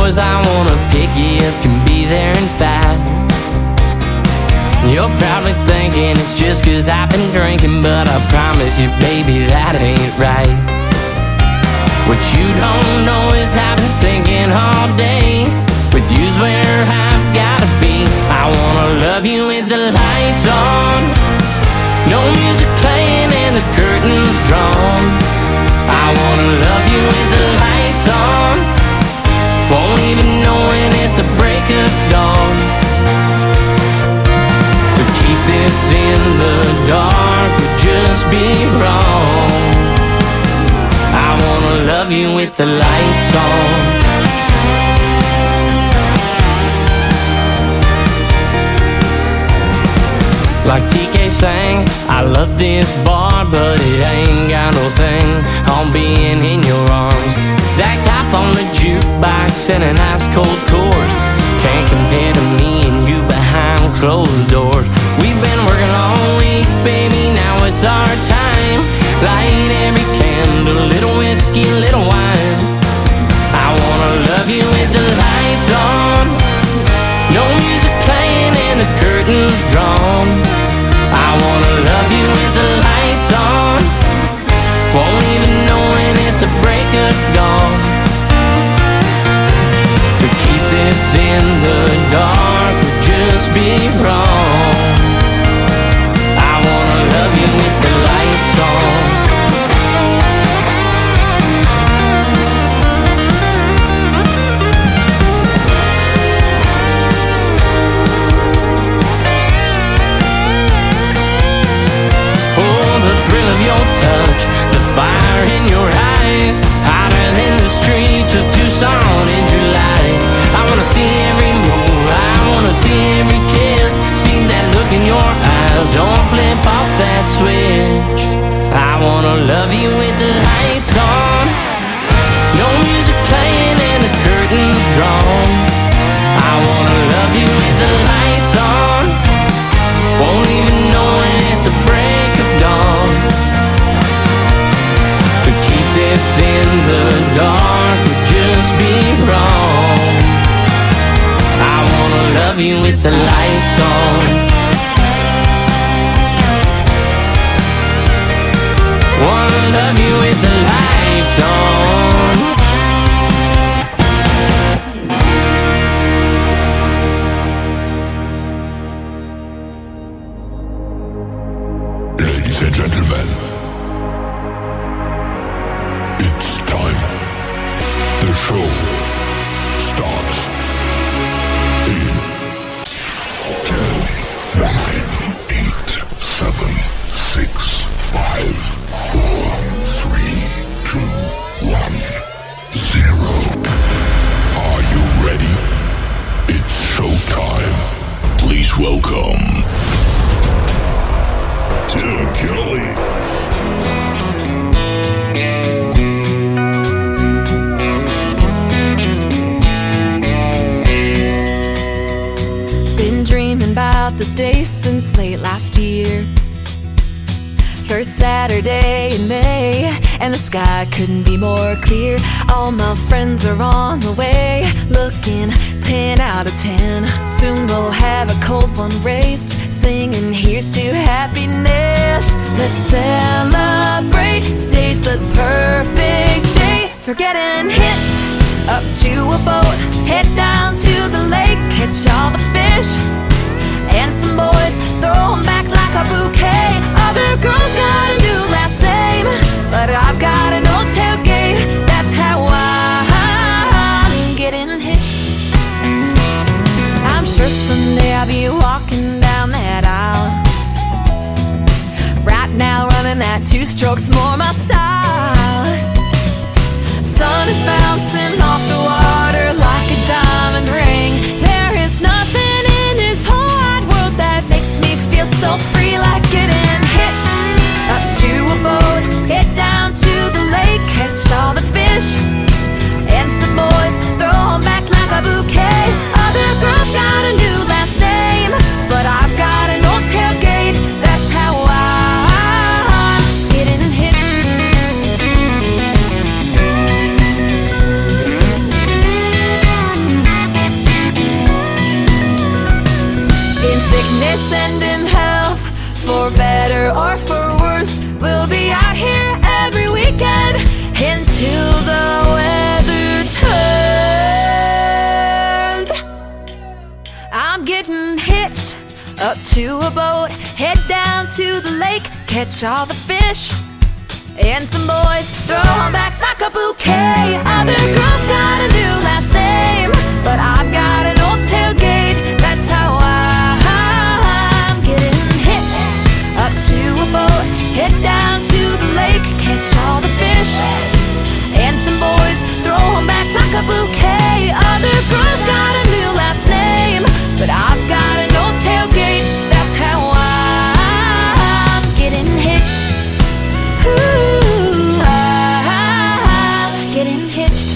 boys I wanna pick you up can be there in 5. You're probably thinking it's just 'cause I've been drinking, but I promise you, baby, that ain't right. What you don't know is I've been thinking all day. With you's where I've gotta be. I wanna love you with the lights on, no music playing and the curtains drawn. I wanna love you with the lights on, won't even know when it's the break of dawn. To keep this in the dark would just be wrong. I wanna love you with the lights on. Like TK sang, I love this bar, but it ain't got no thing on being in your arms. That top on the jukebox and an ice cold course can't compare to me and you behind closed doors. We've been working all week, baby, now it's our time. Light every candle, little whiskey, little wine. I wanna love you with the lights on, no music playing and the curtains drawn. I wanna love you with the lights on, won't even know when it's the break of dawn. To keep this in the dark would just be wrong. I wanna love you with the lights on. Your touch, the fire in your eyes, hotter than the streets of Tucson in July. I wanna see every move, I wanna see every kiss, see that look in your eyes, don't flip off that switch. I wanna love you with the lights on, no music playing and the curtains drawn. I wanna love you with the lights on, won't even know when it's the break of dawn. This in the dark would just be wrong. I wanna love you with the lights on, wanna love you with the lights on. Ladies and gentlemen, it's time. The show starts in 10, 9, 8, 7, 6, 5, 4, 3, 2, 1, 0. Are you ready? It's showtime. Please welcome Tim Kelly. About this day since late last year. First Saturday in May, and the sky couldn't be more clear. All my friends are on the way, looking 10 out of 10. Soon we'll have a cold one raised, singing here's to happiness. Let's celebrate, today's the perfect day for getting hitched up to a boat. Head down to the lake, catch all the fish, and some boys throw 'em back like a bouquet. Other girls got a new last name, but I've got an old tailgate. That's how I'm getting hitched. I'm sure someday I'll be walking down that aisle. Right now running that 2 strokes more my style. Sun is bouncing off the water like a diamond ring. There is nothing in this whole wide world that makes me feel so free, like getting hitched up to a boat. Head down to the lake, catch all the fish, and some boys throw 'em back like a bouquet. Other girls got a new last name, but I've got an old tailgate. That's how I'm getting hitched. they send him help. For better or for worse, we'll be out here every weekend until the weather turns. I'm getting hitched up to a boat, head down to the lake, catch all the fish. And some boys throw 'em back like a bouquet. Other girls got a new last name, but I've got an old tailgate. That's how I'm getting hitched up to a boat, head down to the lake, catch all the fish. And some boys throw 'em back like a bouquet. Other girls got a new last name, but I've got an old tailgate. That's how I'm getting hitched. Ooh, I'm getting hitched.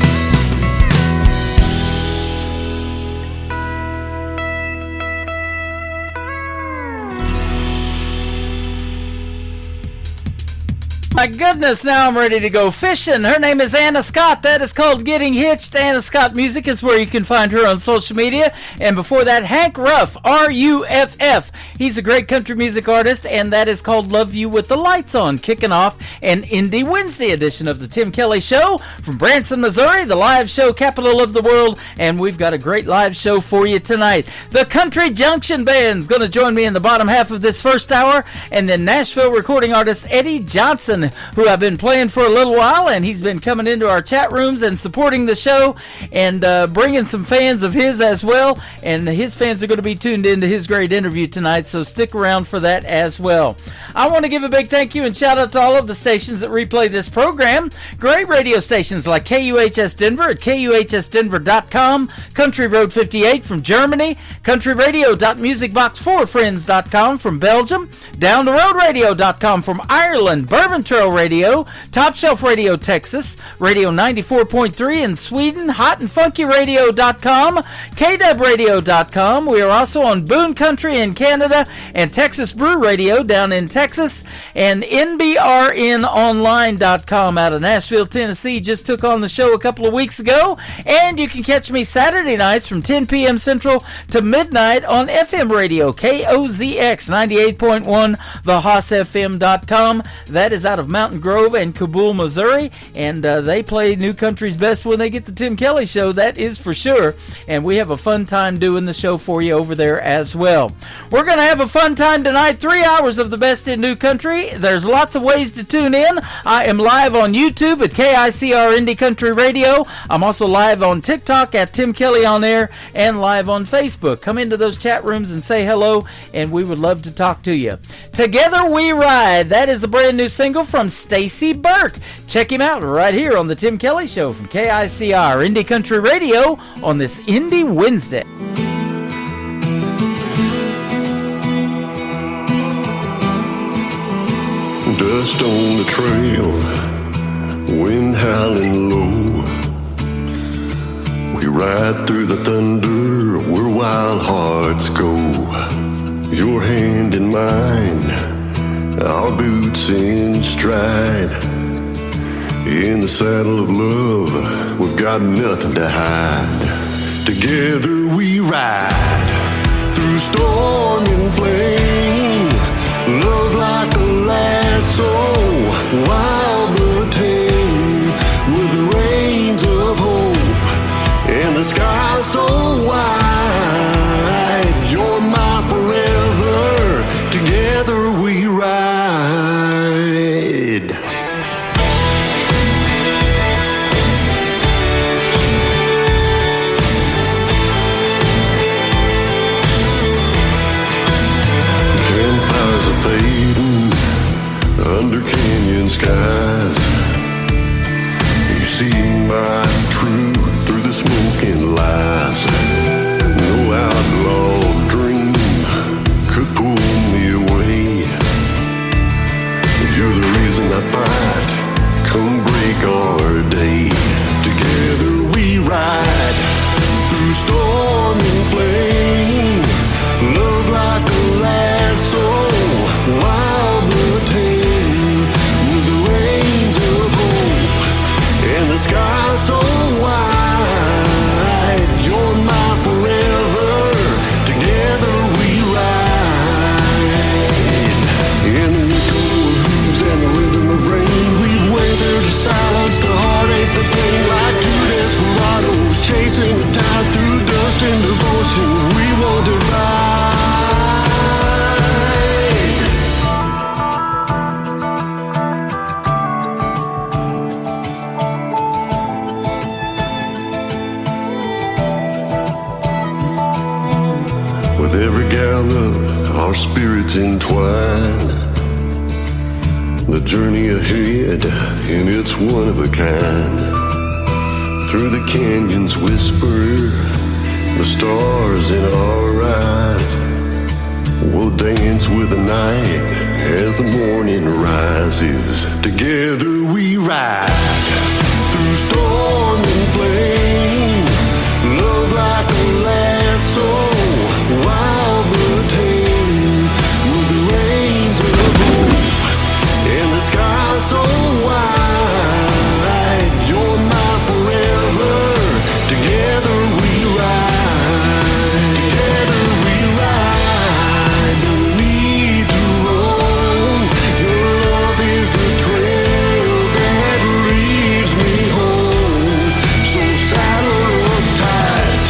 My goodness, now I'm ready to go fishing. Her name is Anna Scott. That is called Getting Hitched. Anna Scott Music is where you can find her on social media. And before that, Hank Ruff, R-U-F-F. He's a great country music artist, and that is called Love You With the Lights On, kicking off an Indie Wednesday edition of the Tim Kelly Show from Branson, Missouri, the live show capital of the world. And we've got a great live show for you tonight. The Country Junction Band's going to join me in the bottom half of this first hour, and then Nashville recording artist Eddie Johnson, who I've been playing for a little while, and he's been coming into our chat rooms and supporting the show and bringing some fans of his as well, and his fans are going to be tuned into his great interview tonight, so stick around for that as well. I want to give a big thank you and shout out to all of the stations that replay this program. Great radio stations like KUHS Denver at KUHSdenver.com, Country Road 58 from Germany, countryradio.musicbox4friends.com from Belgium, downtheroadradio.com from Ireland, Bourbon Trail Radio, Top Shelf Radio Texas, Radio 94.3 in Sweden, hotandfunkyradio.com, KWradio.com. We are also on Boone Country in Canada and Texas Brew Radio down in Texas, and NBRNonline.com out of Nashville, Tennessee. Just took on the show a couple of weeks ago, and you can catch me Saturday nights from 10 p.m. Central to midnight on FM radio, KOZX 98.1, thehossfm.com. That is out of Mountain Grove and Kabul, Missouri, and they play New Country's best when they get the Tim Kelly Show, that is for sure, and we have a fun time doing the show for you over there as well. We're going to have a fun time tonight, 3 hours of the best in New Country. There's lots of ways to tune in. I am live on YouTube at KICR Indie Country Radio. I'm also live on TikTok at Tim Kelly On Air and live on Facebook. Come into those chat rooms and say hello, and we would love to talk to you. Together We Ride, that is a brand new single from Stacy Burke. Check him out right here on the Tim Kelly Show from KICR Indie Country Radio on this Indie Wednesday. Dust on the trail, wind howling low. We ride through the thunder where wild hearts go. Your hand in mine, our boots in stride. In the saddle of love, we've got nothing to hide. Together we ride through storm and flame. Love like a lasso, wild but tame, with the reins of hope and the sky so wide. You're my forever, together we ride. Campfires are fading under canyon skies. You see my truth through the smoke and lies. With every gallop, our spirits entwine. The journey ahead, and it's one of a kind. Through the canyons whisper, the stars in our eyes. We'll dance with the night as the morning rises. Together we ride through storm and flame. Love like a lasso, wild but tame. With the rains of hope and the sky so wide. You're mine forever. Together we ride. Together we ride. Don't need to roam. Your love is the trail that leads me home. So saddle up tight.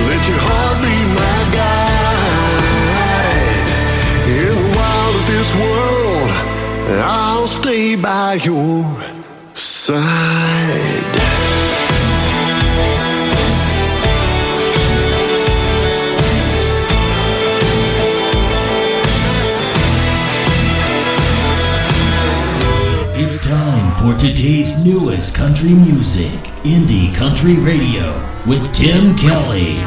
Let your heart be my guide. In the wild of this world, I'll stay by your side. It's time for today's newest country music, Indie Country Radio, with Tim Kelly.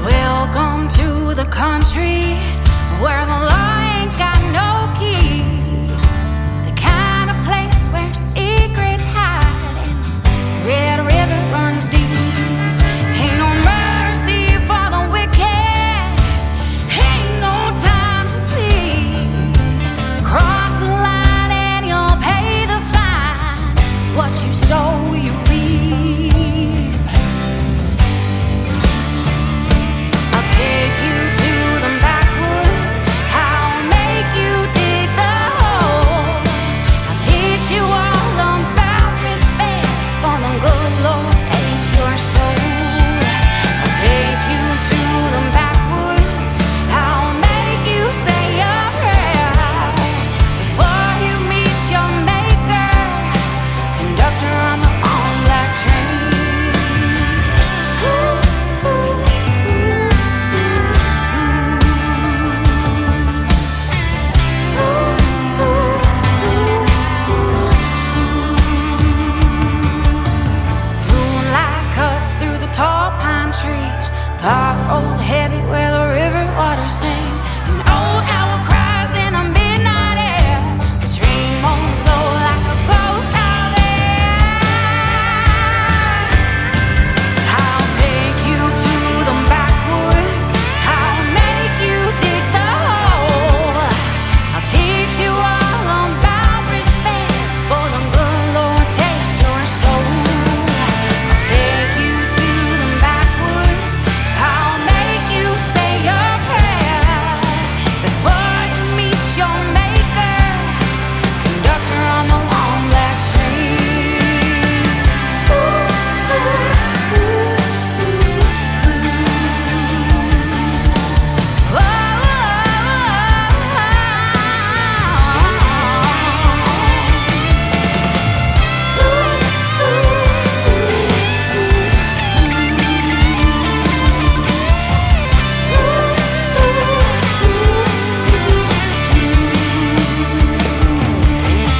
Welcome to the country where the law ain't got no key. The kind of place where secrets hide and Red River runs deep. Ain't no mercy for the wicked. Ain't no time to plead. Cross the line and you'll pay the fine. What you sow, you reap. I'll take you to the backwoods. I'll make you dig the hole. I'll teach you all about respect for the good Lord takes your soul. I'll take you to the backwoods. I'll make you say a prayer before you meet your maker. Conductor on the long black train. Moonlight cuts through the tall pine trees. Pot rolls heavy where the river water sings. An old owl cries in the midnight air. The train moans low like a ghost out there. I'll take you to the backwoods. I'll make you dig the hole. I'll teach you all about respect for the good Lord takes your soul. I'll take you to the backwoods. I'll make you say a prayer before you meet your maker. Conductor on the long black train.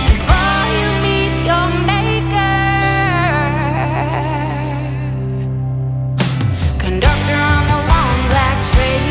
Before you meet your maker. Conductor on the long black train.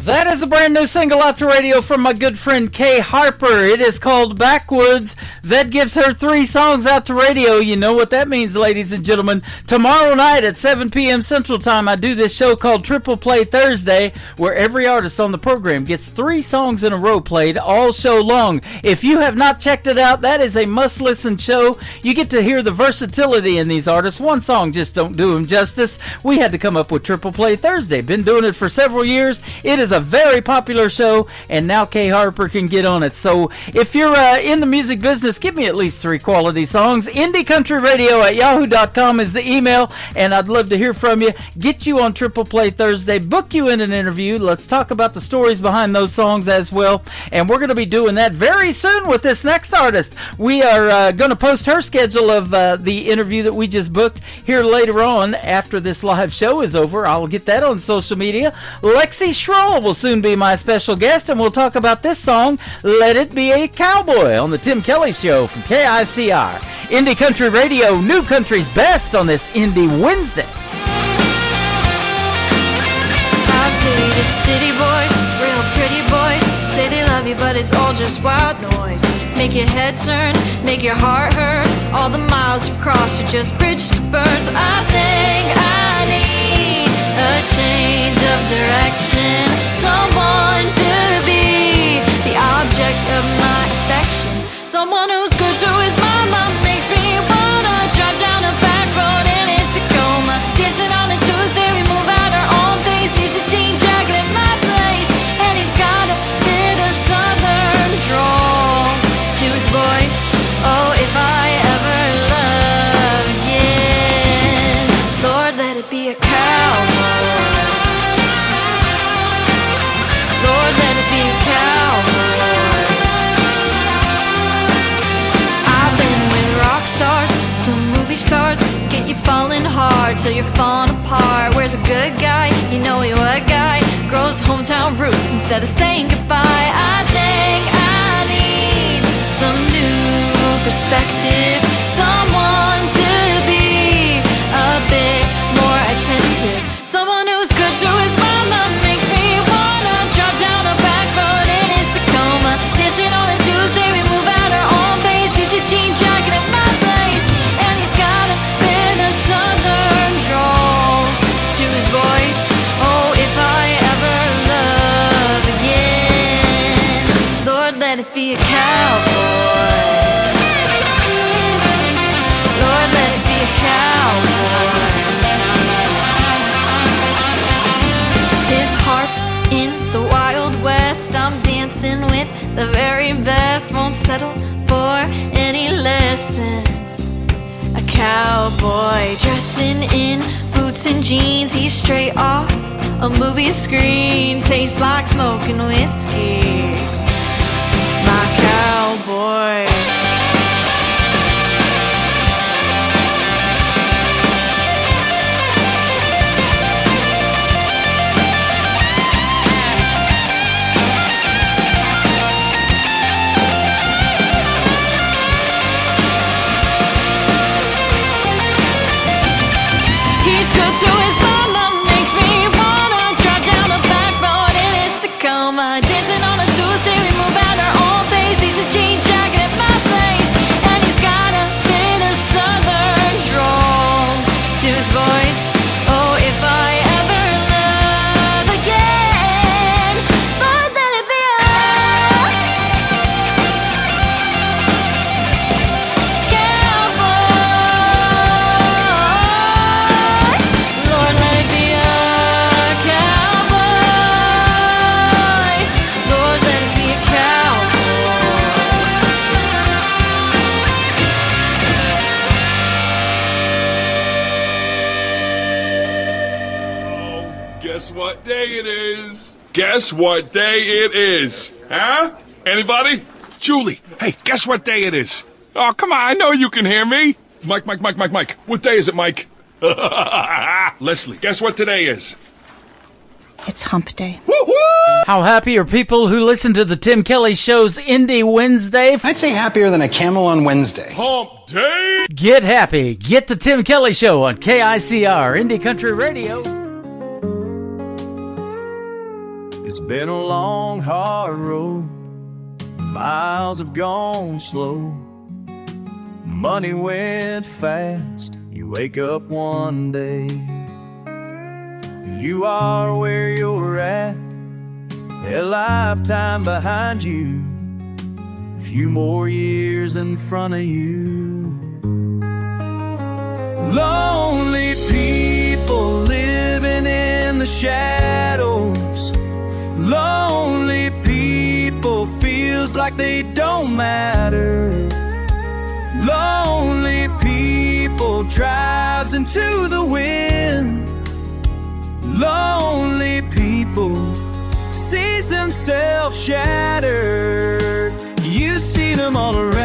That is a brand new single out to radio from my good friend Kay Harper. It is called Backwoods. That gives her 3 songs out to radio. You know what that means, ladies and gentlemen. Tomorrow night at 7 p.m. Central Time, I do this show called Triple Play Thursday, where every artist on the program gets 3 songs in a row played all show long. If you have not checked it out, that is a must-listen show. You get to hear the versatility in these artists. One song just don't do them justice. We had to come up with Triple Play Thursday. Been doing it for several years. It is a very popular show, and now Kay Harper can get on it. So if you're in the music business, give me at least 3 quality songs. IndieCountryRadio@yahoo.com is the email, and I'd love to hear from you. Get you on Triple Play Thursday, book you in an interview. Let's talk about the stories behind those songs as well, and we're going to be doing that very soon with this next artist. We are going to post her schedule of the interview that we just booked here later on after this live show is over. I'll get that on social media. Lexi Schroll will soon be my special guest, and we'll talk about this song, Let It Be a Cowboy, on the Tim Kelly Show from KICR. Indie Country Radio, New Country's Best on this Indie Wednesday. I've dated city boys, real pretty boys. Say they love you, but it's all just wild noise. Make your head turn, make your heart hurt. All the miles you've crossed are just bridge to burn. So I think I need a change of direction. Someone to be the object of my affection. Someone who's good to his mama makes me wanna drive down a back road in his Tacoma. Dancing on a Tuesday, we move at our own pace. Leaves his jean jacket at my place, and he's got a bit of southern drawl to his voice. Oh, if I ever love again, Lord, let it be a cowboy. Lord, let it be a cowboy. I've been with rock stars, some movie stars, get you falling hard till you're falling apart. Where's a good guy? You know what guy grows hometown roots instead of saying goodbye? I think I need some new perspective, someone to be a bit more attentive, someone who's good to his mama makes me wanna drive down a back road in his Tacoma. Dancing on a Tuesday, we move at our own pace. Leaves his jean jacket at my place, and he's got a bit of southern drawl to his voice. Oh, if I ever love again, Lord, let it be a cowboy. Lord, let it be a cowboy. His heart's in the Wild West. I'm dancing with the very best. Won't settle for any less than a cowboy. Dressing in boots and jeans, he's straight off a movie screen. Tastes like smoking whiskey, my cowboy. He's good to his mama, makes me wanna drive down a back road in his Tacoma. Dancing on a Tuesday, we move at our own pace. Leaves a jean jacket at my place, and he's got a bit of southern drawl to his voice. Oh, if I ever love again, Lord, let it be a cowboy. Lord, let it be a cowboy. Lord, let it be a Oh, guess what day it is? Guess what day it is? Huh? Anybody? Julie, hey, guess what day it is? Oh, come on, I know you can hear me. Mike. What day is it, Mike? Leslie, guess what today is? It's hump day. How happy are people who listen to the Tim Kelly Show's Indie Wednesday? I'd say happier than a camel on Wednesday. Hump day? Get happy. Get the Tim Kelly Show on KICR, Indie Country Radio. It's been a long, hard road. Miles have gone slow. Money went fast. You wake up one day. You are where you're at. A lifetime behind you. A few more years in front of you. Lonely people living in the shadows. feels like they don't matter. Lonely people drives into the wind. Lonely people sees themselves shattered. You see them all around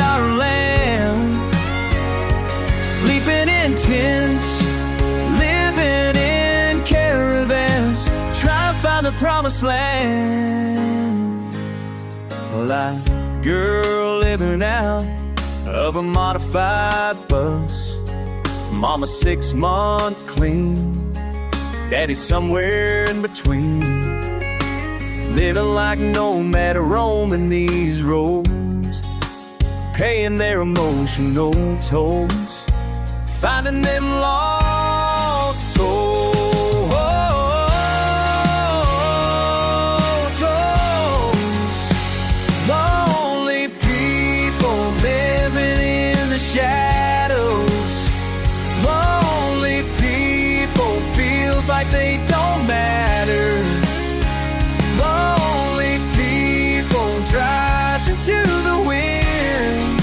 our land, sleeping in tents, living in caravans, trying to find the promised land. Like a girl living out of a modified bus, mama 6 month clean, daddy somewhere in between, living like nomad roaming these roads, paying their emotional tolls, finding them lost souls. Lonely people living in the shadows. Lonely people feels like they don't matter. Lonely people drives into the wind.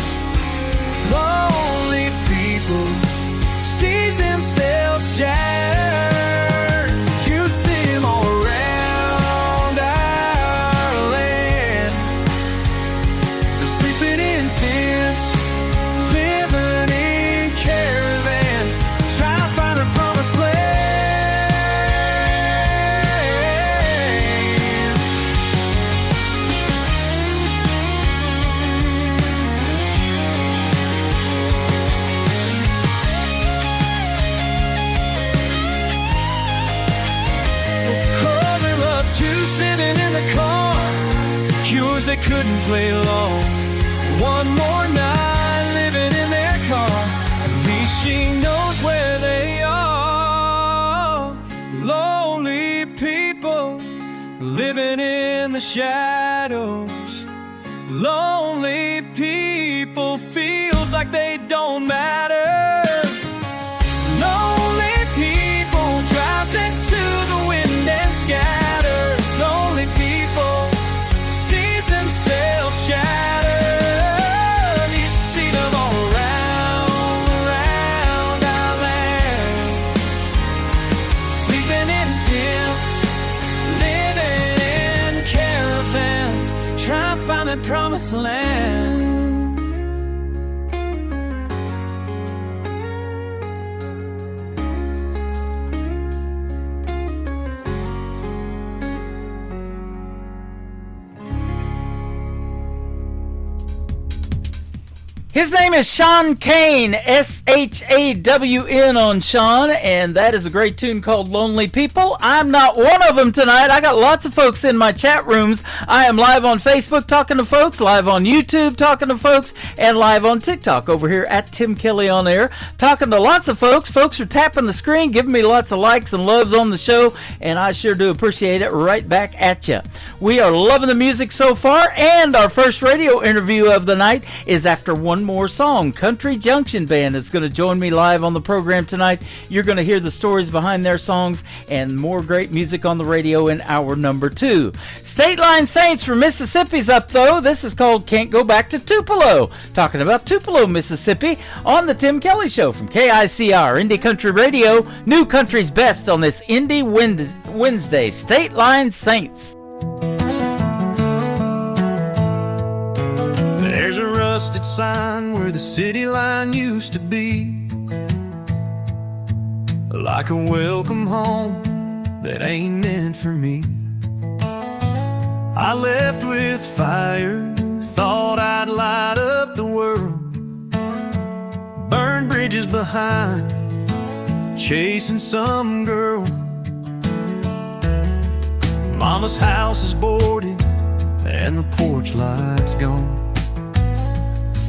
Lonely people sees themselves shattered. You see them all around our land. They're sleeping in tents, living in caravans, trying to find their promised land. Oh, they love to sitting in the car, cures they couldn't play long. One more night living in their car, at least she knows where they are. Lonely people living in the shadows. Lonely people feels like they don't matter. Lonely people drives into the wind and scatter. Lonely people sees themselves shattered. You see them all around our land, sleeping in tents, living in caravans, trying to find that promised land. His name is Sean Kane, S-H-A-W-N on Sean, and that is a great tune called Lonely People. I'm not one of them tonight. I got lots of folks in my chat rooms. I am live on Facebook talking to folks, live on YouTube talking to folks, and live on TikTok over here at Tim Kelly on Air, talking to lots of folks. Folks are tapping the screen, giving me lots of likes and loves on the show, and I sure do appreciate it right back at you. We are loving the music so far, and our first radio interview of the night is after one more song. Country Junction Band is going to join me live on the program tonight. You're going to hear the stories behind their songs and more great music on the radio in hour number 2. State Line Saints from Mississippi's up, though. This is called Can't Go Back to Tupelo. Talking about Tupelo, Mississippi on the Tim Kelly Show from KICR, Indie Country Radio. New country's best on this Indie Wednesday. State Line Saints. There's a rusted sign where the city line used to be, like a welcome home that ain't meant for me. I left with fire, thought I'd light up the world, burn bridges behind, chasing some girl. Mama's house is boarded and the porch light's gone.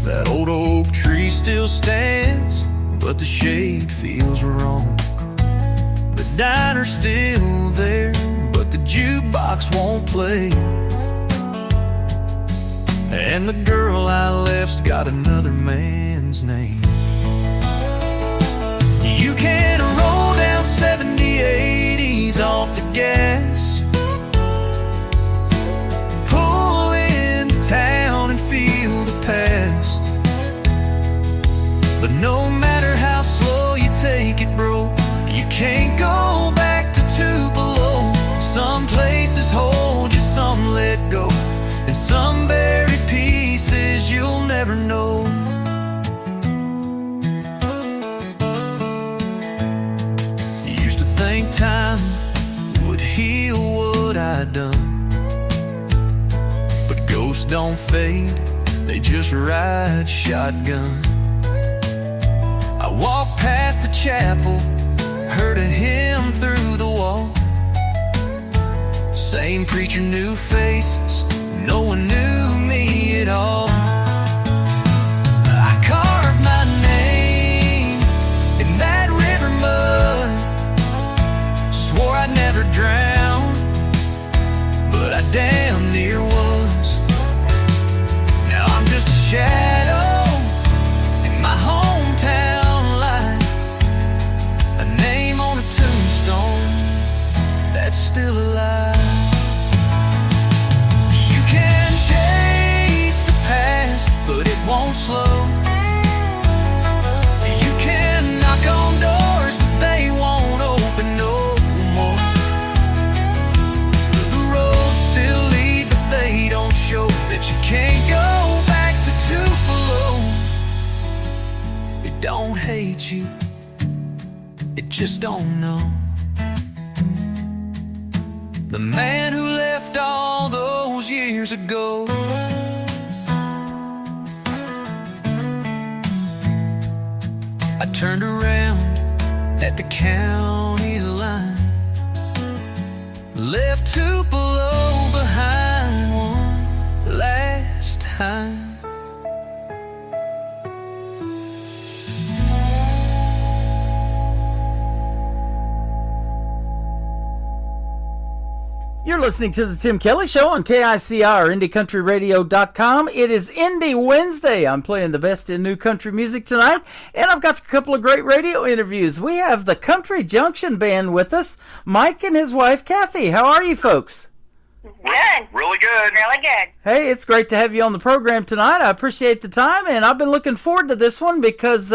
That old oak tree still stands, but the shade feels wrong. The diner's still there, but the jukebox won't play. And the girl I left's got another man's name. You can roll down 70, 80s off the gas, No matter how slow you take it, bro, you can't go back to Tupelo. Some places hold you, some let go, and some buried pieces you'll never know. Used to think time would heal what I'd done, but ghosts don't fade, they just ride shotgun. I walked past the chapel, heard a hymn through the wall. Same preacher, new faces, no one knew me at all. I carved my name in that river mud, swore I'd never drown, but I damn near was. Now I'm just a shadow in my hometown life, a name on a tombstone that's still alive. You can chase the past, but it won't slow. You can knock on doors, but they won't open no more. The roads still lead, but they don't show that you can't go back to Tupelo. It don't hate you, it just don't know. The man who left all those years ago. I turned around at the county line, left Tupelo behind one last time. You're listening to the Tim Kelly Show on KICR, IndieCountryRadio.com. It is Indie Wednesday. I'm playing the best in new country music tonight, and I've got a couple of great radio interviews. We have the Country Junction Band with us, Mike and his wife, Kathy. How are you folks? Good. Really good. Really good. Hey, it's great to have you on the program tonight. I appreciate the time, and I've been looking forward to this one because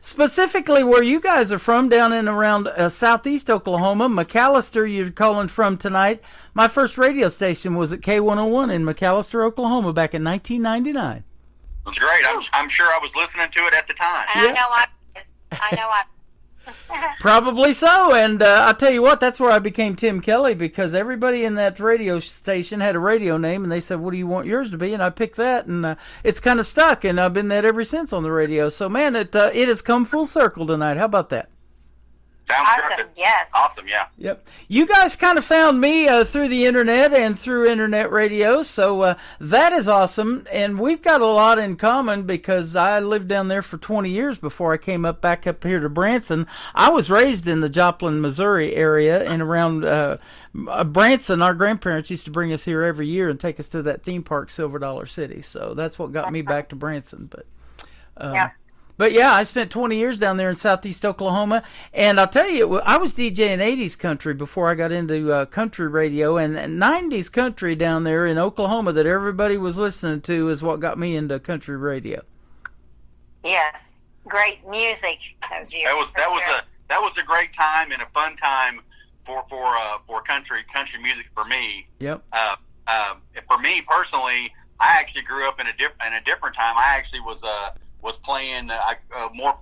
specifically where you guys are from, down in around southeast Oklahoma, McAllister, you're calling from tonight. My first radio station was at K101 in McAllister, Oklahoma, back in 1999. That's great. I'm sure I was listening to it at the time. And I know I Probably so, and I'll tell you what, that's where I became Tim Kelly, because everybody in that radio station had a radio name, and they said, what do you want yours to be? And I picked that, and it's kind of stuck, and I've been that ever since on the radio. So, man, it has come full circle tonight. How about that? Sounds awesome, good. yes. Awesome, yeah. Yep. You guys kind of found me through the internet and through internet radio, so that is awesome. And we've got a lot in common because I lived down there for 20 years before I came back up here to Branson. I was raised in the Joplin, Missouri area and around Branson. Our grandparents used to bring us here every year and take us to that theme park, Silver Dollar City. So that's what got me back to Branson. But yeah. But yeah, I spent 20 years down there in southeast Oklahoma, and I'll tell you, I was DJing 80s country before I got into country radio, and 90s country down there in Oklahoma that everybody was listening to is what got me into country radio. Yes, great music. That was a great time and a fun time for country music for me. Yep. For me personally, I actually grew up in a different time. I actually was playing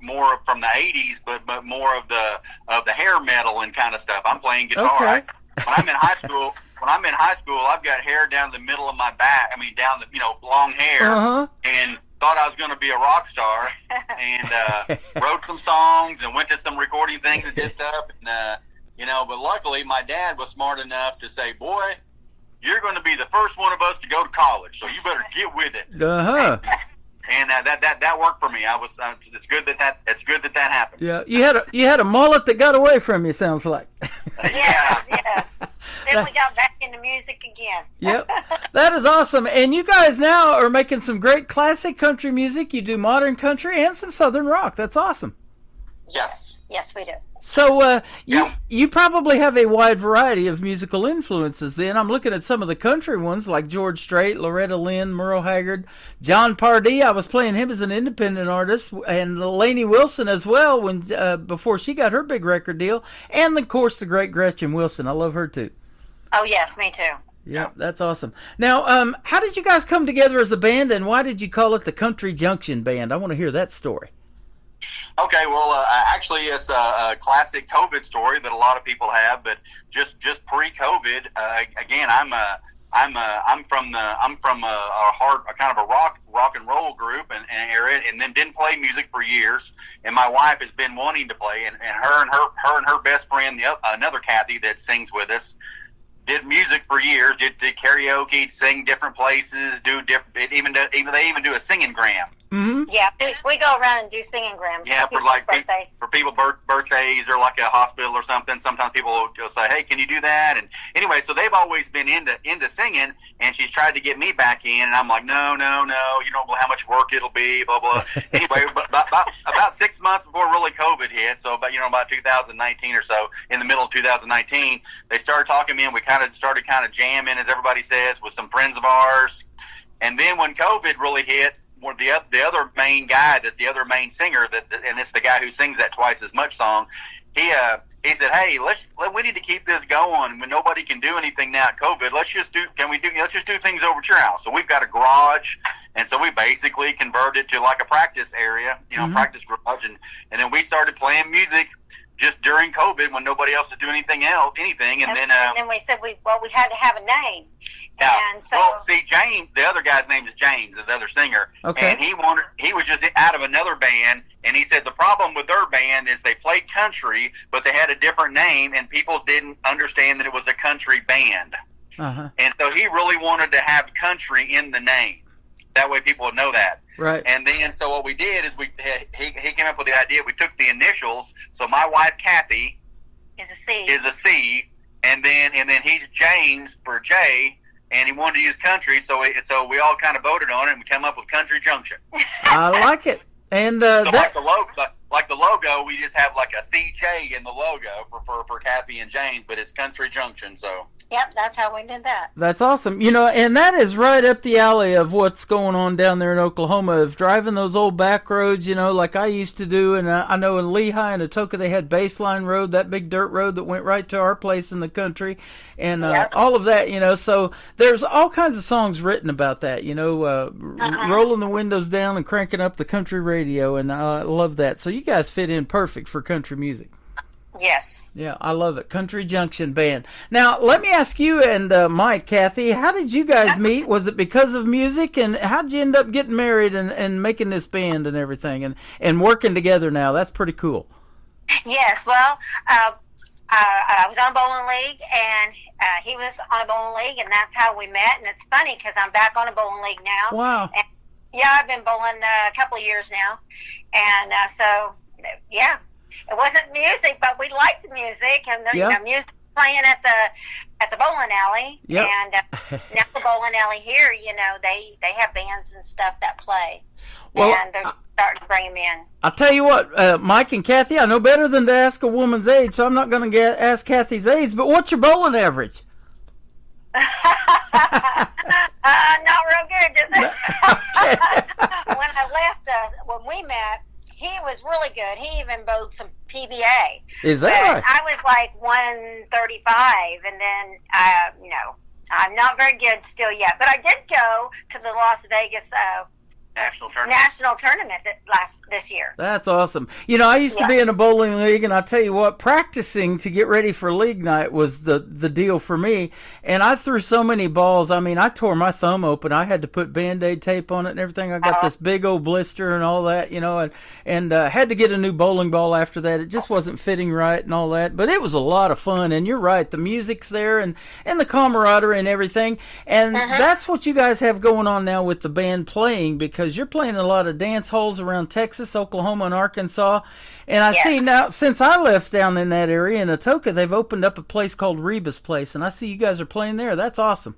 more from the 80s, but more of the hair metal and kind of stuff. I'm playing guitar. Okay. When I'm in high school, I've got hair down the middle of my back. I mean, down the long hair, and thought I was going to be a rock star, and wrote some songs and went to some recording things and did stuff, and but luckily my dad was smart enough to say, "Boy, you're going to be the first one of us to go to college, so you better get with it." And that worked for me. It's good that happened. Yeah, you had a mullet that got away from you. Sounds like. Yeah. Then we got back into music again. Yep, that is awesome. And you guys now are making some great classic country music. You do modern country and some southern rock. That's awesome. Yes. Yes, we do. So you probably have a wide variety of musical influences then. I'm looking at some of the country ones like George Strait, Loretta Lynn, Merle Haggard, John Pardee. I was playing him as an independent artist, and Lainey Wilson as well when before she got her big record deal. And, of course, the great Gretchen Wilson. I love her, too. Oh, yes, me too. Yeah, that's awesome. Now, how did you guys come together as a band, and why did you call it the Country Junction Band? I want to hear that story. Okay, well, actually, it's a classic COVID story that a lot of people have, but just pre-COVID, again, I'm from a kind of a rock and roll group and area, and then didn't play music for years. And my wife has been wanting to play, and her best friend, another Kathy that sings with us, did music for years. Did karaoke, sing different places, do different. They even do a singing gram. Mm-hmm. Yeah, we go around and do singing grams. Yeah, for like birthdays. For people birthdays or like a hospital or something. Sometimes people will say, "Hey, can you do that?" And anyway, so they've always been into singing, and she's tried to get me back in, and I'm like, no, you don't know how much work it'll be, blah blah. Anyway, about 6 months before really COVID hit, so about 2019 or so, in the middle of 2019, they started talking to me, and we started jamming, as everybody says, with some friends of ours, and then when COVID really hit. The other main guy, the other main singer, and it's the guy who sings that Twice as Much song. He said, "Hey, we need to keep this going. When nobody can do anything now at COVID, let's just do things over at your house." So we've got a garage, and so we basically converted to like a practice area, practice garage, and then we started playing music just during COVID when nobody else was doing anything, and then we said we had to have a name. Yeah. And so, well, see, James, the other guy's name is James, the other singer. Okay. And he was just out of another band, and he said the problem with their band is they played country, but they had a different name, and people didn't understand that it was a country band. Uh-huh. And so he really wanted to have country in the name. That way people would know that. Right. And then, so what we did is he came up with the idea. We took the initials. So my wife, Kathy, is a C, and then he's James for J, and he wanted to use country, so we all kind of voted on it, and we came up with Country Junction. I like it. And so like the logo, we just have like a CJ in the logo for Kathy and James, but it's Country Junction. So. Yep, that's how we did that. That's awesome. And that is right up the alley of what's going on down there in Oklahoma, of driving those old back roads, like I used to do. And I know in Lehigh and Atoka they had Baseline Road, that big dirt road that went right to our place in the country, and all of that, So there's all kinds of songs written about that, rolling the windows down and cranking up the country radio, and I love that. So you guys fit in perfect for country music. Yes. Yeah, I love it. Country Junction Band. Now, let me ask you and Mike, Kathy, how did you guys meet? Was it because of music? And how did you end up getting married and making this band and everything and working together now? That's pretty cool. Yes, well, I was on a bowling league, and he was on a bowling league, and that's how we met. And it's funny because I'm back on a bowling league now. Wow. And, I've been bowling a couple of years now. And so, yeah. It wasn't music, but we liked the music, and music playing at the bowling alley. Yep. And now the bowling alley here, they have bands and stuff that play, and they're starting to bring them in. I'll tell you what, Mike and Kathy, I know better than to ask a woman's age, so I'm not going to ask Kathy's age. But what's your bowling average? Not real good, is it? When I left, when we met. He was really good. He even bowled some PBA. Is that right? I was like 135, and then, I'm not very good still yet. But I did go to the Las Vegas national tournament this year. That's awesome. I used to be in a bowling league, and I tell you what, practicing to get ready for league night was the deal for me. And I threw so many balls. I mean, I tore my thumb open. I had to put Band-Aid tape on it and everything. I got this big old blister and all that, and had to get a new bowling ball after that. It just wasn't fitting right and all that. But it was a lot of fun. And you're right, the music's there and the camaraderie and everything. And that's what you guys have going on now with the band playing, because you're playing a lot of dance halls around Texas, Oklahoma, and Arkansas. And I see now, since I left down in that area in Atoka, they've opened up a place called Reba's Place, and I see you guys are playing there. That's awesome.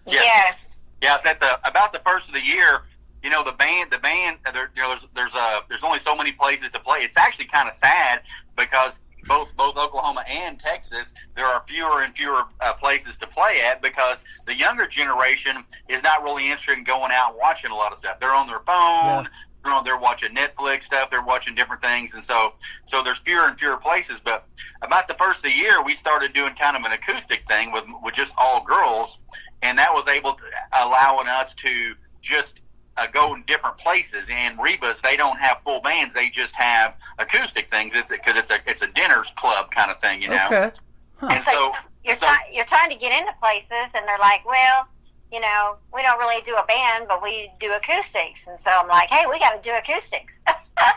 Yes. Yeah, about the first of the year, you know, the band, there's only so many places to play. It's actually kind of sad because both Oklahoma and Texas, there are fewer and fewer places to play at because the younger generation is not really interested in going out and watching a lot of stuff. They're on their phone. Yeah. They're watching Netflix stuff. They're watching different things, and so there's fewer and fewer places. But about the first of the year, we started doing kind of an acoustic thing with just all girls, and that was able to allowing us to just go in different places. And Reba's, they don't have full bands; they just have acoustic things. It's a dinner's club kind of thing, you know. Okay. Huh. And so you're trying to get into places, and they're like, well, you know, we don't really do a band, but we do acoustics. And so I'm like, hey, we got to do acoustics.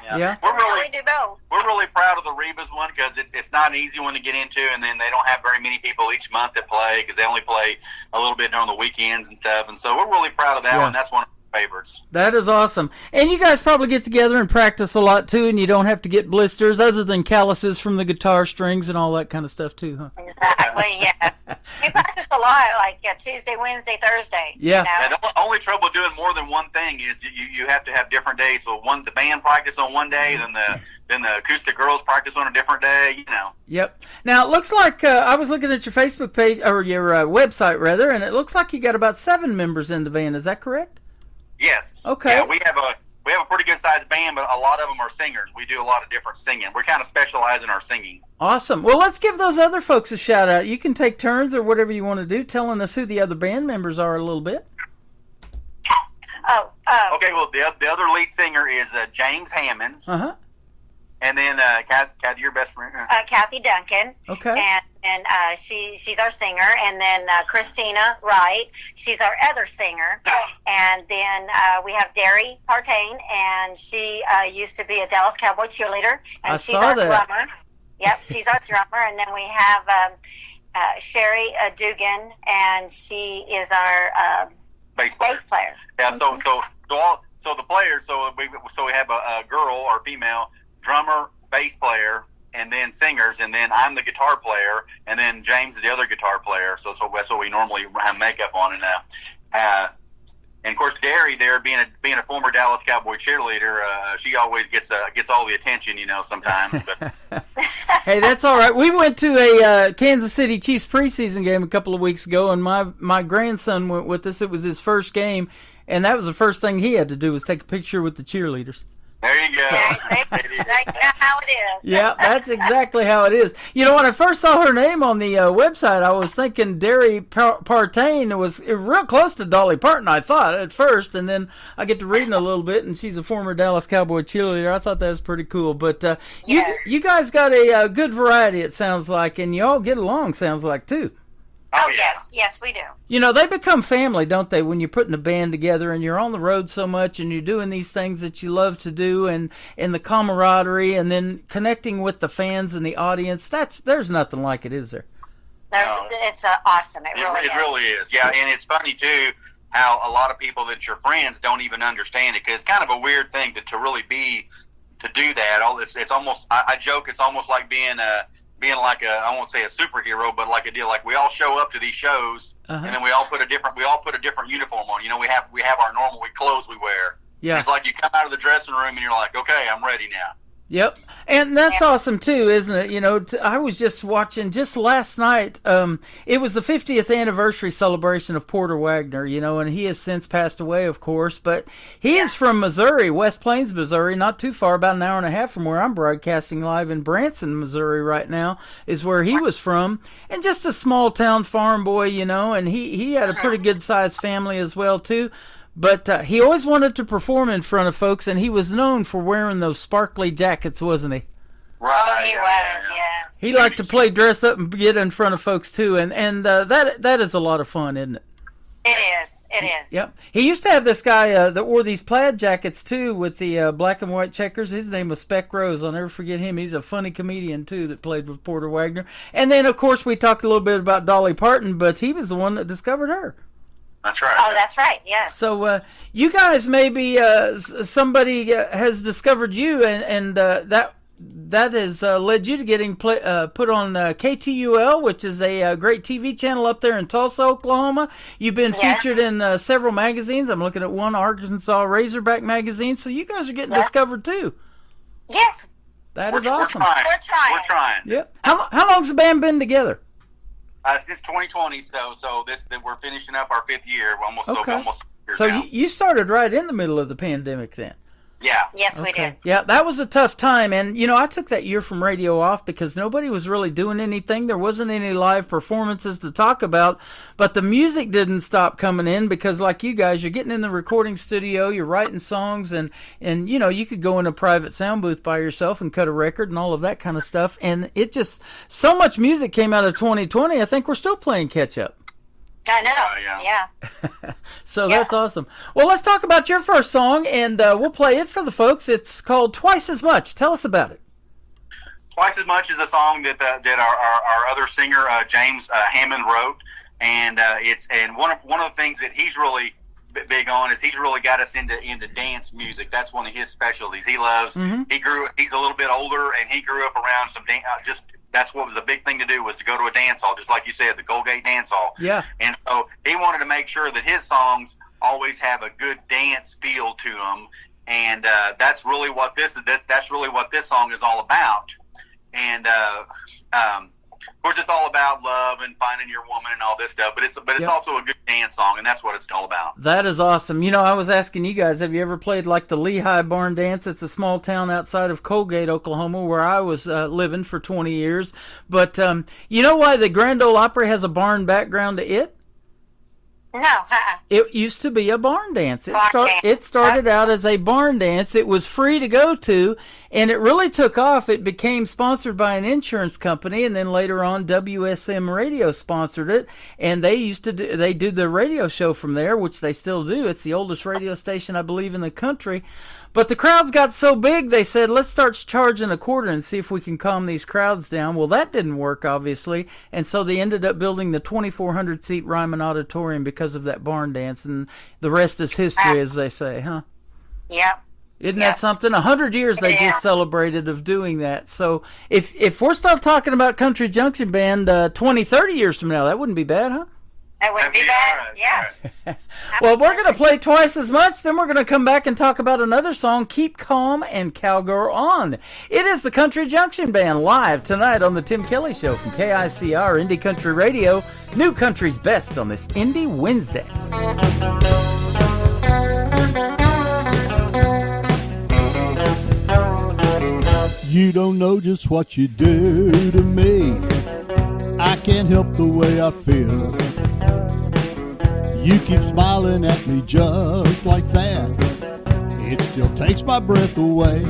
Yeah. We do both. We're really proud of the Reba's one because it's not an easy one to get into, and then they don't have very many people each month that play because they only play a little bit during the weekends and stuff. And so we're really proud of that one. That's one of my favorites. That is awesome. And you guys probably get together and practice a lot, too, and you don't have to get blisters other than calluses from the guitar strings and all that kind of stuff, too, huh? Exactly, yeah. We practice a lot, like Tuesday, Wednesday, Thursday. Yeah. You know? And the only trouble doing more than one thing is you have to have different days. So the band practice on one day, then the acoustic girls practice on a different day, you know. Yep. Now, it looks like I was looking at your Facebook page, or your website, rather, and it looks like you got about 7 members in the band. Is that correct? Yes. Okay. Yeah, we have a pretty good sized band, but a lot of them are singers. We do a lot of different singing. We're kind of specialize in our singing. Awesome. Well, let's give those other folks a shout out. You can take turns or whatever you want to do, telling us who the other band members are a little bit. Okay. Well, the other lead singer is James Hammonds. And then Kathy, your best friend. Kathy Duncan. Okay. And she's our singer. And then Christina Wright, she's our other singer. And then we have Derry Partain, and she used to be a Dallas Cowboy cheerleader. And she's our drummer. Yep, she's our drummer. And then we have Sherry Dugan, and she is our bass player. Yeah. So the players. So we have a girl or female drummer, bass player, and then singers, and then I'm the guitar player, and then James is the other guitar player. So that's what we normally have makeup on. And of course, Derry, there being a former Dallas Cowboy cheerleader, she always gets all the attention, you know, sometimes. But hey, that's all right. We went to a Kansas City Chiefs preseason game a couple of weeks ago, and my grandson went with us. It was his first game, and that was the first thing he had to do was take a picture with the cheerleaders. There you go. That's how it is. Yeah, that's exactly how it is. You know, when I first saw her name on the website, I was thinking Derry Partain was real close to Dolly Parton, I thought, at first. And then I get to reading a little bit, and she's a former Dallas Cowboy cheerleader. I thought that was pretty cool. But you guys got a good variety, it sounds like, and you all get along, sounds like, too. Oh, yes, we do. You know, they become family, don't they, when you're putting a band together and you're on the road so much and you're doing these things that you love to do and the camaraderie and then connecting with the fans and the audience. There's nothing like it, is there? It's awesome. It really is. Yeah, and it's funny, too, how a lot of people that your friends don't even understand it, because it's kind of a weird thing to really to do that. It's almost, I joke, it's almost like being like I won't say a superhero, but like a deal. Like we all show up to these shows, and then we all put a different uniform on. You know, we have our normal clothes we wear. Yeah. It's like you come out of the dressing room and you're like, okay, I'm ready now. Yep. And that's awesome, too, isn't it? You know, I was just watching just last night. It was the 50th anniversary celebration of Porter Wagoner, you know, and he has since passed away, of course. But he is from Missouri, West Plains, Missouri, not too far, about an hour and a half from where I'm broadcasting live in Branson, Missouri right now, is where he was from. And just a small-town farm boy, you know, and he had a pretty good-sized family as well, too. But he always wanted to perform in front of folks, and he was known for wearing those sparkly jackets, wasn't he? Right. He was, yes. He liked to play dress up and get in front of folks, too, and that is a lot of fun, isn't it? It is. Yep. He used to have this guy that wore these plaid jackets, too, with the black and white checkers. His name was Speck Rose. I'll never forget him. He's a funny comedian, too, that played with Porter Wagoner. And then, of course, we talked a little bit about Dolly Parton, but he was the one that discovered her. That's right. Oh, that's right, yes. So you guys maybe somebody has discovered you, and that that has led you to getting put on KTUL, which is a great TV channel up there in Tulsa, Oklahoma. You've been featured in several magazines. I'm looking at one, Arkansas Razorback magazine. So you guys are getting discovered too. Yes. That is awesome. We're trying. Yep. How long's the band been together? Since 2020, so we're finishing up our 5th year. We're almost years So now. you started right in the middle of the pandemic then. Yeah. Yes, we did. Yeah, that was a tough time. And, I took that year from radio off because nobody was really doing anything. There wasn't any live performances to talk about. But the music didn't stop coming in because, like you guys, you're getting in the recording studio, you're writing songs, and you could go in a private sound booth by yourself and cut a record and all of that kind of stuff. And it just, so much music came out of 2020, I think we're still playing catch up. I know. Yeah. So that's awesome. Well, let's talk about your first song, and we'll play it for the folks. It's called Twice As Much. Tell us about it. Twice As Much is a song that our other singer James Hammond wrote, and one of the things that he's really big on is he's really got us into dance music. That's one of his specialties. He loves. He's a little bit older, and he grew up around some that's what was the big thing to do, was to go to a dance hall, just like you said, the Colgate Dance Hall. Yeah. And so he wanted to make sure that his songs always have a good dance feel to them, and that's really what this song is all about. And of course, it's all about love and finding your woman and all this stuff, but it's also a good dance song, and that's what it's all about. That is awesome. I was asking you guys, have you ever played like the Lehigh Barn Dance? It's a small town outside of Colgate, Oklahoma, where I was living for 20 years. But you know why the Grand Ole Opry has a barn background to it? No. It used to be a barn dance. It started out as a barn dance. It was free to go to, and it really took off. It became sponsored by an insurance company, and then later on WSM Radio sponsored it, and they do the radio show from there, which they still do. It's the oldest radio station, I believe, in the country. But the crowds got so big, they said, let's start charging a quarter and see if we can calm these crowds down. Well, that didn't work, obviously, and so they ended up building the 2,400-seat Ryman Auditorium because of that barn dance, and the rest is history, as they say, huh? Yep. Isn't that something? 100 years they just celebrated of doing that. So if we're still talking about Country Junction Band 20, 30 years from now, that wouldn't be bad, huh? That wouldn't be bad, yeah. Well, we're going to play Twice As Much, then we're going to come back and talk about another song, Keep Calm and Cowgirl On. It is the Country Junction Band live tonight on the Tim Kelly Show from KICR Indie Country Radio, New Country's Best on this Indie Wednesday. You don't know just what you do to me. I can't help the way I feel. You keep smiling at me just like that. It still takes my breath away.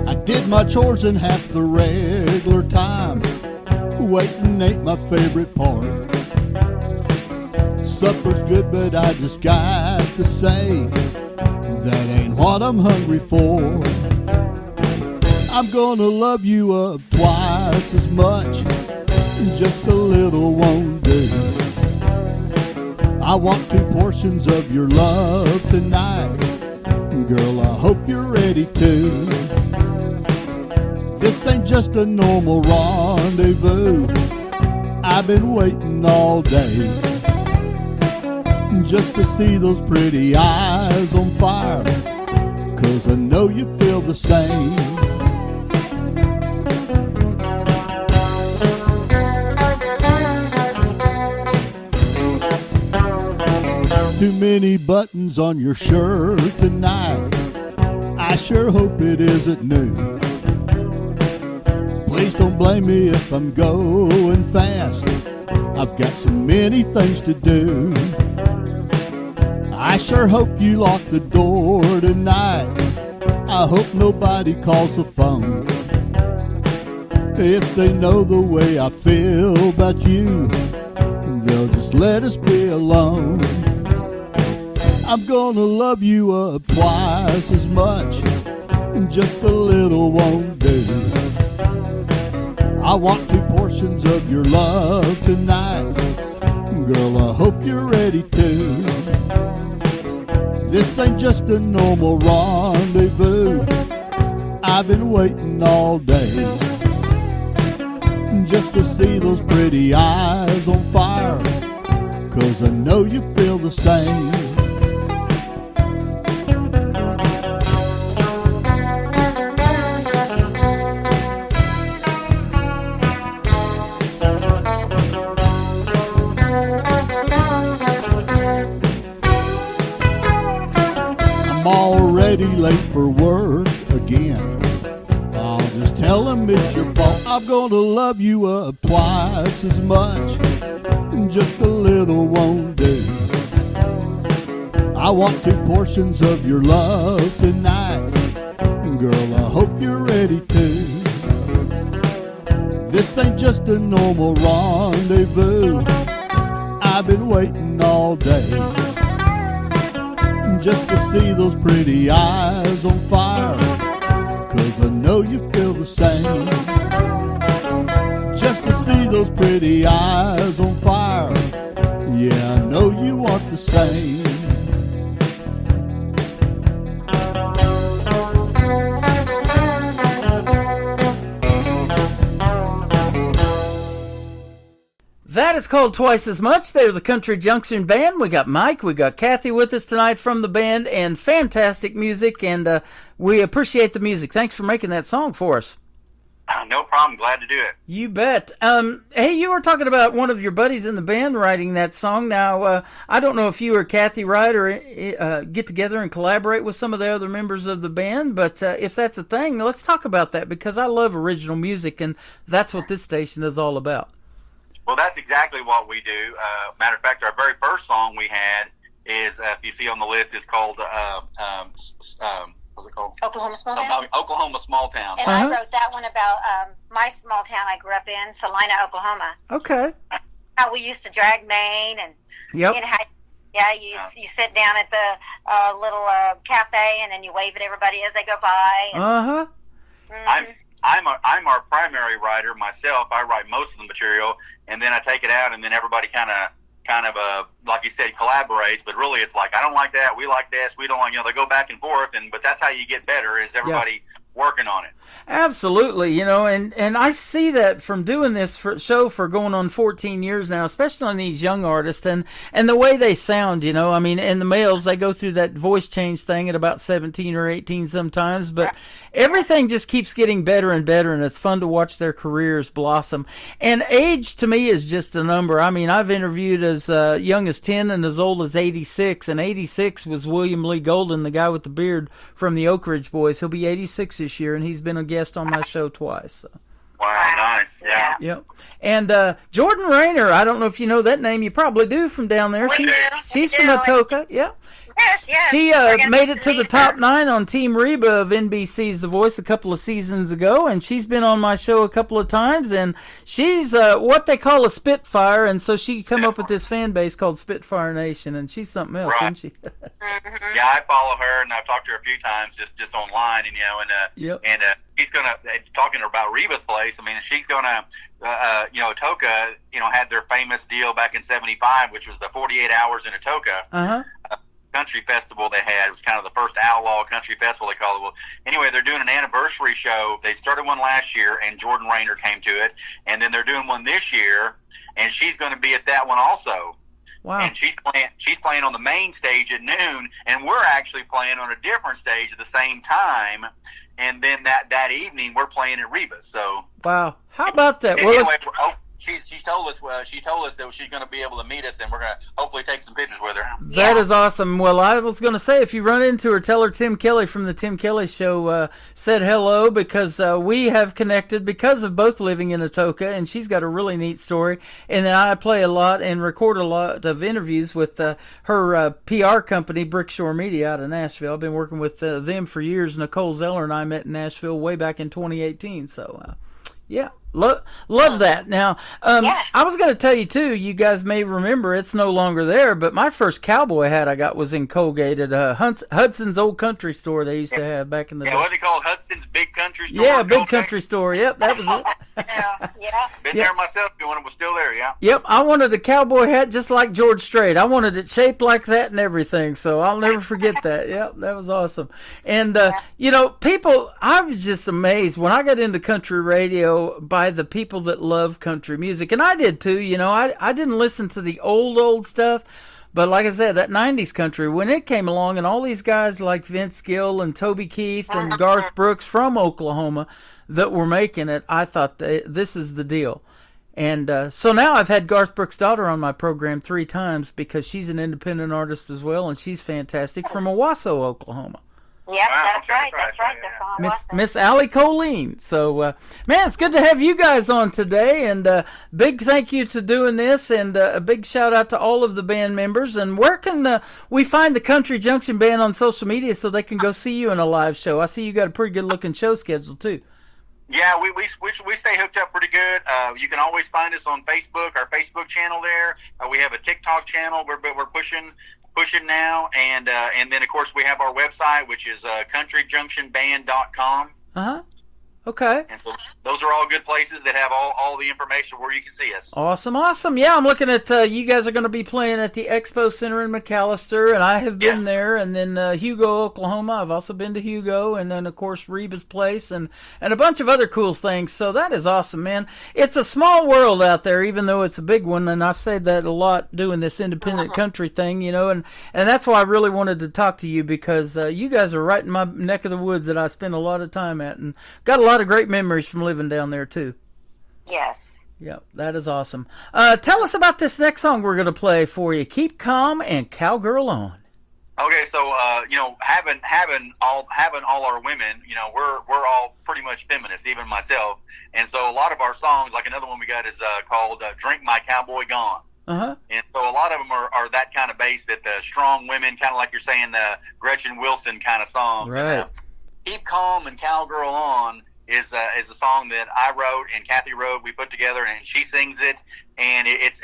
I did my chores in half the regular time. Waiting ain't my favorite part. Supper's good, but I just got to say that ain't what I'm hungry for. I'm gonna love you up twice as much. Just a little won't do. I want 2 portions of your love tonight. Girl, I hope you're ready to. This ain't just a normal rendezvous. I've been waiting all day just to see those pretty eyes on fire, 'cause I know you feel the same. Too many buttons on your shirt tonight. I sure hope it isn't new. Please don't blame me if I'm going fast. I've got so many things to do. I sure hope you lock the door tonight. I hope nobody calls the phone. If they know the way I feel about you, they'll just let us be alone. I'm gonna love you up twice as much, just a little won't do. I want 2 portions of your love tonight. Girl, I hope you're ready to. This ain't just a normal rendezvous. I've been waiting all day just to see those pretty eyes on fire, 'cause I know you feel the same. I'm already late for work again. I'll just tell them it's your fault. I'm gonna love you up twice as much. Just a little won't do. I want 2 portions of your love tonight. Girl, I hope you're ready too. This ain't just a normal rendezvous. I've been waiting all day just to see those pretty eyes on fire, 'cause I know you feel the same. Just to see those pretty eyes on fire, yeah, I know you want the same. That is called Twice as Much. They're the Country Junction Band. We got Mike, we got Kathy with us tonight from the band, and fantastic music, and we appreciate the music. Thanks for making that song for us. No problem. Glad to do it. You bet. Hey, you were talking about one of your buddies in the band writing that song. Now, I don't know if you or Kathy write or get together and collaborate with some of the other members of the band, but if that's a thing, let's talk about that, because I love original music, and that's what this station is all about. Well, that's exactly what we do. Matter of fact, our very first song we had is, if you see on the list, is called, what's it called? Oklahoma Small Town? Oklahoma Small Town. And I wrote that one about my small town I grew up in, Salina, Oklahoma. Okay. How we used to drag Maine, and yep. You know, you sit down at the little cafe, and then you wave at everybody as they go by. And, I'm our primary writer myself. I write most of the material, and then I take it out, and then everybody kind of like you said, collaborates. But really, it's like, I don't like that, we like this, we don't like, they go back and forth, but that's how you get better, is everybody working on it. Absolutely, and I see that from doing this show for going on 14 years now, especially on these young artists, and the way they sound, I mean, and the males, they go through that voice change thing at about 17 or 18 sometimes, but everything just keeps getting better and better, and it's fun to watch their careers blossom. And age, to me, is just a number. I mean, I've interviewed as young as 10 and as old as 86, and 86 was William Lee Golden, the guy with the beard from the Oak Ridge Boys. He'll be 86 this year, and he's been a guest on my show twice. So. Wow, nice. Yeah. Yep. And Jordan Rayner, I don't know if you know that name. You probably do from down there. She's from Atoka. Yeah. Yes. She made it to the top 9 on Team Reba of NBC's The Voice a couple of seasons ago, and she's been on my show a couple of times, and she's what they call a Spitfire, and so she come up with this fan base called Spitfire Nation, and she's something else, isn't she? Yeah, I follow her, and I've talked to her a few times just online, and she's gonna talking to her about Reba's place. I mean, she's gonna Atoka, had their famous deal back in '75, which was the 48 Hours in Atoka. Country festival they had. It was kind of the first outlaw country festival, they call it. Well, anyway, they're doing an anniversary show. They started one last year, and Jordan Rayner came to it, and then they're doing one this year, and she's going to be at that one also. Wow. And she's playing on the main stage at noon, and we're actually playing on a different stage at the same time. And then that evening, we're playing at Reba's. So wow, how about that? Well, anyway, she told us that she's going to be able to meet us, and we're going to hopefully take some pictures with her. That is awesome. Well, I was going to say, if you run into her, tell her Tim Kelly from the Tim Kelly Show said hello, because we have connected because of both living in Atoka, and she's got a really neat story. And then I play a lot and record a lot of interviews with her PR company, Brickshore Media, out of Nashville. I've been working with them for years. Nicole Zeller and I met in Nashville way back in 2018. So, yeah. Love that. Now, I was going to tell you, too, you guys may remember, it's no longer there, but my first cowboy hat I got was in Colgate at Hudson's Old Country Store they used to have back in the day. What they called Hudson's Big Country Store? Yeah, Big Country Store. Yep, that was it. Yeah. Been there myself when it was still there, yeah. Yep, I wanted a cowboy hat just like George Strait. I wanted it shaped like that and everything, so I'll never forget that. Yep, that was awesome. And, you know, people, I was just amazed when I got into country radio by the people that love country music. And I did too, you know. I didn't listen to the old stuff. But like I said, that 90s country, when it came along and all these guys like Vince Gill and Toby Keith and Garth Brooks from Oklahoma that were making it, I thought this is the deal. And so now I've had Garth Brooks' daughter on my program 3 times because she's an independent artist as well, and she's fantastic from Owasso, Oklahoma. Yep, that's right. They're from Miss Allie Colleen. So, man, it's good to have you guys on today, and big thank you to doing this, and a big shout out to all of the band members. And where can we find the Country Junction Band on social media so they can go see you in a live show? I see you got a pretty good looking show scheduled too. Yeah, we stay hooked up pretty good. You can always find us on Facebook, our Facebook channel there. We have a TikTok channel we're pushing now, and then of course we have our website, which is countryjunctionband.com. Okay. And so those are all good places that have all the information where you can see us. Awesome. Yeah, I'm looking at you guys are going to be playing at the Expo Center in McAllister, and I have been there, and then Hugo, Oklahoma. I've also been to Hugo, and then of course Reba's Place, and a bunch of other cool things. So that is awesome, man. It's a small world out there, even though it's a big one, and I've said that a lot doing this independent country thing, you know, and that's why I really wanted to talk to you, because you guys are right in my neck of the woods that I spend a lot of time at, and got a lot of great memories from living down there too. Yes. Yep, that is awesome. Tell us about this next song we're going to play for you. Keep Calm and Cowgirl On. Okay, so you know, having all our women, you know, we're all pretty much feminist, even myself, and so a lot of our songs, like another one we got is called "Drink My Cowboy Gone." And so a lot of them are that kind of bass, that the strong women, kind of like you're saying, the Gretchen Wilson kind of songs. Right. Keep Calm and Cowgirl On is a song that I wrote and Kathy wrote. We put together, and she sings it. And it's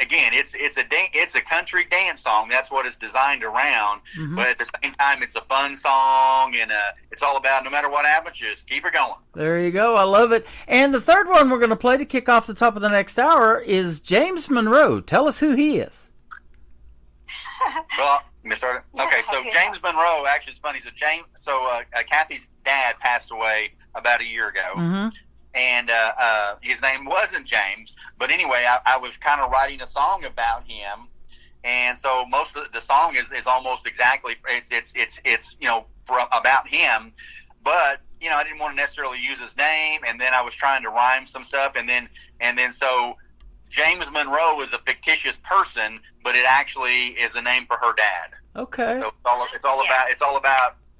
a country dance song. That's what it's designed around. But at the same time, it's a fun song, and it's all about no matter what happens, just keep her going. There you go. I love it. And the third one we're going to play to kick off the top of the next hour is James Monroe. Tell us who he is. Well, okay, so James Monroe, actually, it's funny. So Kathy's dad passed away about a year ago, and his name wasn't James. But anyway, I was kind of writing a song about him, and so most of the song is almost exactly it's you know, about him, but you know, I didn't want to necessarily use his name, and then I was trying to rhyme some stuff, and then so James Monroe is a fictitious person, but it actually is a name for her dad. Okay. So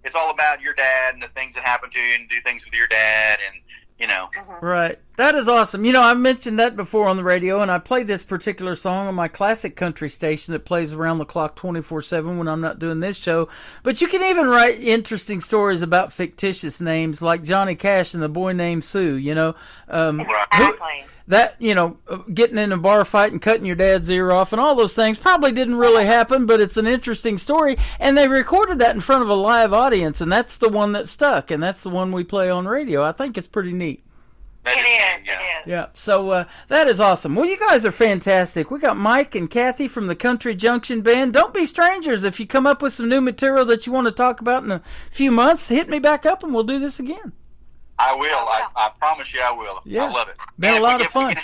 it's all about your dad and the things that happen to you, and do things with your dad, and you know. Right. That is awesome. You know, I mentioned that before on the radio, and I play this particular song on my classic country station that plays around the clock 24/7 when I'm not doing this show. But you can even write interesting stories about fictitious names, like Johnny Cash and the boy named Sue, you know. Exactly. That, you know, getting in a bar fight and cutting your dad's ear off and all those things probably didn't really happen, but it's an interesting story. And they recorded that in front of a live audience, and that's the one that stuck, and that's the one we play on radio. I think it's pretty neat. It is. Yeah, so that is awesome. Well, you guys are fantastic. We got Mike and Kathy from the Country Junction Band. Don't be strangers. If you come up with some new material that you want to talk about in a few months, hit me back up and we'll do this again. I will. I promise you I will. Yeah. I love it. Been a lot of fun.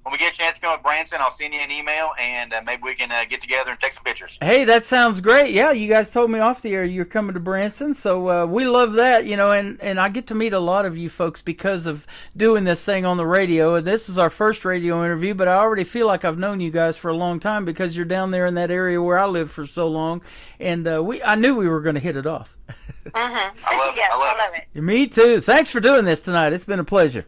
When we get a chance to come up to Branson, I'll send you an email, and maybe we can get together and take some pictures. Hey, that sounds great. Yeah, you guys told me off the air you're coming to Branson, so we love that, you know, and I get to meet a lot of you folks because of doing this thing on the radio. And this is our first radio interview, but I already feel like I've known you guys for a long time because you're down there in that area where I lived for so long, and I knew we were going to hit it off. I love it. Me too. Thanks for doing this tonight. It's been a pleasure.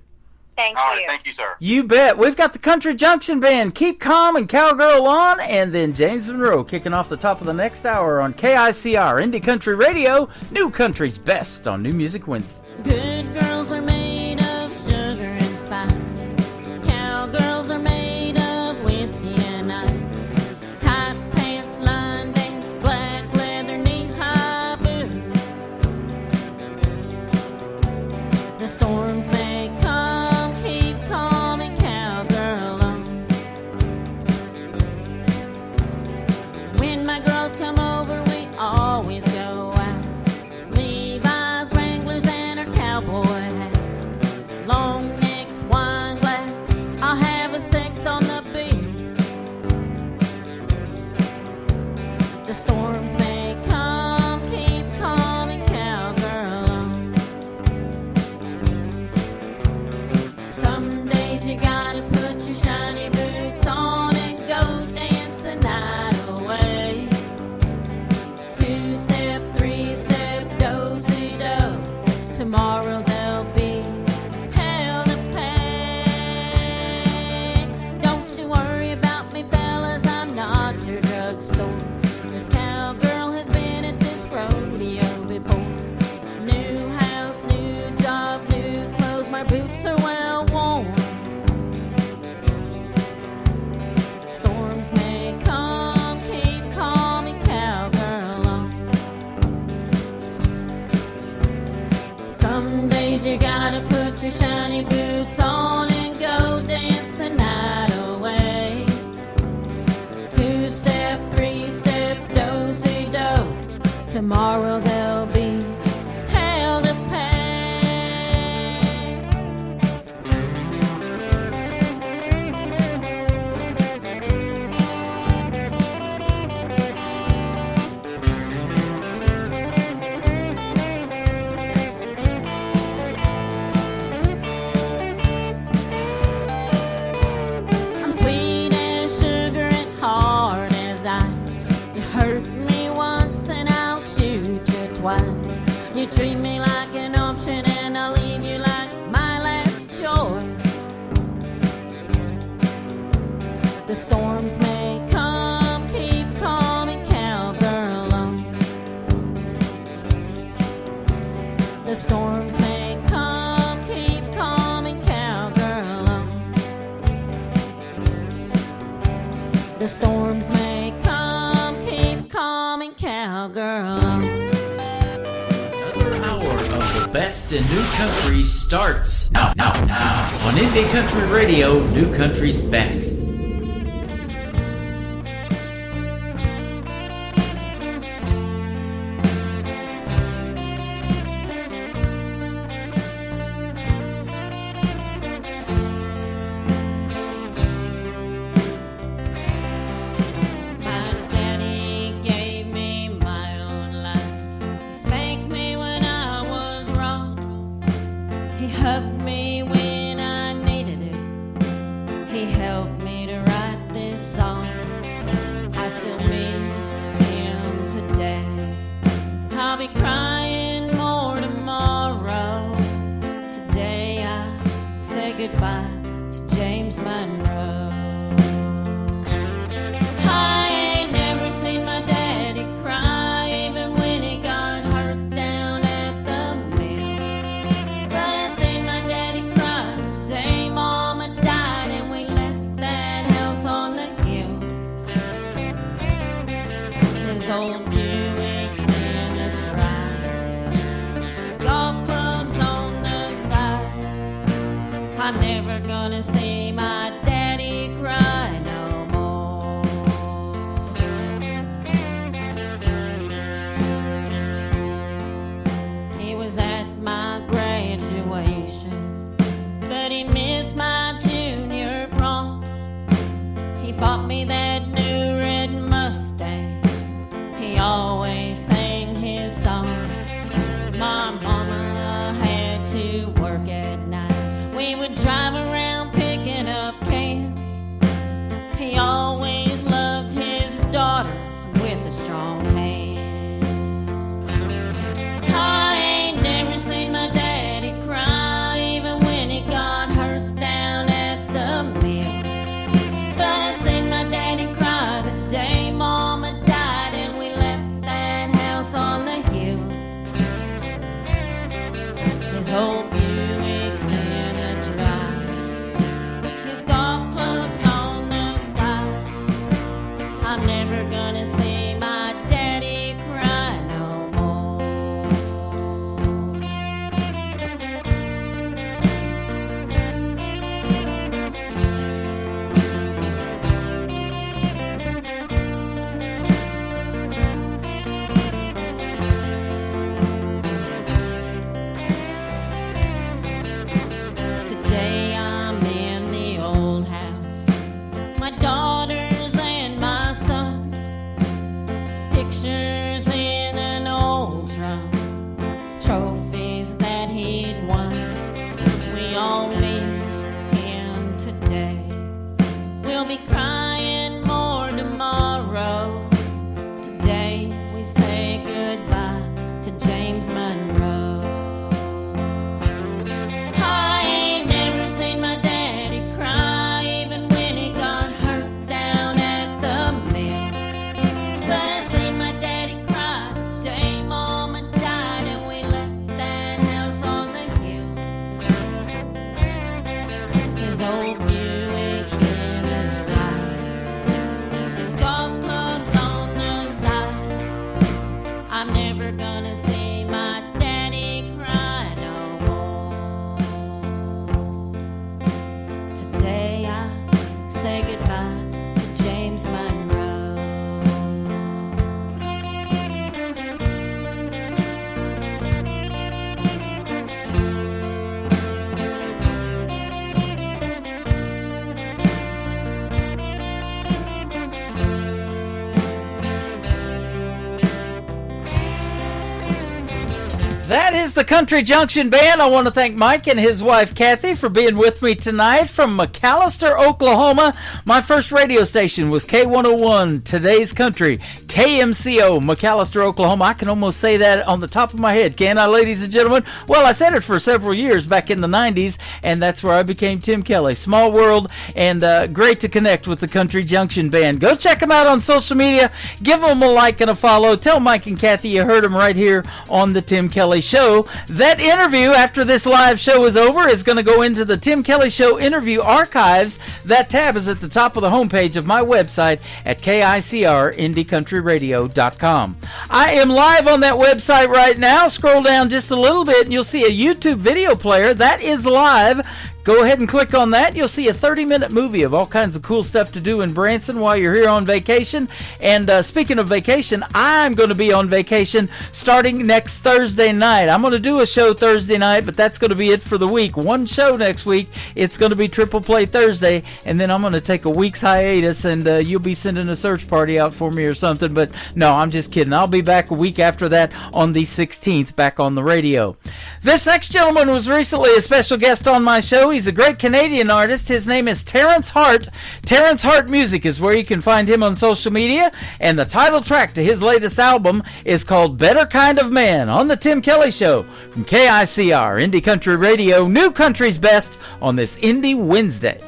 Thank you. All right, thank you, sir. You bet. We've got the Country Junction Band, Keep Calm and Cowgirl On, and then James Monroe kicking off the top of the next hour on KICR Indie Country Radio, New Country's Best on New Music Wednesday. Good girls are made of sugar and spice. Cowgirls are made of whiskey and ice. Tight pants, line dance, black leather, knee-high boots. The storms may come, keep calm Tomorrow they'll be hell to pay. Don't you worry about me, fellas, I'm not your drugstore. This cowgirl has been at this rodeo before. New house, new job, new clothes, my boots are well worn. Storms may come, keep calm and cowgirl on. Some days you gotta put your shiny boots on and go dance the night away. 2-step, 3-step, do-si-do. Tomorrow there'll be hell to pay. I'm sweet as sugar and hard as ice. You hurt me once and I'll shoot you twice. You treat me like an option and I'll leave you like my last choice. The storms may come, keep calm and cowgirl on. The storms may come, keep calm and cowgirl on. The storms may come, keep calm and cowgirl on. Another hour of the best in new country starts now on Indie Country Radio, New Country's Best. My daddy gave me my own life. He spanked me when I was wrong. He hugged me when I needed it. He helped me to write this song. I still miss him today. I'll be crying more tomorrow. Today I say goodbye to James Monroe. I ain't never seen my daddy cry, even when he got hurt down at the mill. But I seen my daddy cry the day Mama died and we left that house on the hill. His old Buick's in the drive, his golf club's on the side. I'm never gonna see my daddy cry no more. He was at my graduation, but he missed my junior prom. He bought me that new red Mustang. He always sang his song. My mama had to work at night. We would drive around picking up cans. He always loved his daughter with a strong hand. I ain't never seen my daddy cry, even when he got hurt down at the mill. But I seen my daddy cry the day Mama died and we left that house on the hill. His old Buick's in a drive, his golf club's on the side. I'm never gonna see my daddy cry no more. is the Country Junction Band. I want to thank Mike and his wife Kathy for being with me tonight from McAlester, Oklahoma. My first radio station was K101, Today's Country, KMCO, McAlester, Oklahoma. I can almost say that on the top of my head, can I, ladies and gentlemen? Well, I said it for several years back in the 90s, and that's where I became Tim Kelly. Small world, and great to connect with the Country Junction Band. Go check them out on social media. Give them a like and a follow. Tell Mike and Kathy you heard them right here on the Tim Kelly Show. That interview after this live show is over is going to go into the Tim Kelly Show interview archives. That tab is at the top of the homepage of my website at KICRIndieCountryRadio.com. I am live on that website right now. Scroll down just a little bit and you'll see a YouTube video player that is live. Go ahead and click on that. You'll see a 30-minute movie of all kinds of cool stuff to do in Branson while you're here on vacation. And speaking of vacation, I'm going to be on vacation starting next Thursday night. I'm going to do a show Thursday night, but that's going to be it for the week. One show next week. It's going to be Triple Play Thursday, and then I'm going to take a week's hiatus, and you'll be sending a search party out for me or something. But no, I'm just kidding. I'll be back a week after that on the 16th, back on the radio. This next gentleman was recently a special guest on my show. He's a great Canadian artist. His name is Terrence Hart. Terrence Hart Music is where you can find him on social media, and the title track to his latest album is called Better Kind of Man on the Tim Kelly Show from KICR, Indie Country Radio, New Country's Best on this Indie Wednesday.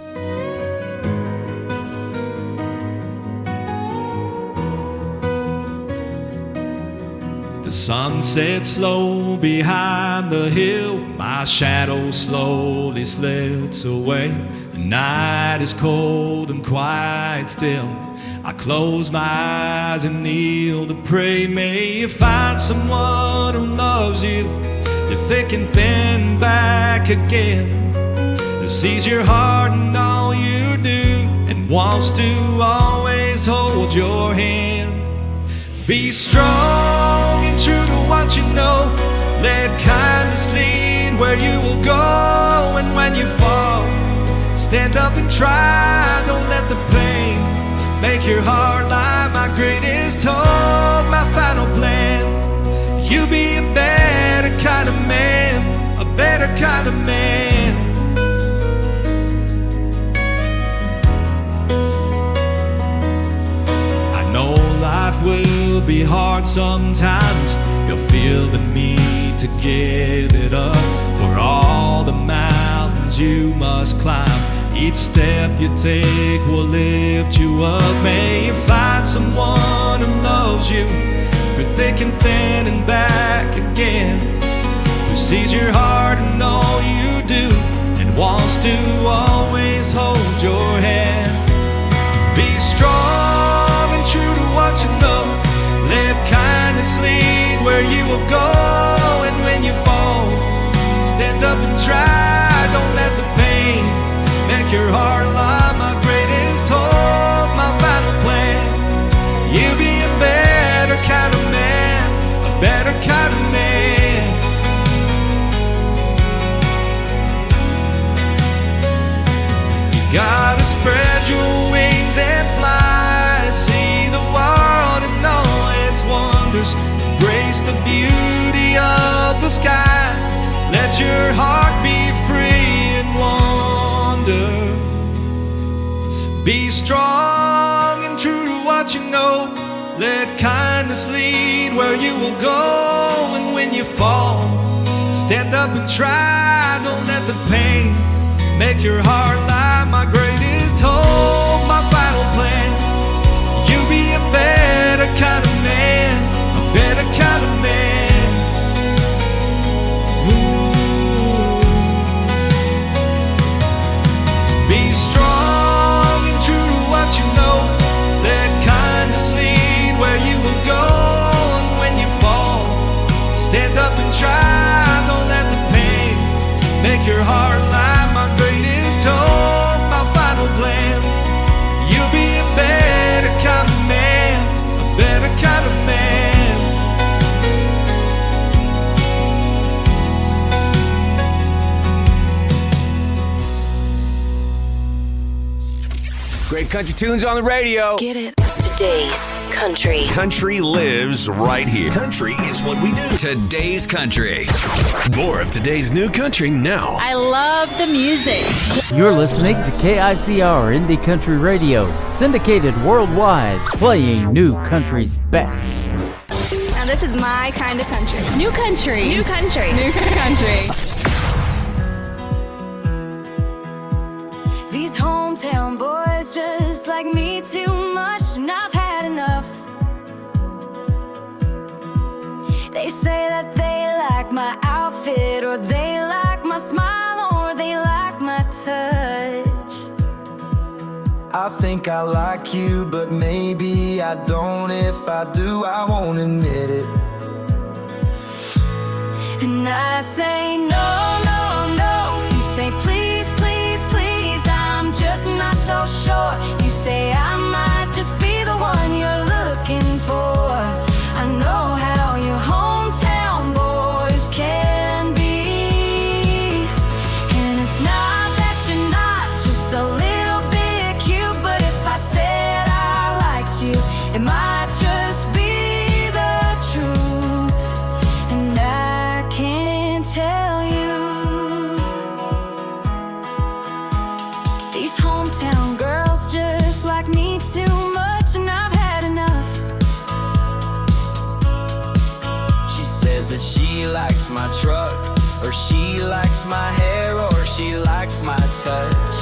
The sun sets slow behind the hill. My shadow slowly slips away. The night is cold and quiet still. I close my eyes and kneel to pray. May you find someone who loves you, they're thick and thin back again, who sees your heart and all you do, and wants to always hold your hand. Be strong and true to what you know. Let kindness lead where you will go. And when you fall, stand up and try. Don't let the pain make your heart lie. My greatest hope, my final plan. You be a better kind of man, a better kind of man. I know life will be hard sometimes. You'll feel the need to give it up for all the mountains you must climb. Each step you take will lift you up. May you find someone who loves you through thick and thin and back again, who sees your heart and all you do, and wants to always hold your hand. Be strong and true to what you know. Let kindness lead where you will go. And when you fall, stand up and try. Don't let the pain make your heart lie. My greatest hope, my final plan. You be a better kind of man, a better kind of man. You gotta spread your wings and fly. See the world and all its wonders. Embrace the beauty of the sky. Let your heart be free and wander. Be strong and true to what you know. Let kindness lead where you will go. And when you fall, stand up and try. Don't let the pain make your heart lie. My greatest hope, my final plan. You be a better kind of man, a better kind of man. Be strong and true to what you know. Let kindness lead where you will go. And when you fall, stand up and try. Don't let the pain make your heart lie. My greatest hope, my final plan. You'll be a better kind of man, a better kind of man. Great country tunes on the radio. Get it. Today's country. Country lives right here. Country is what we do. Today's country. More of today's new country now. I love the music. You're listening to KICR Indie Country Radio, syndicated worldwide, playing new country's best. Now this is my kind of country. New country. New country. New country. These hometown boys just like me too much, and I've had enough. They say that they like my outfit, or they like my smile, or they like my touch. I think I like you, but maybe I don't. If I do, I won't admit it. And I say no, no, no. You say please, please, please. I'm just not so sure. You say I might just be the one you're looking for. I know how your hometown boys can be. And it's not that you're not just a little bit cute, but if I said I liked you, it might just be the truth. And I can't tell you. These hometown girls just like me too much, and I've had enough. She says that she likes my truck, or she likes my hair, or she likes my touch.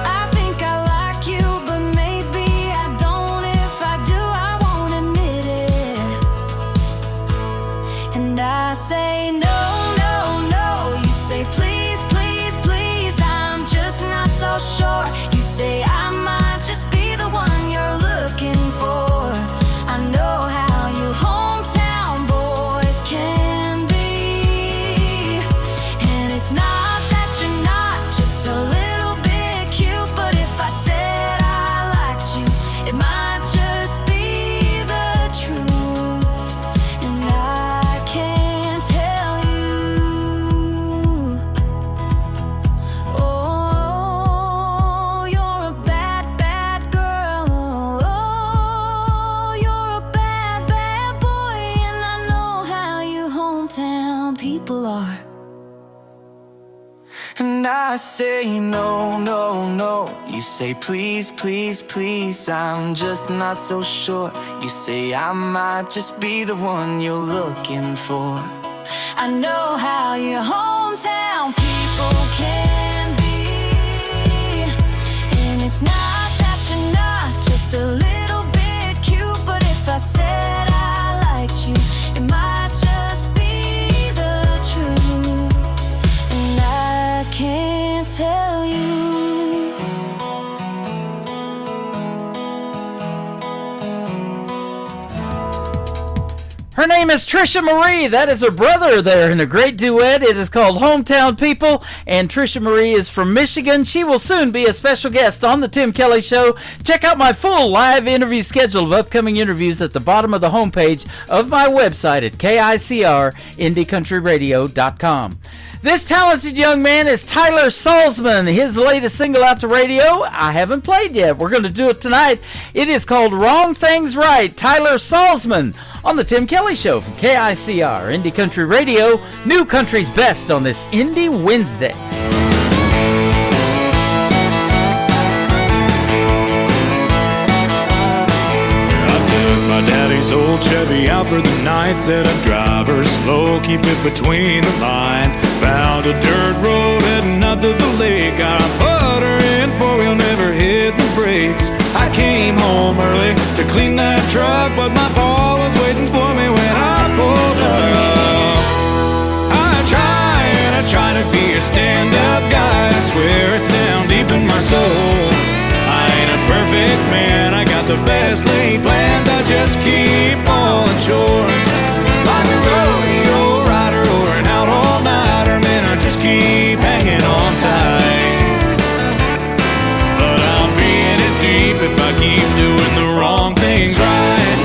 I think I like you, but maybe I don't. If I do, I won't admit it. And I say no, no, no. You say please, please, please. I'm just not so sure. You say I might just be the one you're looking for. I know how you hometown boys can be. And it's not that you're not just a little bit cute, but if I said I liked you, it might just be the truth. And I can't tell you. Oh, you're a bad, bad girl. Oh, you're a bad, bad boy. And I know how you hometown people are. And I say no, no, no. You say please, please, please. I'm just not so sure. You say I might just be the one you're looking for. I know how your hometown people can be. And it's not that you're not just a little bit cute, but if I said I liked you, it might just be the truth. And I can't tell you. Her name is Trisha Marie. That is her brother there in a great duet. It is called Hometown People, and Trisha Marie is from Michigan. She will soon be a special guest on the Tim Kelly Show. Check out my full live interview schedule of upcoming interviews at the bottom of the homepage of my website at KICR-IndieCountryRadio.com. This talented young man is Tyler Salzman. His latest single out to radio, I haven't played yet. We're going to do it tonight. It is called Wrong Things Right. Tyler Salzman on the Tim Kelly Show from KICR, Indie Country Radio, new country's best on this Indie Wednesday. My daddy's old Chevy out for the night. Said I'd drive her slow, keep it between the lines. Found a dirt road heading up to the lake. I put her in four-wheel, never hit the brakes. I came home early to clean that truck, but my pa was waiting for me when I pulled up. I try to be a stand-up guy. I swear it's down deep in my soul. I ain't a perfect man, I got the best laid plans. I just keep falling short. Like a rodeo rider or an out all-nighter, man, I just keep hanging on tight. But I'll be in it deep if I keep doing the wrong things right.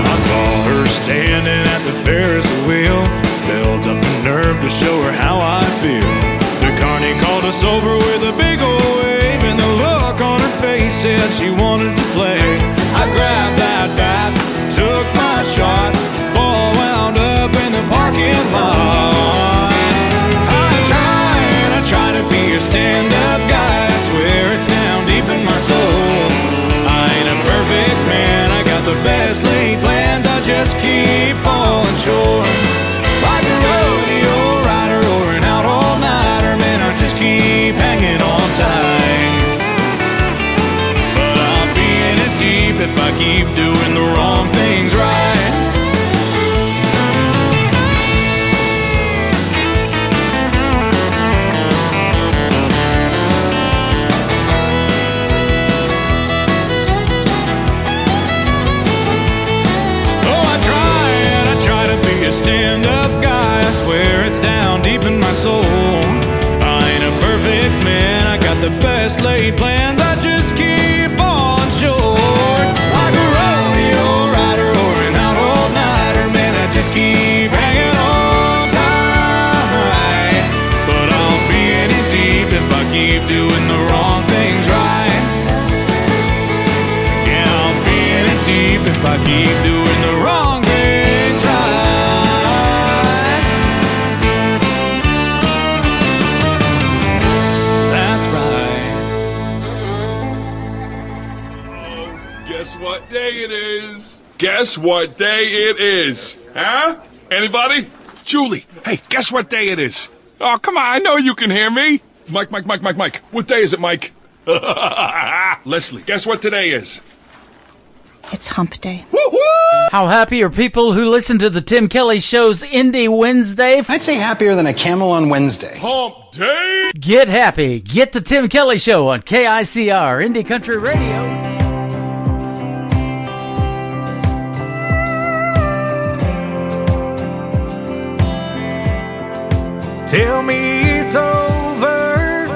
I saw her standing at the Ferris wheel, built up a nerve to show her how I feel. The carny called a stand-up guy, I swear it's down deep in my soul. I ain't a perfect man, I got the best laid plans, I just keep on short. Like a rodeo rider or an out all-nighter, man, I just keep hanging on tight. But I'll be in it deep if I keep doing the wrong things right. Yeah, I'll be in it deep if I keep doing the wrong things right. That's right. Guess what day it is? Guess what day it is? Huh? Anybody? Julie, hey, guess what day it is? Oh, come on, I know you can hear me. Mike. What day is it, Mike? Leslie, guess what today is? It's hump day. How happy are people who listen to the Tim Kelly Show's Indie Wednesday? I'd say happier than a camel on Wednesday. Hump day? Get happy. Get the Tim Kelly Show on KICR, Indie Country Radio. Tell me it's over.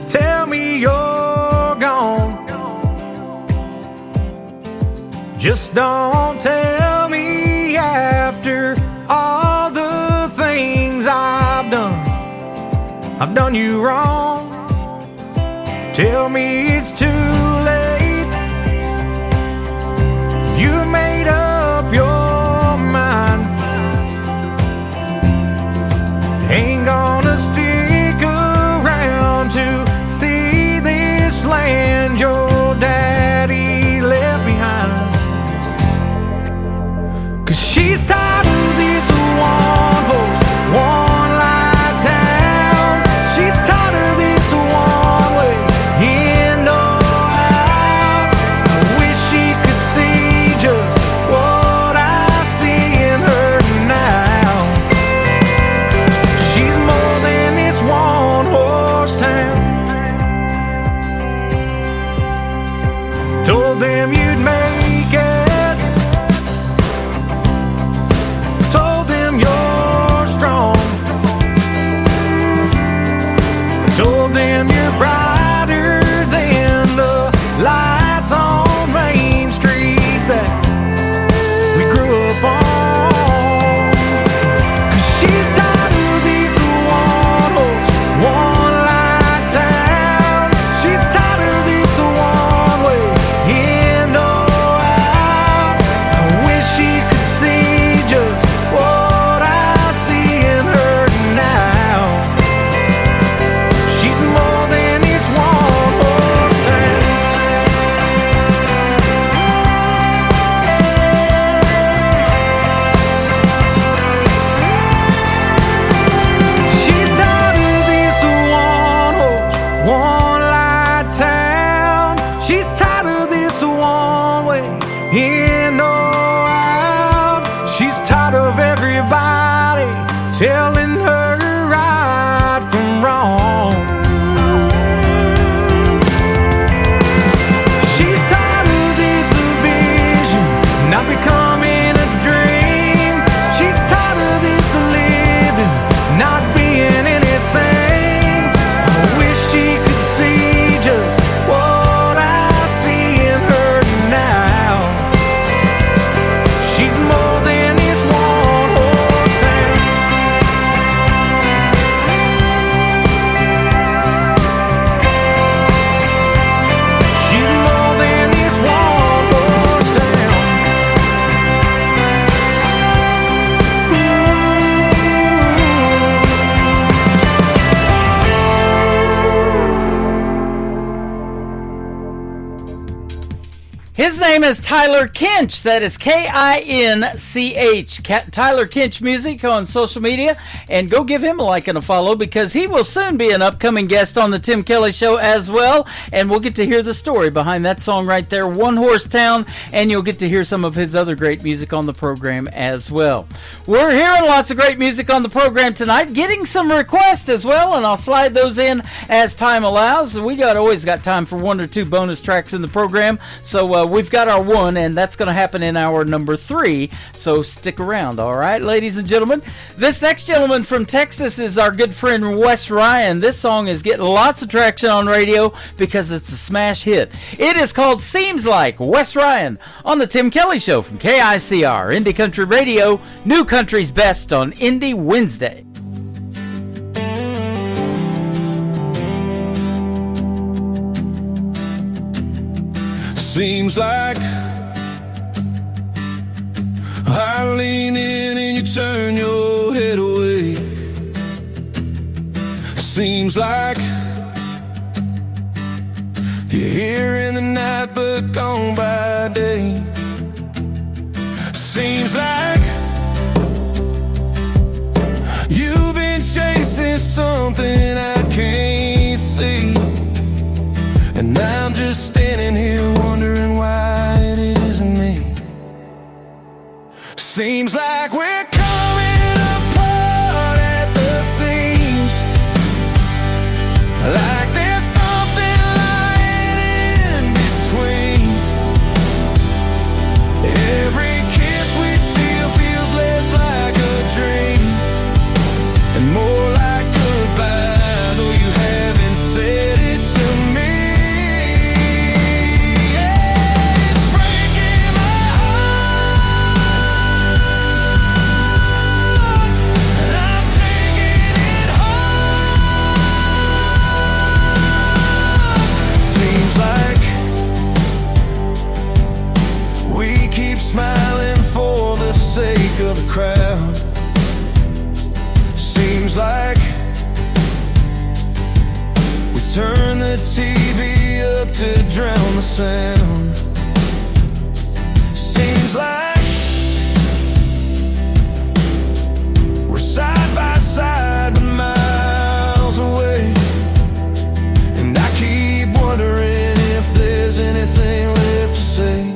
Tell me you're gone. Just don't tell me after all the things I've done you wrong. Tell me it's too late. You made up your mind. Ain't gonna stick around to see this land your daddy left behind. 'Cause she's tired of this one horse, one light town. She's tired of this one way in or out. I wish she could see just what I see in her now. She's more than this one horse town. Told them you'd make it. Told them you're strong. Told them you're brighter than the lights on Main Street that we grew up on. 'Cause she's tired of this one horse, one light town. She's tired of this one way in or out. I wish she could see just what I see in her now. She's more than this one horse town. She's tired of this one horse, one light town. She's tired of this one way in or out. She's tired of everybody telling her right from wrong. She's tired of this vision not becoming a dream. She's tired of this living not being anything. I wish she could see just what I see in her now. She's more than this one horse town. She's more than this one horse town. His name is Tyler Kinch. That is Kinch. Tyler Kinch Music on social media. And go give him a like and a follow because he will soon be an upcoming guest on the Tim Kelly Show as well. And we'll get to hear the story behind that song right there, One Horse Town. And you'll get to hear some of his other great music on the program as well. We're hearing lots of great music on the program tonight. Getting some requests as well. And I'll slide those in as time allows. We always got time for one or two bonus tracks in the program. So we we've got our one, and that's going to happen in hour number 3, so stick around, all right, ladies and gentlemen? This next gentleman from Texas is our good friend Wes Ryan. This song is getting lots of traction on radio because it's a smash hit. It is called Seems Like. Wes Ryan on the Tim Kelly Show from KICR, Indie Country Radio, New Country's Best on Indie Wednesday. Seems like I lean in and you turn your head away. Seems like you're here in the night but gone by day. Seems like you've been chasing something I can't see, and I'm just standing here wondering why it isn't me. Seems like we're coming apart at the seams, like there's something lying in between. Every kiss we steal feels less like a dream and more like goodbye, though you haven't said it to me. Smiling for the sake of the crowd. Seems like we turn the TV up to drown the sound. Seems like we're side by side but miles away, and I keep wondering if there's anything left to say.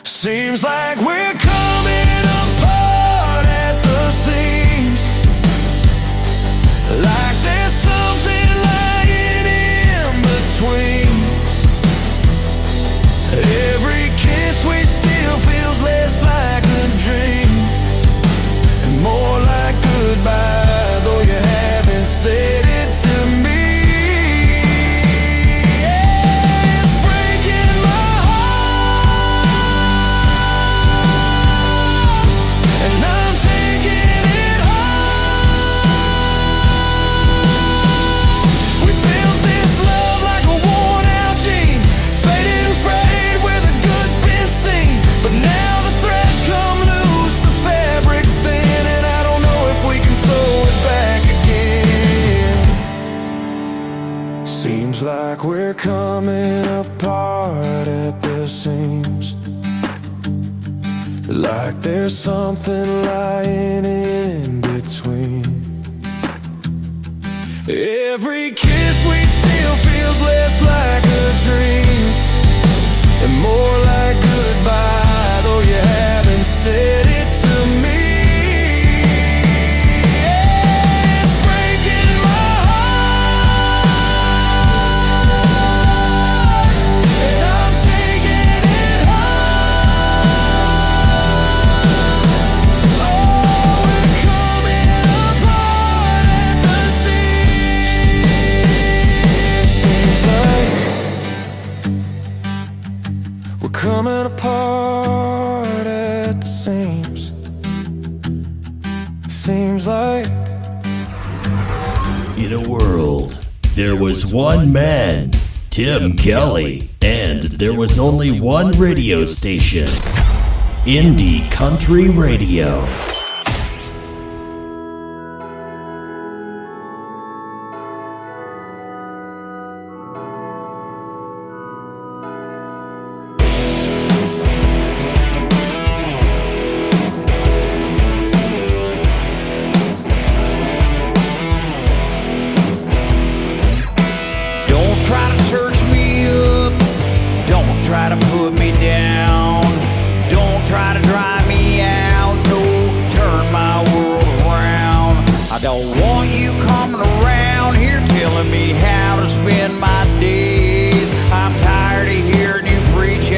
Seems like we're coming apart at the seams, like there's something lying in between. Every kiss we steal feels less like a dream and more like goodbye, though you haven't said it to me. Like we're coming apart at the seams, like there's something lying in between. Every kiss we steal feels less like a dream and more like goodbye, though you haven't said it to me. Coming apart at the seams. Seems like in a world, there was one man, Tim Kelly, and there was only one radio station, Indie Country Radio. telling me how to spend my days. I'm tired of hearing you preach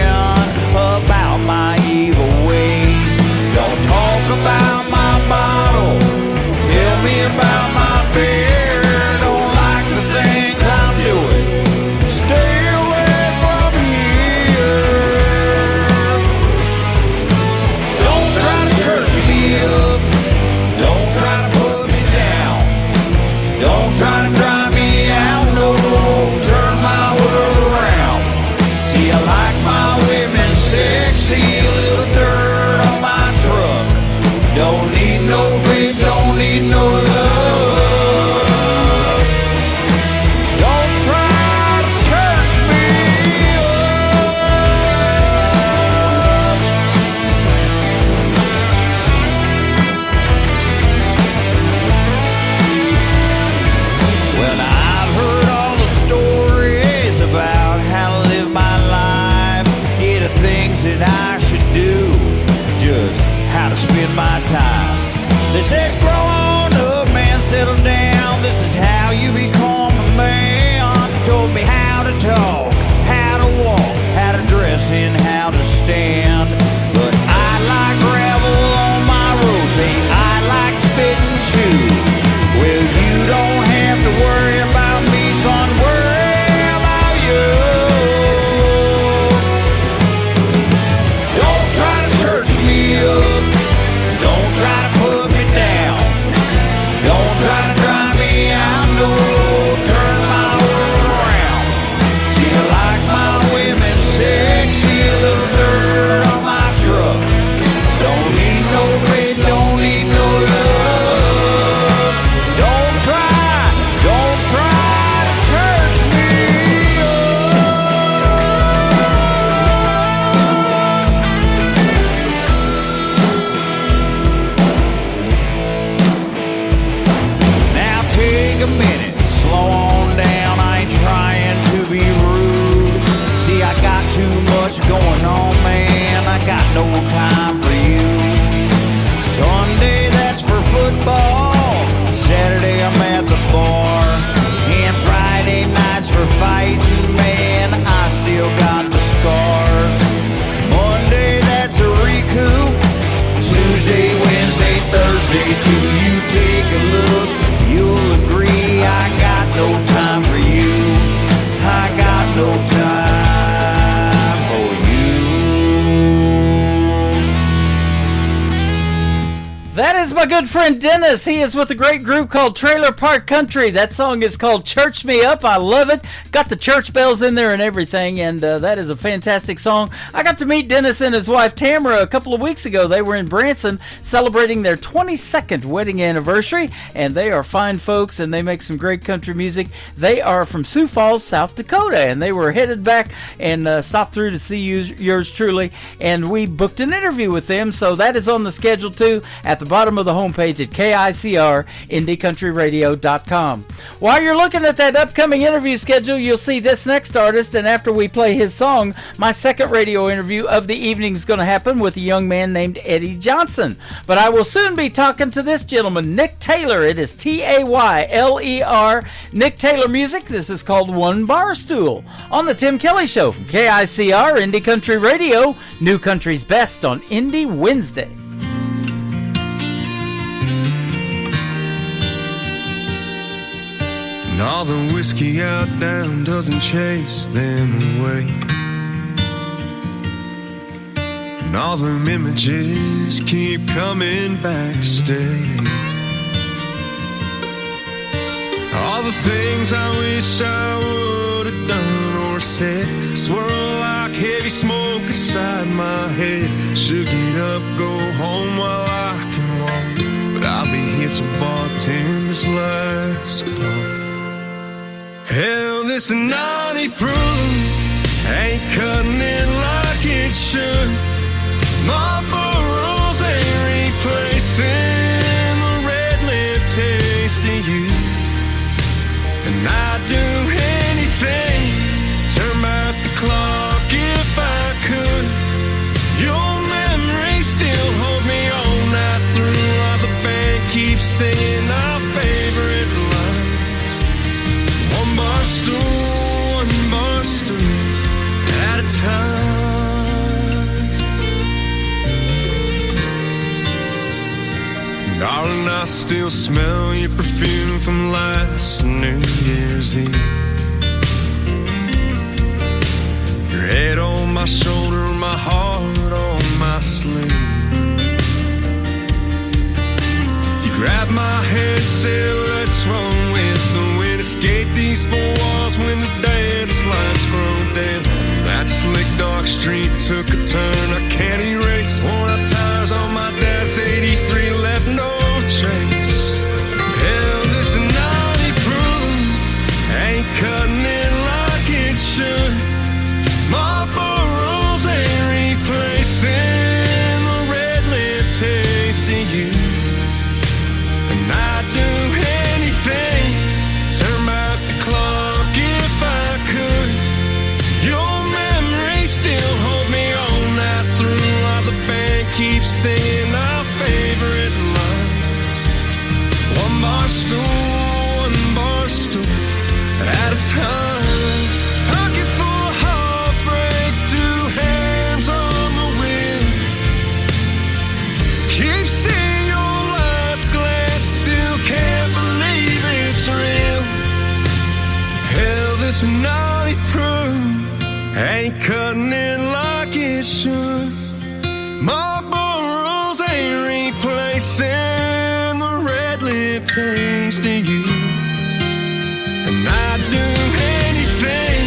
see a little dirt on my truck. Don't need no faith, don't need no love. Don't try to church me Well, I've heard all the stories about how to live my life, yeah, the things that I should do, just how to spend my time. They said, grow on up, man, settle down. This is how you become a man. Told me how to talk, how to walk, how to dress, and how to stand. But I like gravel on my roads, hey, I like spit and chew. Well, you don't have to worry about me, son, worry about you. Don't try to church me up, don't try to put me down, don't try to drive me out, no, turn my world around. See, I like my women sexy, a little dirt on my truck. Don't need no faith, don't need no love. Don't try to church me Now take a minute, slow on down, I ain't trying to be rude. See, I got too much going on, man, I got no time for you. Sunday, that's for football, Saturday I'm at the bar, and Friday nights for fighting, man, I still got the scars. Monday, that's a recoup, Tuesday, Wednesday, Thursday too. You take a look, you'll agree I got no time for you. I got no time for you. That is my good friend Dennis. He is with a great group called Trailer Park Country. That song is called Church Me Up. I love it. Got the church bells in there and everything, and that is a fantastic song. I got to meet Dennis and his wife Tamara a couple of weeks ago. They were in Branson celebrating their 22nd wedding anniversary, and they are fine folks, and they make some great country music. They are from Sioux Falls, South Dakota, and they were headed back and stopped through to see yours truly, and we booked an interview with them, so that is on the schedule too at the bottom of the homepage at KICR-IndieCountryRadio.com. While you're looking at that upcoming interview schedule, you'll see this next artist, and after we play his song, my second radio interview of the evening is going to happen with a young man named Eddie Johnson. But I will soon be talking to this gentleman, Nick Taylor. It is Tayler, Nick Taylor Music. This is called One Bar Stool on the Tim Kelly Show from KICR Indie Country Radio, New Country's Best on Indie Wednesday. And all the whiskey out down doesn't chase them away. And all them images keep coming back to stay. All the things I wish I would have done or said swirl like heavy smoke inside my head. Should get up, go home while I can walk, but I'll be here till bartender's last call. Hell, this naughty proof ain't cutting it like it should. Marlboro's ain't replacing the red lip taste of you. And I'd do anything, turn back the clock if I could. Your memory still holds me all night through, while the band keeps singing our favorite lines. One bar stool at a time. Darling, I still smell your perfume from last New Year's Eve. Your head on my shoulder, my heart on my sleeve. You grabbed my head, said let's run with the wind. Escape these four walls when the dance lights grow dim. That slick dark street took a turn I can't Marlboro's ain't replacing the red lip taste of you. And I'd do anything,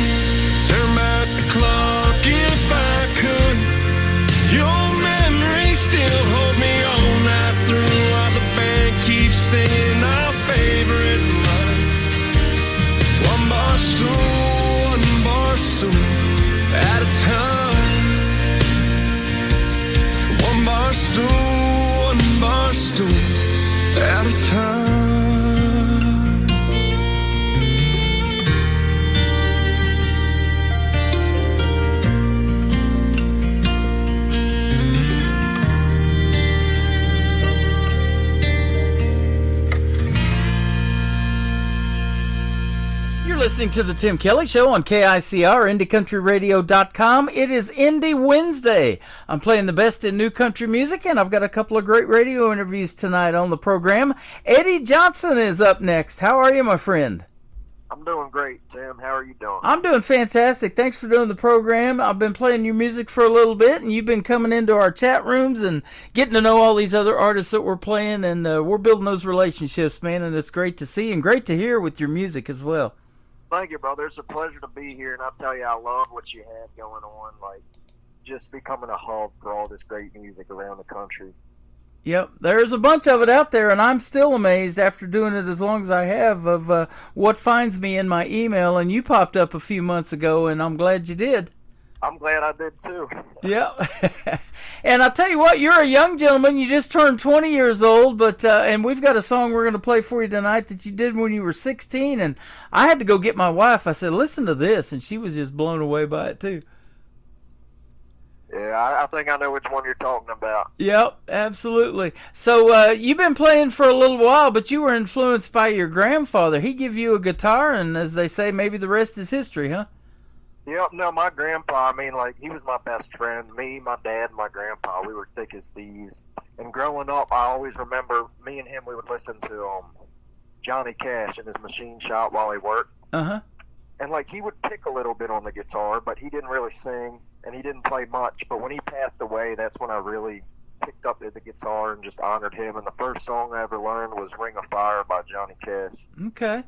turn back the clock if I could. Your memory still holds me all night through, while the band keeps singing our favorite line. One bar stool at a time. One bar stool at a time. Listening to the Tim Kelly Show on KICR, IndieCountryRadio.com. It is Indie Wednesday. I'm playing the best in new country music, and I've got a couple of great radio interviews tonight on the program. Eddie Johnson is up next. How are you, my friend? I'm doing great, Tim. How are you doing? I'm doing fantastic. Thanks for doing the program. I've been playing your music for a little bit, and you've been coming into our chat rooms and getting to know all these other artists that we're playing, and we're building those relationships, man, and it's great to see and great to hear with your music as well. Thank you, brother. It's a pleasure to be here, and I'll tell you, I love what you have going on, like just becoming a hub for all this great music around the country. Yep, there's a bunch of it out there, and I'm still amazed after doing it as long as I have of what finds me in my email, and you popped up a few months ago, and I'm glad you did. I'm glad I did, too. Yep. And I'll tell you what, you're a young gentleman. You just turned 20 years old, but and we've got a song we're going to play for you tonight that you did when you were 16, and I had to go get my wife. I said, listen to this, and she was just blown away by it, too. Yeah, I think I know which one you're talking about. Yep, absolutely. So you've been playing for a little while, but you were influenced by your grandfather. He gave you a guitar, and as they say, maybe the rest is history, huh? Yep, no, my grandpa, I mean, like, he was my best friend. Me, my dad, and my grandpa, we were thick as thieves. And growing up, I always remember me and him, we would listen to Johnny Cash in his machine shop while he worked. Uh-huh. And, like, he would pick a little bit on the guitar, but he didn't really sing, and he didn't play much. But when he passed away, that's when I really picked up the guitar and just honored him. And the first song I ever learned was Ring of Fire by Johnny Cash. Okay.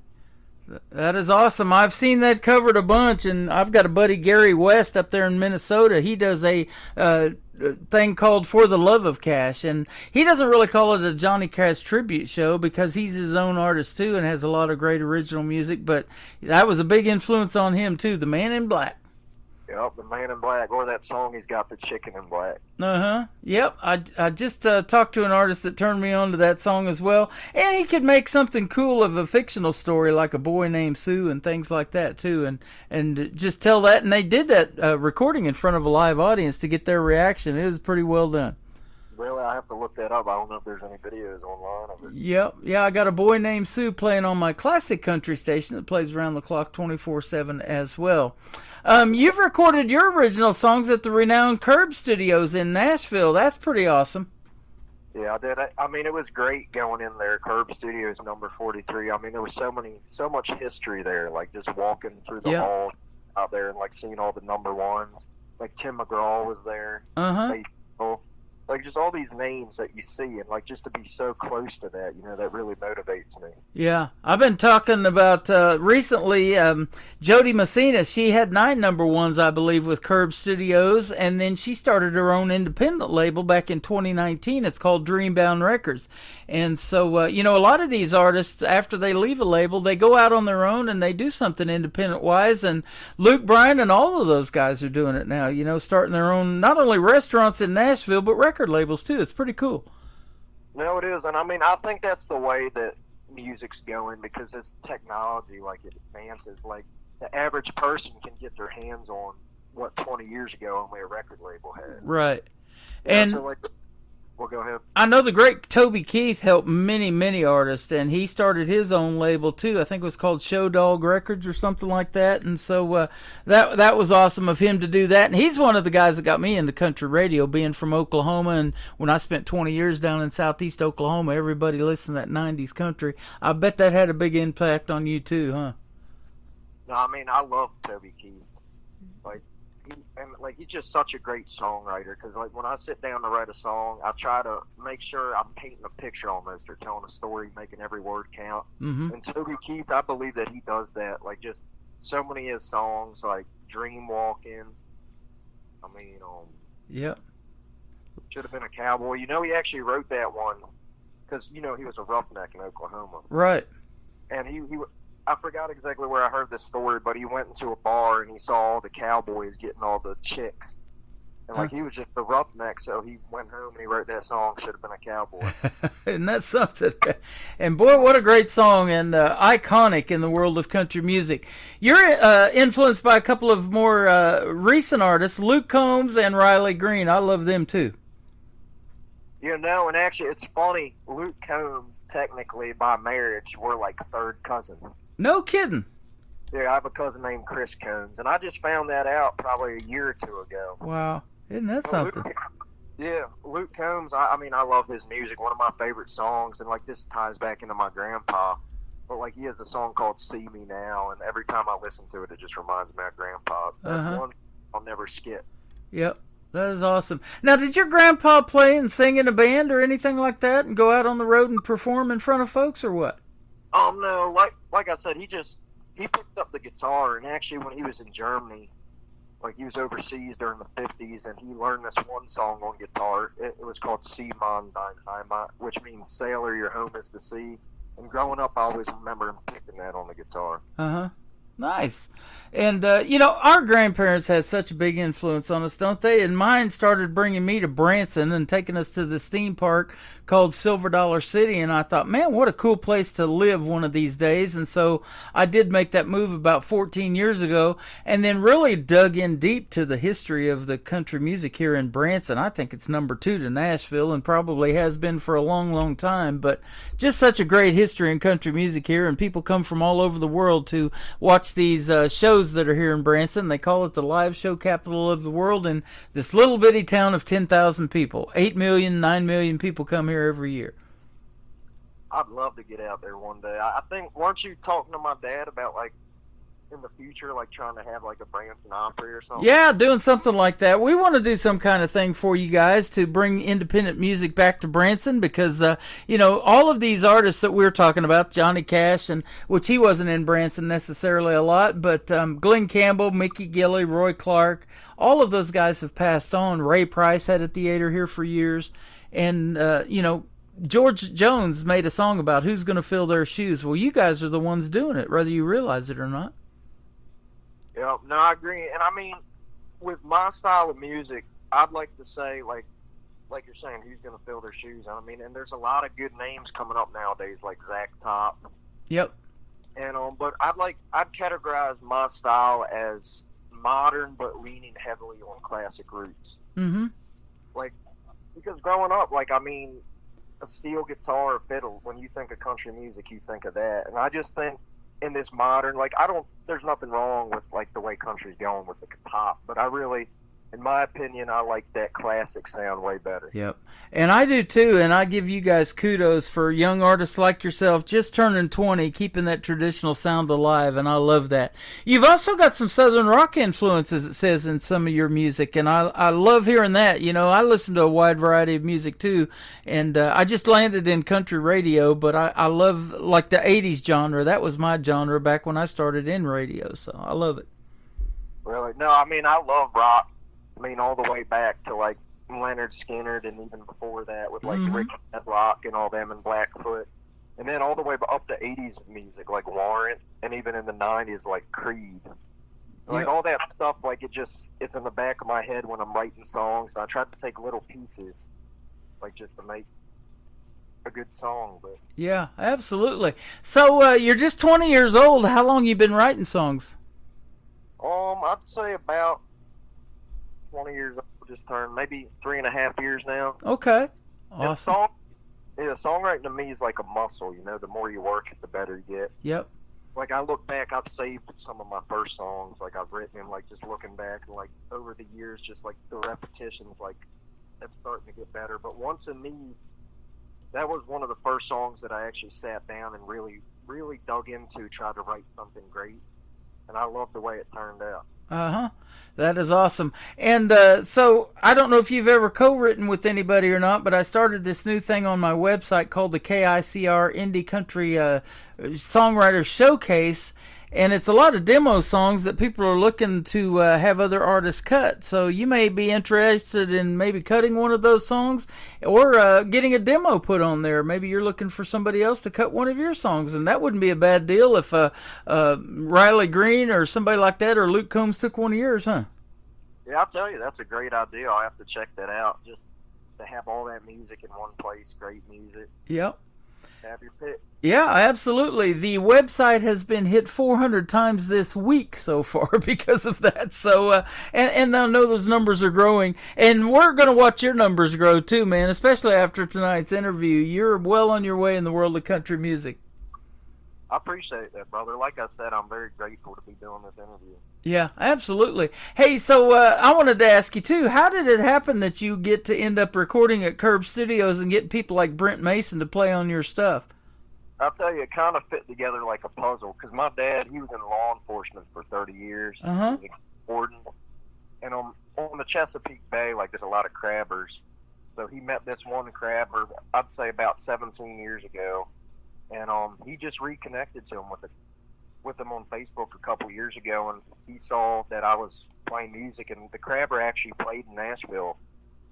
That is awesome. I've seen that covered a bunch, and I've got a buddy, Gary West, up there in Minnesota. He does a thing called For the Love of Cash, and he doesn't really call it a Johnny Cash tribute show because he's his own artist, too, and has a lot of great original music, but that was a big influence on him, too, The Man in Black. Yep, The Man in Black, or that song he's got, The Chicken in Black. Uh-huh. Yep, I just talked to an artist that turned me on to that song as well, and he could make something cool of a fictional story like A Boy Named Sue and things like that, too, and just tell that, and they did that recording in front of a live audience to get their reaction. It was pretty well done. Really, I have to look that up. I don't know if there's any videos online of it. Yep, yeah, I got A Boy Named Sue playing on my classic country station that plays around the clock 24/7 as well. You've recorded your original songs at the renowned Curb Studios in Nashville. That's pretty awesome. Yeah, I did. I mean, it was great going in there. Curb Studios number 43. I mean, there was so much history there. Like just walking through the hall out there and like seeing all the number ones. Like Tim McGraw was there. Like just all these names that you see, and like just to be so close to that, you know, that really motivates me. Yeah, I've been talking about recently. Jody Messina, she had 9 number ones, I believe, with Curb Studios, and then she started her own independent label back in 2019. It's called Dreambound Records, and so you know, a lot of these artists, after they leave a label, they go out on their own and they do something independent wise. And Luke Bryan and all of those guys are doing it now. You know, starting their own not only restaurants in Nashville but record labels too. It's pretty cool. No, it is, and I mean, I think that's the way that music's going because as technology like it advances, like the average person can get their hands on what 20 years ago only a record label had. Right. Yeah, and so like, well, go ahead. I know the great Toby Keith helped many artists, and he started his own label too. I think it was called Show Dog Records or something like that. And so that was awesome of him to do that. And he's one of the guys that got me into country radio, being from Oklahoma. And when I spent 20 years down in southeast Oklahoma, everybody listened to that 90s country. I bet that had a big impact on you too, huh? No, I mean, I love Toby Keith. Like, he's just such a great songwriter. Because like when I sit down to write a song, I try to make sure I'm painting a picture almost, or telling a story, making every word count. Mm-hmm. And Toby Keith, I believe that he does that. Like just so many of his songs, like Dream Walking. I mean, Yep. Should have been a cowboy. You know, he actually wrote that one because he was a roughneck in Oklahoma. Right. And I forgot exactly where I heard this story, but he went into a bar and he saw all the cowboys getting all the chicks. And like he was just a roughneck, so he went home and he wrote that song, Should Have Been a Cowboy. And that's something. And boy, what a great song, and iconic in the world of country music. You're influenced by a couple of more recent artists, Luke Combs and Riley Green. I love them too. And actually it's funny, Luke Combs, technically by marriage, we're like third cousins. No kidding. Yeah, I have a cousin named Chris Combs, and I just found that out probably a year or two ago. Wow, isn't that something? Luke Combs, I mean, I love his music, one of my favorite songs, and like this ties back into my grandpa, but like he has a song called See Me Now, and every time I listen to it, it just reminds me of grandpa. That's one I'll never skip. Yep, that is awesome. Now, did your grandpa play and sing in a band or anything like that, and go out on the road and perform in front of folks, or what? No, like I said, he picked up the guitar, and actually when he was in Germany, like he was overseas during the 50s, and he learned this one song on guitar. It was called Seemann Dein Heimat, which means sailor, your home is the sea. And growing up, I always remember him picking that on the guitar. Nice. And, our grandparents had such a big influence on us, don't they? And mine started bringing me to Branson and taking us to this theme park called Silver Dollar City. And I thought, man, what a cool place to live one of these days. And so I did make that move about 14 years ago and then really dug in deep to the history of the country music here in Branson. I think it's number 2 to Nashville and probably has been for a long, long time. But just such a great history in country music here. And people come from all over the world to watch these shows that are here in Branson. They call it the live show capital of the world, in this little bitty town of 10,000 people. 8 million, 9 million people come here every year. I'd love to get out there one day. I think, weren't you talking to my dad about, like, in the future, like trying to have like a Branson Opry or something? Yeah, doing something like that. We want to do some kind of thing for you guys to bring independent music back to Branson because, all of these artists that we're talking about, Johnny Cash, and which he wasn't in Branson necessarily a lot, but Glenn Campbell, Mickey Gilley, Roy Clark, all of those guys have passed on. Ray Price had a theater here for years. And, George Jones made a song about who's going to fill their shoes. Well, you guys are the ones doing it, whether you realize it or not. Yeah, no, I agree. And I mean, with my style of music, I'd like to say, like you're saying, who's going to fill their shoes? I mean, and there's a lot of good names coming up nowadays, like Zach Top. Yep. And but I'd categorize my style as modern, but leaning heavily on classic roots. Mm-hmm. Like, because growing up, like, I mean, a steel guitar or fiddle, when you think of country music, you think of that. And I just think, in this modern, there's nothing wrong with like the way country's going with the pop, but I really, in my opinion, I like that classic sound way better. Yep. And I do too, and I give you guys kudos for young artists like yourself just turning 20, keeping that traditional sound alive, and I love that. You've also got some Southern rock influences, it says, in some of your music, and I love hearing that. I listen to a wide variety of music too, and I just landed in country radio, but I love like the 80s genre. That was my genre back when I started in radio, so I love it. Really? No, I mean, I love rock. I mean, all the way back to like Leonard Skinner, and even before that with like Rick Medlock and all them, and Blackfoot, and then all the way up to 80s music like Warrant, and even in the 90s like Creed. Like all that stuff, like it's in the back of my head when I'm writing songs. And I try to take little pieces, like just to make a good song. But yeah, absolutely. So you're just 20 years old. How long you been writing songs? I'd say about 20 years old. Just turned maybe 3.5 years now. Okay, awesome. Songwriting to me is like a muscle. The more you work it, the better you get. Yep. Like I look back, I've saved some of my first songs. Like I've written them, like just looking back, and like over the years, just like the repetitions, like that's starting to get better. But Once in Needs, that was one of the first songs that I actually sat down and really, really dug into, tried to write something great, and I love the way it turned out. Uh-huh. That is awesome. And so I don't know if you've ever co-written with anybody or not, but I started this new thing on my website called the KICR Indie Country Songwriter Showcase. And it's a lot of demo songs that people are looking to have other artists cut. So you may be interested in maybe cutting one of those songs or getting a demo put on there. Maybe you're looking for somebody else to cut one of your songs, and that wouldn't be a bad deal if Riley Green or somebody like that or Luke Combs took one of yours, huh? Yeah, I'll tell you, that's a great idea. I'll have to check that out. Just to have all that music in one place, great music. Yep. Have your pick. Yeah, absolutely. The website has been hit 400 times this week so far because of that. So, and I know those numbers are growing, and we're going to watch your numbers grow too, man. Especially after tonight's interview, you're well on your way in the world of country music. I appreciate that, brother. Like I said, I'm very grateful to be doing this interview. Yeah, absolutely. Hey, so I wanted to ask you too, how did it happen that you get to end up recording at Curb Studios and get people like Brent Mason to play on your stuff? I'll tell you, it kind of fit together like a puzzle, because my dad, he was in law enforcement for 30 years. Uh-huh. He was a warden. And on the Chesapeake Bay, like, there's a lot of crabbers. So he met this one crabber, I'd say about 17 years ago. And he just reconnected to him with him on Facebook a couple years ago, and he saw that I was playing music, and the crabber actually played in Nashville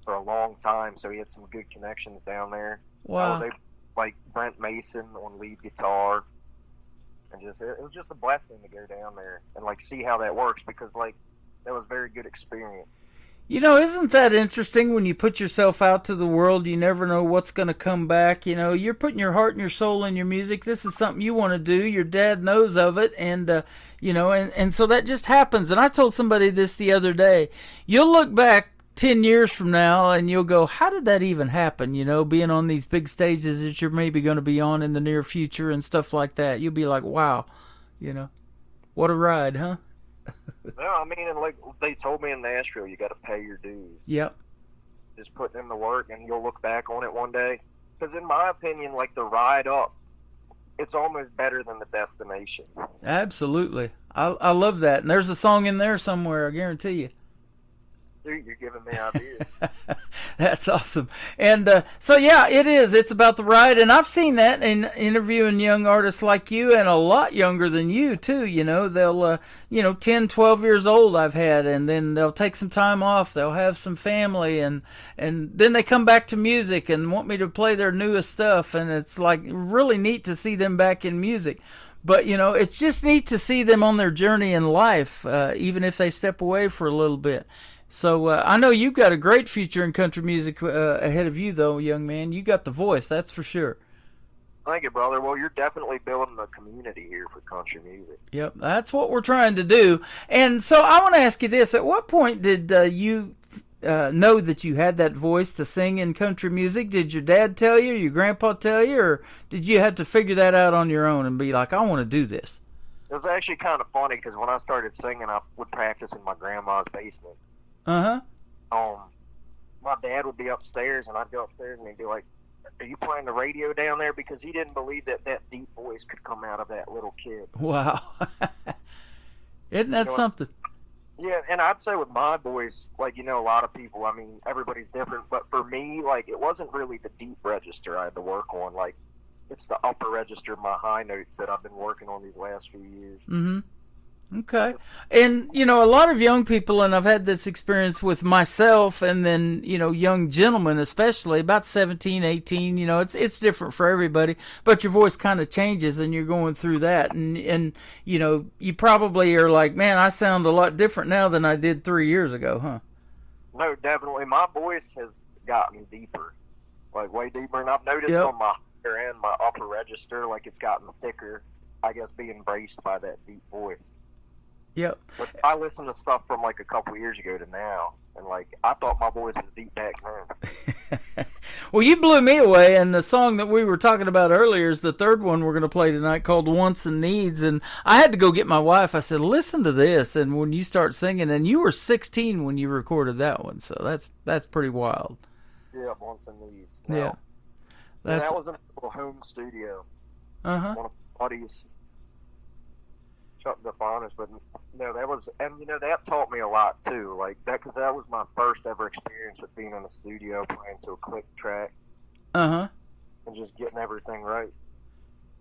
for a long time, so he had some good connections down there. Wow. I was able, like Brent Mason on lead guitar, and it was just a blessing to go down there and like see how that works, because like that was a very good experience. You know, isn't that interesting? When you put yourself out to the world, you never know what's going to come back. You know, you're putting your heart and your soul in your music. This is something you want to do. Your dad knows of it, and you know, and so that just happens. And I told somebody this the other day. You'll look back 10 years from now and you'll go, how did that even happen? You know, being on these big stages that you're maybe going to be on in the near future and stuff like that. You'll be like, wow, you know, what a ride, huh? No, I mean, and like they told me in Nashville, you got to pay your dues. Yep. Just putting in the work, and you'll look back on it one day. Because in my opinion, like the ride up, it's almost better than the destination. Absolutely. I love that. And there's a song in there somewhere, I guarantee you. Dude, you're giving me ideas. That's awesome. And so, yeah, it is. It's about the ride. And I've seen that in interviewing young artists like you, and a lot younger than you, too. You know, they'll, 10, 12 years old I've had, and then they'll take some time off. They'll have some family, and then they come back to music and want me to play their newest stuff. And it's like really neat to see them back in music. But, you know, it's just neat to see them on their journey in life, even if they step away for a little bit. So I know you've got a great future in country music ahead of you, though, young man. You got the voice, that's for sure. Thank you, brother. Well, you're definitely building a community here for country music. Yep, that's what we're trying to do. And so I want to ask you this. At what point did you know that you had that voice to sing in country music? Did your dad tell you, your grandpa tell you, or did you have to figure that out on your own and be like, I want to do this? It was actually kind of funny, because when I started singing, I would practice in my grandma's basement. Uh-huh. My dad would be upstairs, and I'd go upstairs, and he'd be like, are you playing the radio down there? Because he didn't believe that deep voice could come out of that little kid. Wow. Isn't that something? Yeah, and I'd say with my voice, like, a lot of people, I mean, everybody's different, but for me, like, it wasn't really the deep register I had to work on. Like, it's the upper register, my high notes that I've been working on these last few years. Mm-hmm. Okay. And, a lot of young people, and I've had this experience with myself and then, young gentlemen especially, about 17, 18, it's different for everybody, but your voice kind of changes and you're going through that. And you probably are like, man, I sound a lot different now than I did 3 years ago, huh? No, definitely. My voice has gotten deeper, like way deeper. And I've noticed on my higher end, my upper register, like it's gotten thicker, I guess, being embraced by that deep voice. Yep. But I listen to stuff from like a couple years ago to now, and like I thought my voice was deep back then. Well, you blew me away, and the song that we were talking about earlier is the third one we're going to play tonight, called Wants and Needs. And I had to go get my wife. I said, listen to this. And when you start singing, and you were 16 when you recorded that one, so that's pretty wild. Yeah, Wants and Needs. Yeah. That was in a little home studio. Uh-huh. One of my buddies. Chuck DeFonis, but that was, and that taught me a lot too. Like that, because that was my first ever experience with being in the studio playing to a click track. And just getting everything right.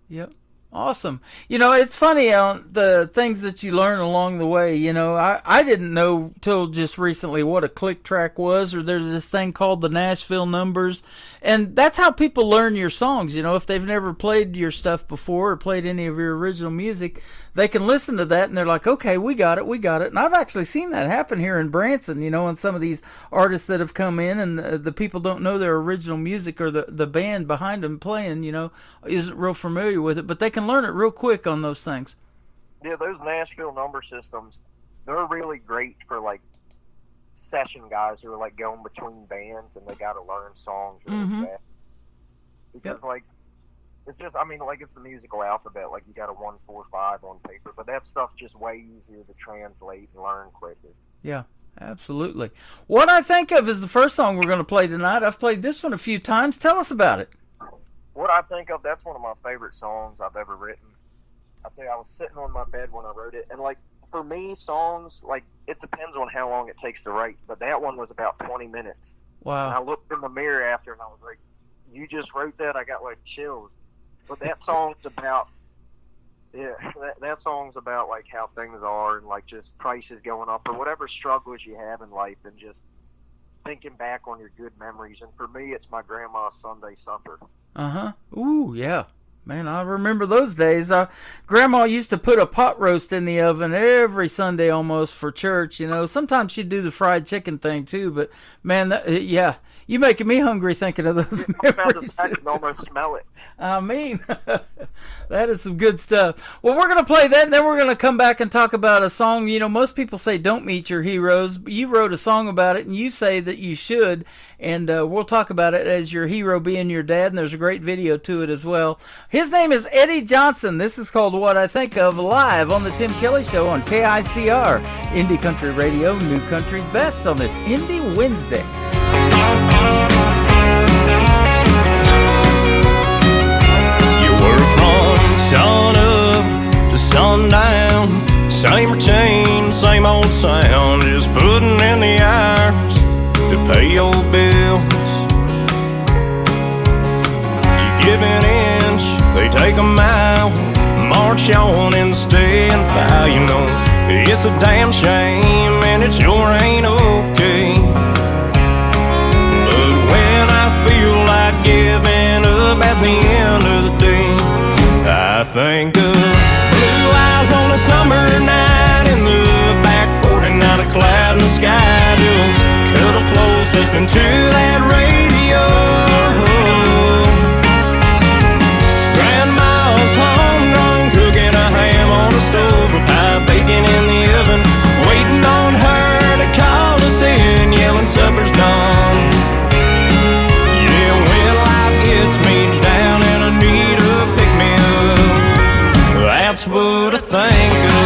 Yep. Awesome. It's funny the things that you learn along the way. I didn't know till just recently what a click track was, or there's this thing called the Nashville numbers. And that's how people learn your songs. If they've never played your stuff before or played any of your original music, they can listen to that and they're like, okay, we got it. And I've actually seen that happen here in Branson, and some of these artists that have come in and the people don't know their original music, or the band behind them playing, isn't real familiar with it, but they can learn it real quick on those things. Yeah, those Nashville number systems, they're really great for like session guys who are like going between bands and they got to learn songs really fast. Because like, it's just, it's the musical alphabet. Like you got a 1, 4, 5 on paper, but that stuff's just way easier to translate and learn quicker. Yeah, absolutely. What I think of is the first song we're going to play tonight. I've played this one a few times. Tell us about it. What I think of, that's one of my favorite songs I've ever written. I tell you, I was sitting on my bed when I wrote it, and like for me, songs, like it depends on how long it takes to write, but that one was about 20 minutes. Wow. And I looked in the mirror after and I was like, you just wrote that? I got like chills. But that song's about, that song's about like how things are and like just prices going up or whatever struggles you have in life, and just thinking back on your good memories. And for me, it's my grandma's Sunday supper. Ooh, yeah. Man, I remember those days. Grandma used to put a pot roast in the oven every Sunday almost for church. Sometimes she'd do the fried chicken thing too, but man, yeah. You making me hungry thinking of those memories. I can almost smell it. That is some good stuff. Well, we're going to play that, and then we're going to come back and talk about a song. Most people say don't meet your heroes. You wrote a song about it, and you say that you should, and we'll talk about it as your hero being your dad, and there's a great video to it as well. His name is Eddie Johnson. This is called What I Think Of, live on the Tim Kelly Show on KICR, Indie Country Radio, New Country's Best, on this Indie Wednesday. Sun up to sundown, same routine, same old sound, just putting in the hours to pay your bills. You give an inch, they take a mile, march on and stay and file. It's a damn shame and it sure ain't okay. But when I feel like giving up at the end of the day, I think of blue eyes on a summer night in the back 49, a cloud in the sky, just cuddle close listening to that radio. Grandma's homegrown, cooking a ham on the stove, a pie bacon in the oven, waiting on her to call us in, yelling supper's done. Yeah, when life gets me down and I need a pick-me-up, that's what I think of.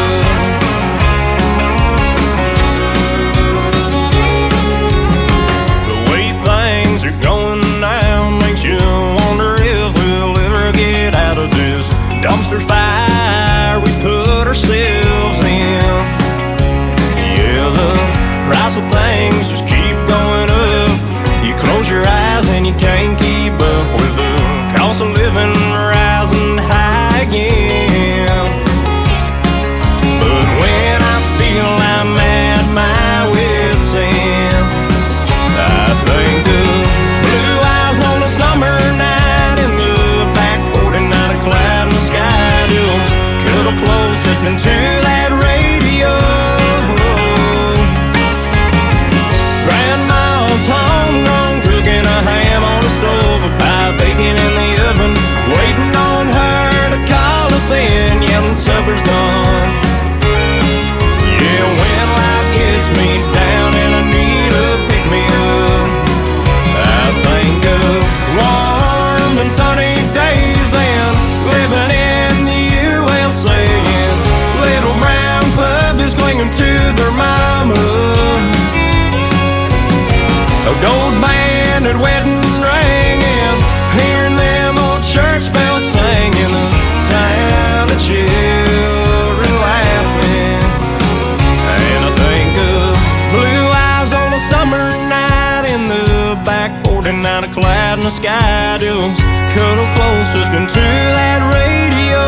The way things are going now makes you wonder if we'll ever get out of this dumpster fire we put ourselves in. Yeah, the price of things just keep going up. You close your eyes and you can't keep up with the cost of living rising high again. But when I feel I'm at my wit's end, I think of blue eyes on a summer night in the back 49, a cloud in the sky, just cuddle close listening to that radio. Grandma's homegrown, cooking a ham on the stove, a pie bacon in the oven, waiting on her to call us in, yelling supper's done. Yeah, when life gets me down and I need a pick-me-up, I think of warm and sunny days and living in the USA, and little brown puppies clinging to their mama, a gold band at wedding ring, and hearing them old church bells singing, the sound of children laughing. looking at a cloud in the sky. Just cuddle close, listening to that radio.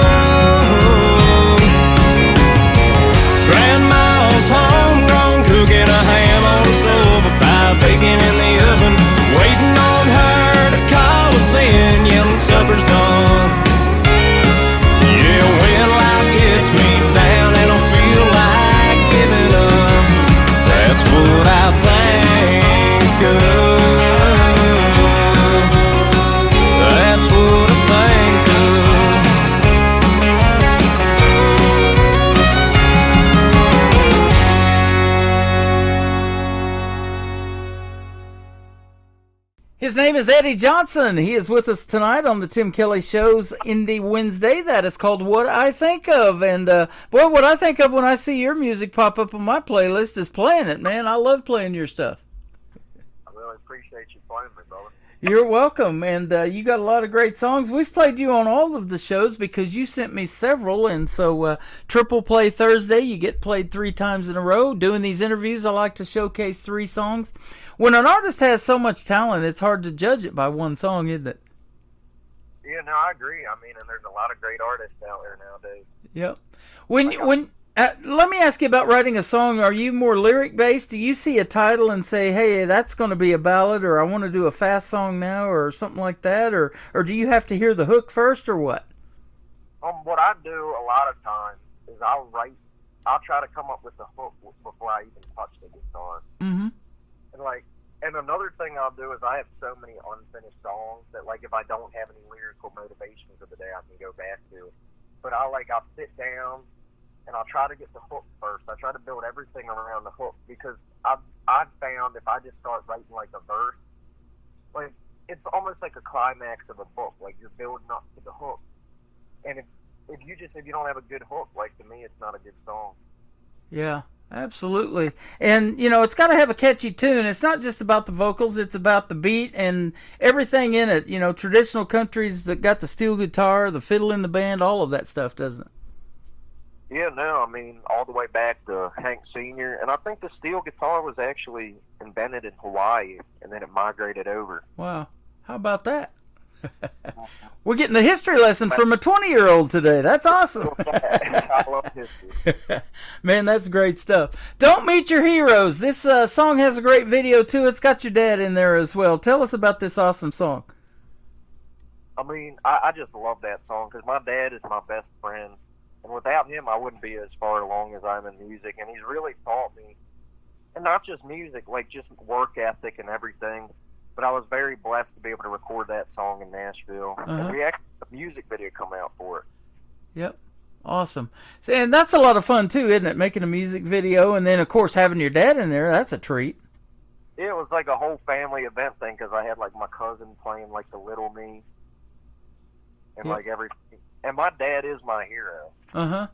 Grandma's homegrown, cooking a ham on the stove, a pie baking in the oven, waiting on her to call us in, yelling supper's done. Yeah, when life gets me down and I feel like giving up, that's what I think of. That's what I think of. His name is Eddie Johnson. He is with us tonight on the Tim Kelly Show's Indie Wednesday. That is called What I Think Of. And, boy, what I think of when I see your music pop up on my playlist is playing it, man. I love playing your stuff. I really appreciate you playing me, brother. You're welcome. And you got a lot of great songs. We've played you on all of the shows because you sent me several. And so Triple Play Thursday, you get played 3 times in a row. Doing these interviews, I like to showcase 3 songs. When an artist has so much talent, it's hard to judge it by one song, isn't it? Yeah, no, I agree. I mean, and there's a lot of great artists out there nowadays. Yep. Let me ask you about writing a song. Are you more lyric based? Do you see a title and say, "Hey, that's going to be a ballad," or "I want to do a fast song now," or something like that, or do you have to hear the hook first, or what? What I do a lot of times is I'll try to come up with the hook before I even touch the guitar. Mm-hmm. And another thing I'll do is I have so many unfinished songs that, like, if I don't have any lyrical motivations of the day, I can go back to it. But I'll sit down and I'll try to get the hook first. I try to build everything around the hook because I've found if I just start writing like a verse, like it's almost like a climax of a book. Like you're building up to the hook. And if you don't have a good hook, like to me, it's not a good song. Yeah. Absolutely. And, it's got to have a catchy tune. It's not just about the vocals. It's about the beat and everything in it. Traditional countries that got the steel guitar, the fiddle in the band, all of that stuff, doesn't it? Yeah, no, I mean, all the way back to Hank Sr. And I think the steel guitar was actually invented in Hawaii, and then it migrated over. Wow. How about that? We're getting a history lesson from a 20-year-old today. That's awesome. I love history. Man, that's great stuff. Don't Meet Your Heroes. This song has a great video, too. It's got your dad in there as well. Tell us about this awesome song. I mean, I just love that song because my dad is my best friend. And without him, I wouldn't be as far along as I'm in music. And he's really taught me, and not just music, like just work ethic and everything. But I was very blessed to be able to record that song in Nashville. And we actually had a music video come out for it. Yep. Awesome. And that's a lot of fun, too, isn't it? Making a music video and then, of course, having your dad in there. That's a treat. Yeah, it was like a whole family event thing because I had, like, my cousin playing, like, the Little Me. And, like, everything. And my dad is my hero. Uh-huh.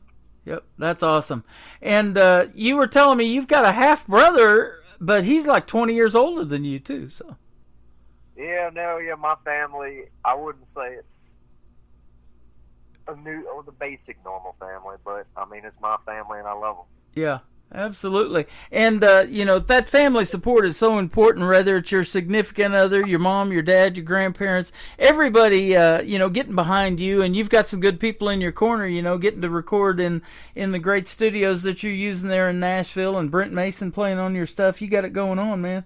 Yep. That's awesome. And you were telling me you've got a half-brother, but he's, like, 20 years older than you, too, so... Yeah, my family, I wouldn't say it's the basic normal family, but, I mean, it's my family and I love them. Yeah, absolutely. And, that family support is so important, whether it's your significant other, your mom, your dad, your grandparents, everybody, getting behind you, and you've got some good people in your corner, getting to record in the great studios that you're using there in Nashville, and Brent Mason playing on your stuff. You got it going on, man.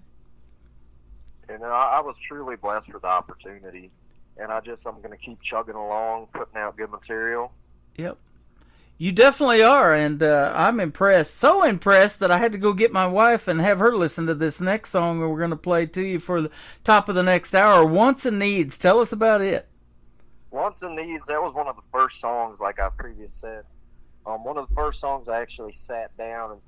I was truly blessed for the opportunity, and I'm going to keep chugging along, putting out good material. Yep. You definitely are, and I'm impressed. So impressed that I had to go get my wife and have her listen to this next song we're going to play to you for the top of the next hour, Wants and Needs. Tell us about it. Wants and Needs, that was one of the first songs, like I previously said. One of the first songs I actually sat down and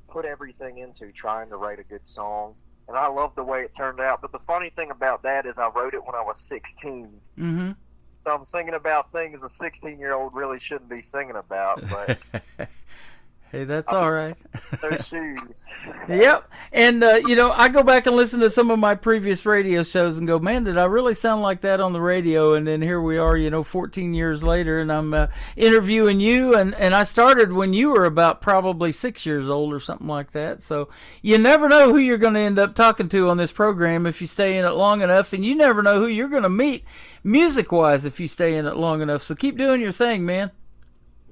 put everything into trying to write a good song. And I love the way it turned out. But the funny thing about that is I wrote it when I was 16. Mm-hmm. So I'm singing about things a 16-year-old really shouldn't be singing about. But Hey, that's all right. Those shoes. Yep. And, I go back and listen to some of my previous radio shows and go, man, did I really sound like that on the radio? And then here we are, 14 years later, and I'm interviewing you. And I started when you were about probably 6 years old or something like that. So you never know who you're going to end up talking to on this program if you stay in it long enough. And you never know who you're going to meet music-wise if you stay in it long enough. So keep doing your thing, man.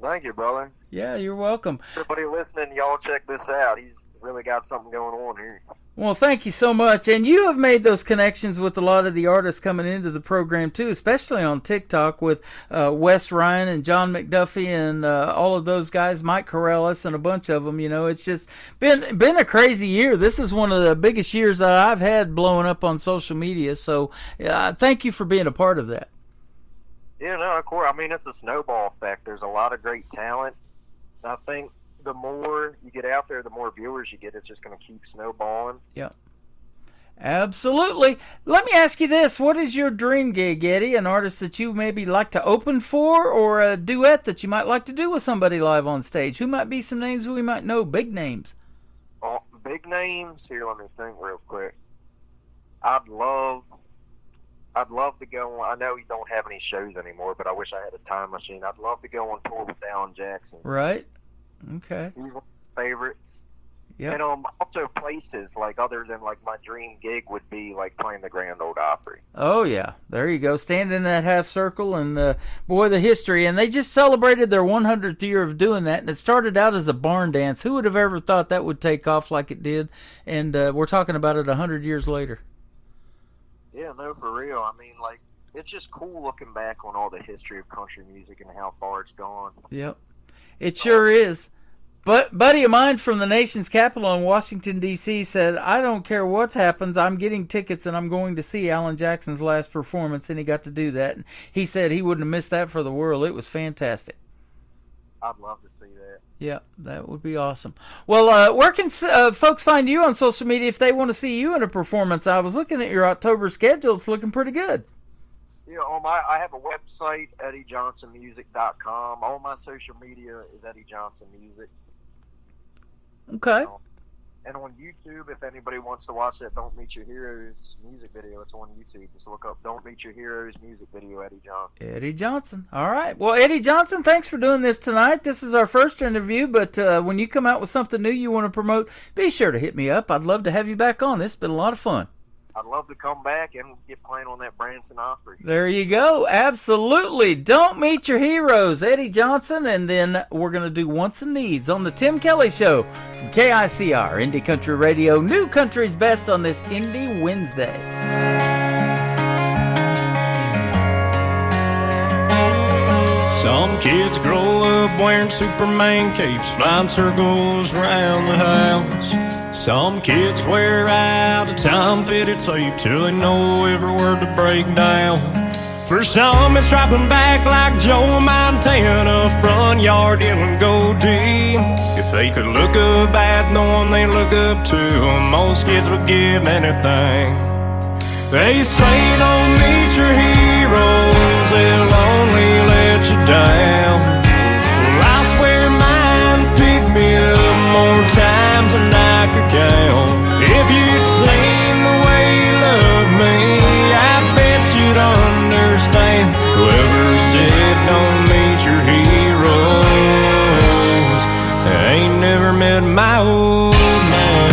Thank you, brother. Yeah, you're welcome. Everybody listening, y'all check this out. He's really got something going on here. Well, thank you so much. And you have made those connections with a lot of the artists coming into the program, too, especially on TikTok with Wes Ryan and John McDuffie and all of those guys, Mike Corellis and a bunch of them. It's just been a crazy year. This is one of the biggest years that I've had blowing up on social media. So thank you for being a part of that. Yeah, no, of course. I mean, it's a snowball effect. There's a lot of great talent. I think the more you get out there, the more viewers you get. It's just going to keep snowballing. Yeah, absolutely. Let me ask you this. What is your dream gig, Eddie? An artist that you maybe like to open for, or a duet that you might like to do with somebody live on stage? Who might be some names we might know? Big names. Oh, big names? Here, let me think real quick. I'd love to go on. I know you don't have any shows anymore, but I wish I had a time machine. I'd love to go on tour with Alan Jackson. Right. Okay. He's one of my favorites. Yeah. And also places like other than like my dream gig would be like playing the Grand Ole Opry. Oh yeah, there you go. Stand in that half circle, and boy, the history. And they just celebrated their 100th year of doing that, and it started out as a barn dance. Who would have ever thought that would take off like it did? And we're talking about it 100 years later. Yeah, no, for real. I mean, like, it's just cool looking back on all the history of country music and how far it's gone. Yep, it sure is. But buddy of mine from the nation's capital in Washington, D.C. said, I don't care what happens, I'm getting tickets and I'm going to see Alan Jackson's last performance, and he got to do that. And he said he wouldn't have missed that for the world. It was fantastic. I'd love to see that. Yeah, that would be awesome. Well, where can folks find you on social media if they want to see you in a performance? I was looking at your October schedule. It's looking pretty good. Yeah, I have a website, EddieJohnsonMusic.com. All my social media is Eddie Johnson Music. Okay. And on YouTube, if anybody wants to watch that Don't Meet Your Heroes music video, it's on YouTube. Just look up Don't Meet Your Heroes music video, Eddie Johnson. Eddie Johnson. All right. Well, Eddie Johnson, thanks for doing this tonight. This is our first interview, but when you come out with something new you want to promote, be sure to hit me up. I'd love to have you back on. This has been a lot of fun. I'd love to come back and get playing on that Branson Opry. There you go. Absolutely. Don't Meet Your Heroes, Eddie Johnson, and then we're going to do Wants and Needs on the Tim Kelly Show from KICR, Indie Country Radio, New Country's Best on this Indie Wednesday. Some kids grow up wearing Superman capes, flying circles around the house. Some kids wear out a time-fitted tape till they know every word to break down. For some, it's dropping back like Joe Montana, front yard and go deep. If they could look up at the one they look up to, most kids would give anything. They say don't meet your heroes, they'll only let you down. Well, I swear mine picked me up more times than I could count. If you'd seen the way you loved me, I bet you'd understand. Whoever said don't meet your heroes, they ain't never met my old man.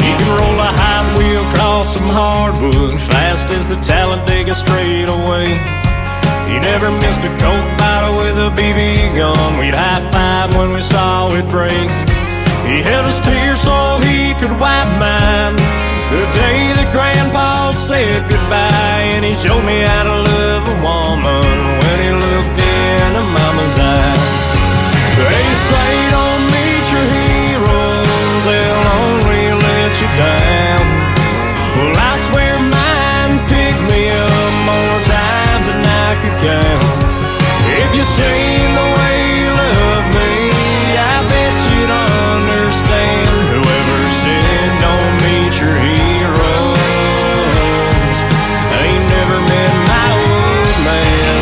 He can roll a hot wheel across some hardwood, fast as the Talladega straightaway. He never missed a Coke bottle with a BB gun. We'd high-five when we saw it break. He held his tears so he could wipe mine the day that Grandpa said goodbye. And he showed me how to love a woman when he looked into Mama's eyes. They say don't meet your heroes, they'll only let you down. Well, I swear mine picked me up more times than I could count. If you seen the way you love me, I bet you'd understand. Whoever said don't meet your heroes ain't never met my old man.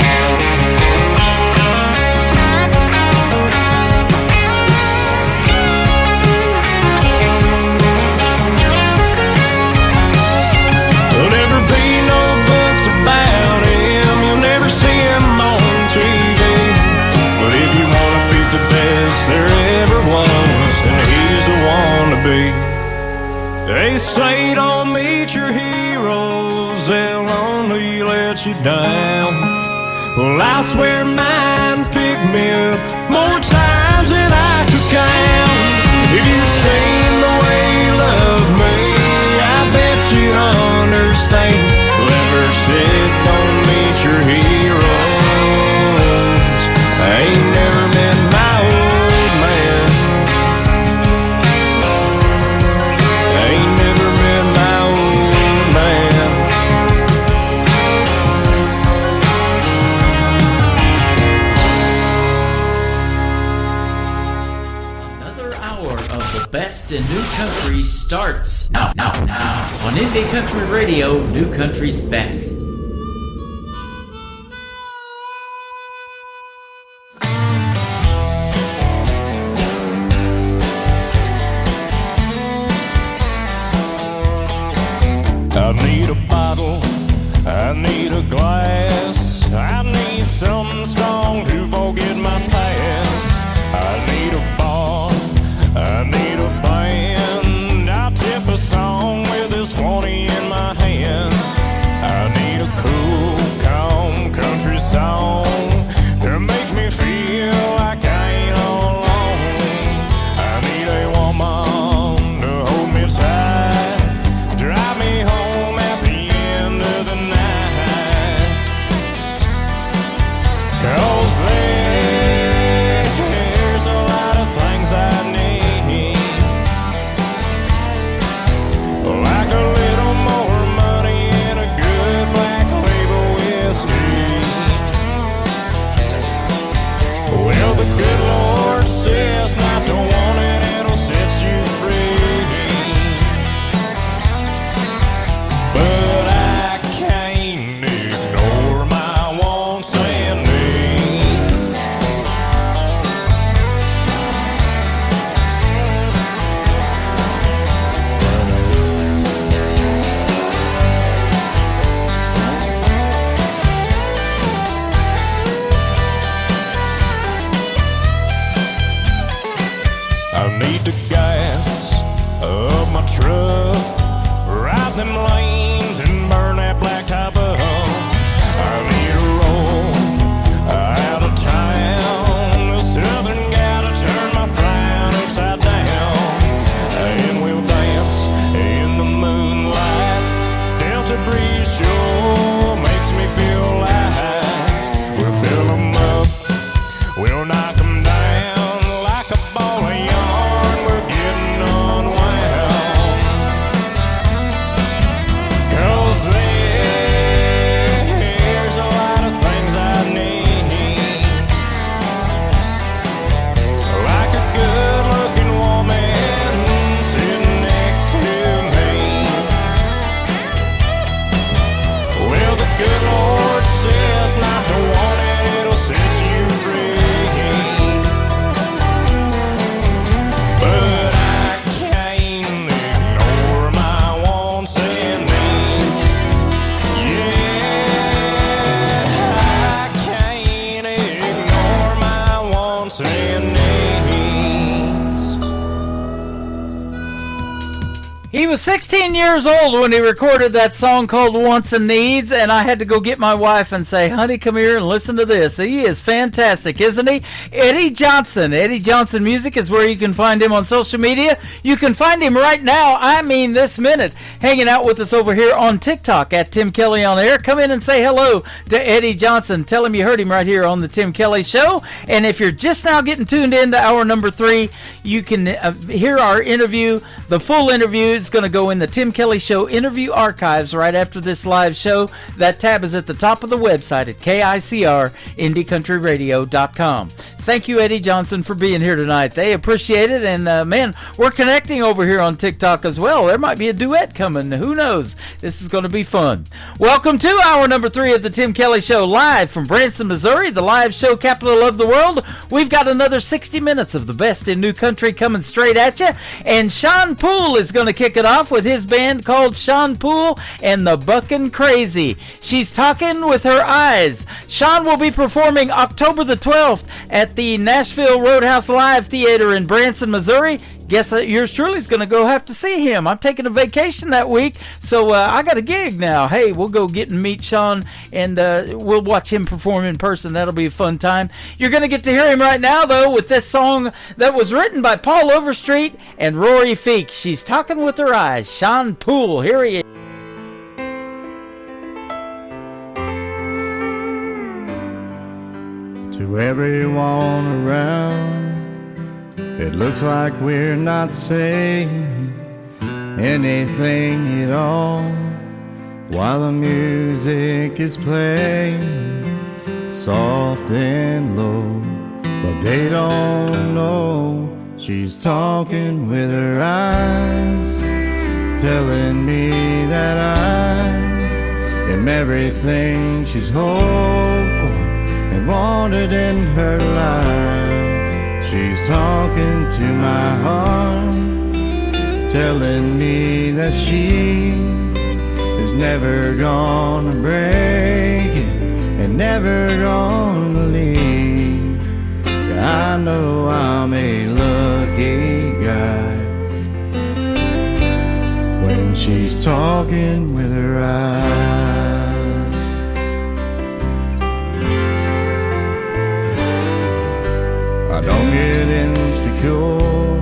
They say don't meet your heroes, they'll only let you down. Well, I swear mine picked me up more times than I could count. If you'd seen the way you loved me, I bet you'd understand. Whoever said don't meet your heroes, I ain't never met my old man. I ain't never met my old man. Another hour of the best in new country starts now on Indie Country Radio, New Country's Best. I need a bottle, I need a glass, I need something strong to forget my past. I need a bar, I need a band, I'll tip a song with this 20 in my hand. I need a cool, calm country song to make me feel like I ain't all alone. I need a woman to hold me tight, drive me home at the end of the night. 'Cause there's a lot of things I need, like a little more money and a good black label whiskey. Well, the good Lord says not to want it, it'll set you free. But I can't ignore my wants and needs. I need the gas of my truck, ride them lanes and burn that black top up. I need a roll out of town, the southern gal to turn my frown upside down. And we'll dance in the moonlight, Delta breeze sure makes me feel alive. We'll fill them up, we'll knock them down like a ball of yarn. We're getting unwound. 'Cause there's a lot of things I need, like a good-looking woman sitting next to me. Well, the good Lord says not to want it, it'll set you free. But I can't ignore my wants and needs. Yeah, I can't ignore my wants and needs. He was 16 years old when he recorded that song called Wants and Needs, and I had to go get my wife and say, honey, come here and listen to this. He is fantastic, isn't he? Eddie Johnson. Eddie Johnson Music is where you can find him on social media. You can find him right now, I mean this minute, hanging out with us over here on TikTok at Tim Kelly on Air. Come in and say hello to Eddie Johnson. Tell him you heard him right here on the Tim Kelly Show. And if you're just now getting tuned in to hour number 3, you can hear our interview. The full interview is going to go in the Tim Kelly Show interview archives right after this live show. That tab is at the top of the website at KICR-IndieCountryRadio.com. Thank you, Eddie Johnson, for being here tonight. They appreciate it, and man, we're connecting over here on TikTok as well. There might be a duet coming. Who knows? This is going to be fun. Welcome to hour number 3 of the Tim Kelly Show, live from Branson, Missouri, the live show capital of the world. We've got another 60 minutes of the best in new country coming straight at you, and Sean Poole is going to kick it off with his band called Sean Poole and the Buckin' Crazy. She's talking with her eyes. Sean will be performing October the 12th at the Nashville Roadhouse Live Theater in Branson, Missouri. guess yours truly's going to go have to see him. I'm taking a vacation that week, so I got a gig now. Hey, we'll go get and meet Sean, and we'll watch him perform in person. That'll be a fun time. You're going to get to hear him right now, though, with this song that was written by Paul Overstreet and Rory Feek. She's Talking With Her Eyes. Sean Poole, here he is. To everyone around, it looks like we're not saying anything at all while the music is playing soft and low. But they don't know she's talking with her eyes, telling me that I am everything she's hoped for and wanted in her life. She's talking to my heart, telling me that she is never gonna break it and never gonna leave. I know I'm a lucky guy when she's talking with her eyes. I don't get insecure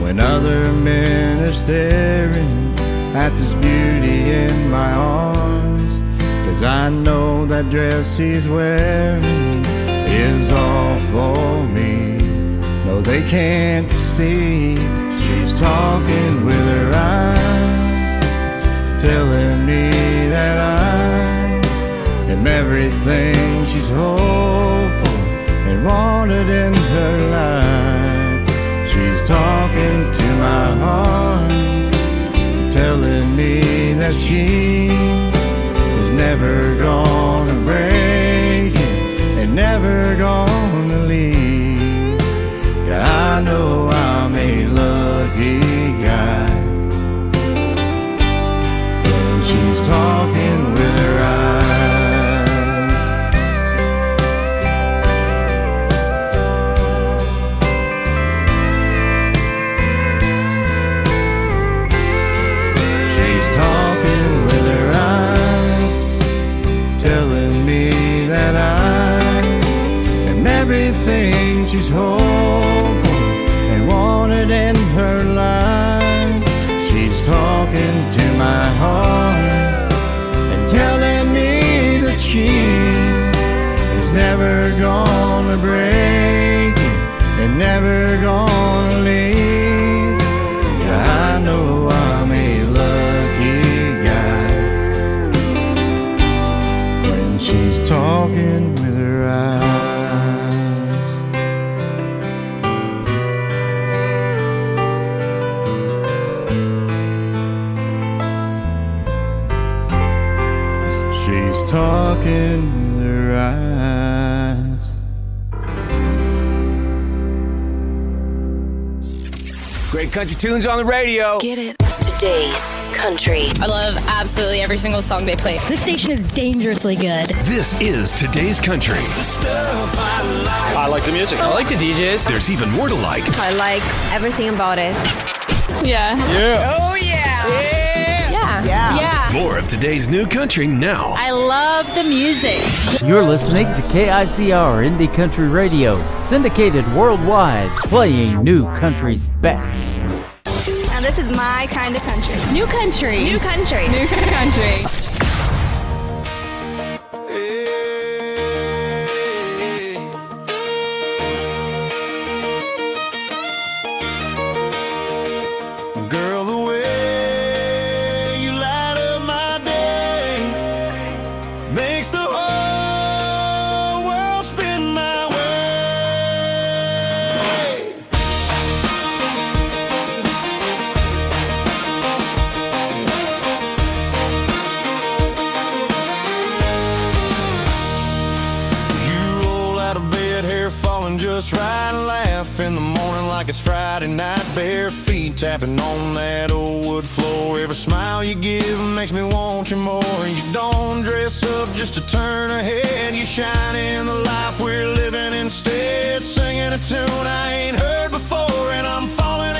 when other men are staring at this beauty in my arms, 'cause I know that dress she's wearing is all for me. No, they can't see she's talking with her eyes, telling me that I am everything she's hoped for and wanted in her life. She's talking to my heart, telling me that she is never gonna break it and never gonna leave. Yeah, I know I'm a lucky guy when she's talking with her eyes. Telling me that I am everything she's hoped for and wanted in her life. She's talking to my heart and telling me that she is never gonna break it and never gonna leave. Yeah, I know I'm a lucky guy when she's talking with her eyes. She's talking with her eyes. Great country tunes on the radio. Get it? Today's country. I love absolutely every single song they play. This station is dangerously good. This is Today's Country. I like the music. I like the DJs. There's even more to like. I like everything about it. Yeah. Yeah. Oh, yeah. Yeah. More of today's new country now. I love the music. You're listening to KICR Indie Country Radio, syndicated worldwide, playing new country's best. And this is my kind of country. New country. New country. New country. Girl, the way you light up my day makes the whole world spin my way. You roll out of bed, hair falling just right, laugh in the morning like it's Friday night, bare feet tapping on that old wood floor. Every smile you give makes me want you more. You don't dress up just to turn a head, you shine in the life we're living instead, singing a tune I ain't heard before, and I'm falling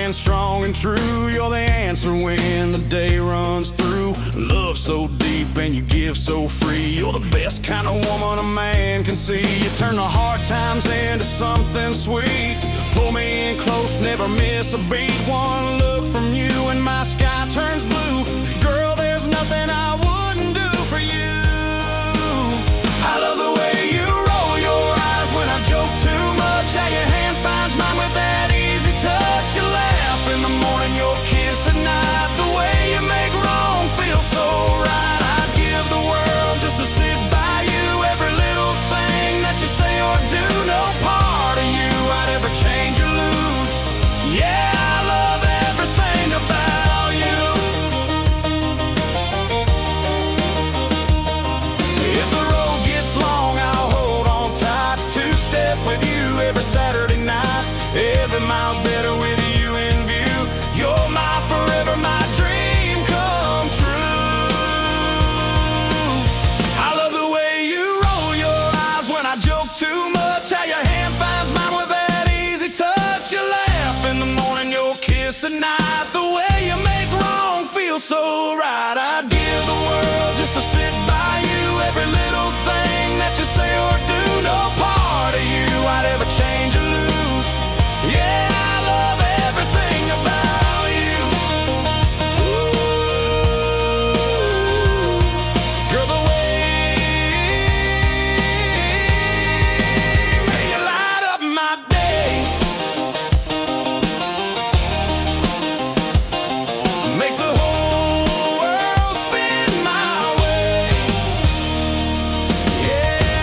stand strong and true. You're the answer when the day runs through. Love so deep and you give so free. You're the best kind of woman a man can see. You turn the hard times into something sweet. Pull me in close, never miss a beat. One look from you and my sky turns blue. Girl, there's nothing I wouldn't do for you. I love the way you roll your eyes when I joke too much. How your hand finds mine with that easy touch. You laugh in the morning, your kiss at night. The way you make wrong feel so right. I'd give the world just to sit by you. Every little thing that you say or do, no part of you I'd ever change or lose. Yeah, I love everything about you. If the road gets long, I'll hold on tight. Two-step with you every Saturday night. Every mile's better with you in view. You're my forever, my dream come true. I love the way you roll your eyes when I joke too much. How your hand finds mine with that easy touch. You laugh in the morning, your kiss at night. The way you make wrong feel so right. I'd give the world just to sit by you. Every little thing that you say or do, no part of you I'd ever change or lose. Yeah, I love everything about you. Ooh, girl, the way you light up my day makes the whole world spin my way. Yeah,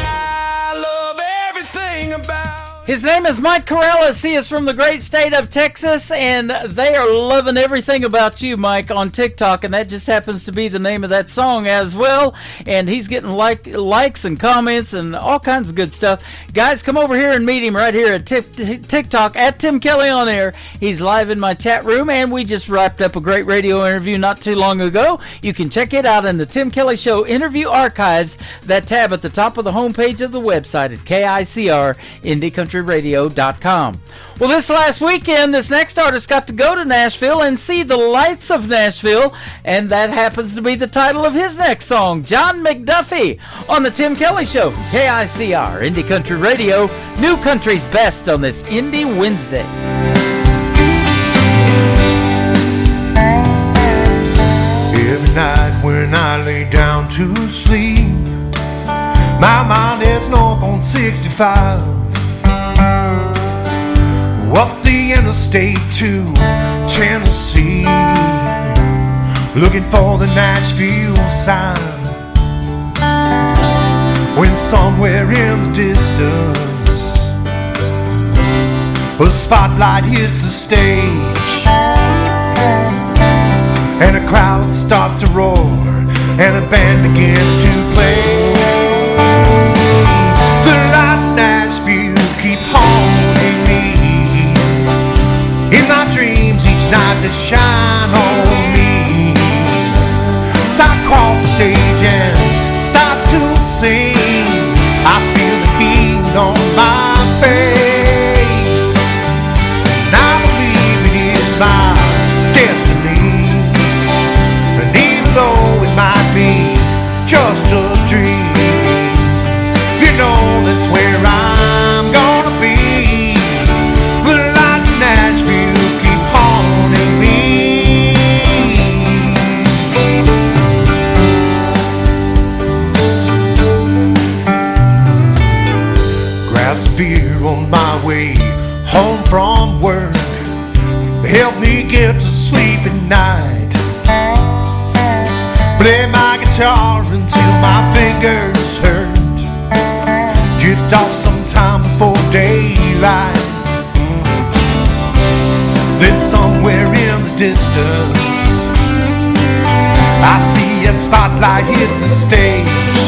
I love everything about. His name is Mike Corrales. He is from the great state of Texas, and they are loving everything about you, Mike, on TikTok, and that just happens to be the name of that song as well. And he's getting likes and comments and all kinds of good stuff. Guys, come over here and meet him right here at TikTok at Tim Kelly on Air. He's live in my chat room, and we just wrapped up a great radio interview not too long ago. You can check it out in the Tim Kelly Show interview archives, that tab at the top of the homepage of the website at KICR-IndieCountryRadio.com. Well, this last weekend, this next artist got to go to Nashville and see the lights of Nashville, and that happens to be the title of his next song, John McDuffie, on the Tim Kelly Show from KICR, Indie Country Radio, New Country's Best on this Indie Wednesday. Every night when I lay down to sleep, my mind is north on 65. Up the interstate to Tennessee, looking for the Nashville sign. When somewhere in the distance a spotlight hits the stage, and a crowd starts to roar, and a band begins to play. The lights Nashville keep haunting me. In my dreams each night they shine on me. As I cross the stage and start to sing, I feel the heat on my face, and I believe it is my destiny. And even though it might be just a dream, you know that's where I'm gonna be. The lights in Nashville keep haunting me. Grab some beer on my way home from work, help me get to sleep at night. Play my guitar until my fingers hurt, drift off sometime before daylight. Then somewhere in the distance I see a spotlight hit the stage,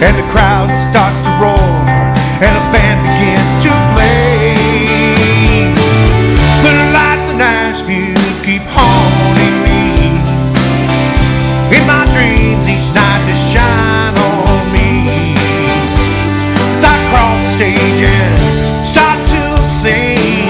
and the crowd starts to roar, and a band begins to play. The lights of Nashville keep haunting me. In my dreams each night they shine on me. As I cross the stage and start to sing,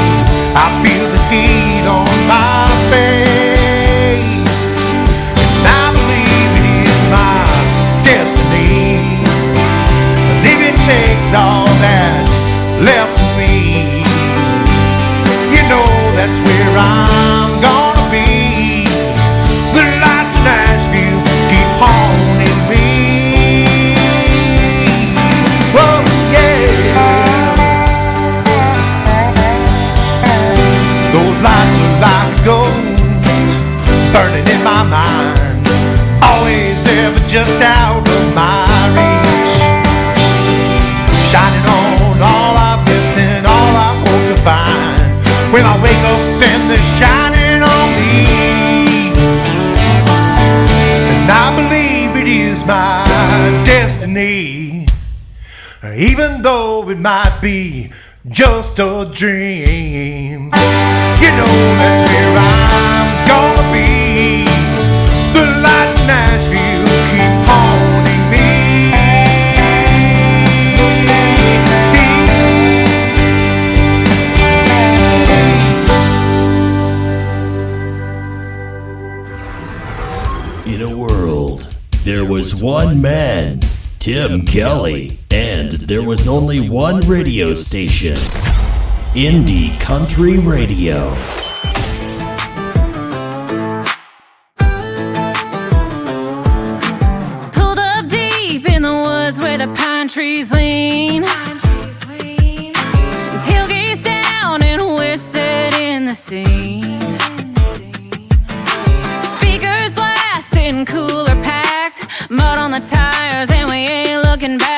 just out of my reach. Shining on all I've missed and all I hope to find. When I wake up and they're shining on me, and I believe it is my destiny, even though it might be just a dream. You know that's where I'm gonna be. The lights in Nashville keep haunting me. In a world, there was one man, Tim Kelly, and there was only one radio station, Indie Country Radio. Pulled up deep in the woods where the pine trees lean. Tailgates down and we're setting the scene. Speakers blasting, cooler packed, mud on the tires and we ain't looking back.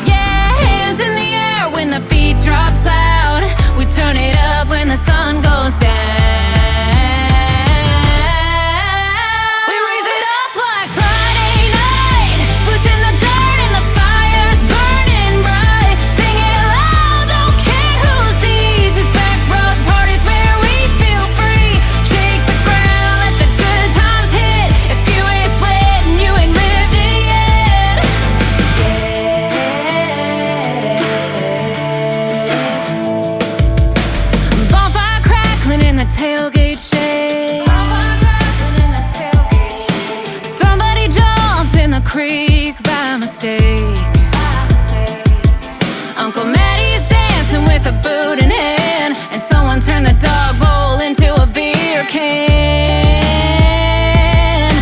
Yeah, hands in the air when the beat drops loud. We turn it up when the sun goes down. We raise it up like Friday night. Boots in the dirt and the fire's burning bright. Sing it loud, don't care who sees. It's back road parties where we feel free. Shake the ground, let the good times hit. If you ain't sweating, you ain't lived it yet. Bonfire crackling in the tailgate shade. Somebody jumped in the creek by mistake. Uncle Maddie's dancing with a boot in hand, and someone turned the dog bowl into a beer can.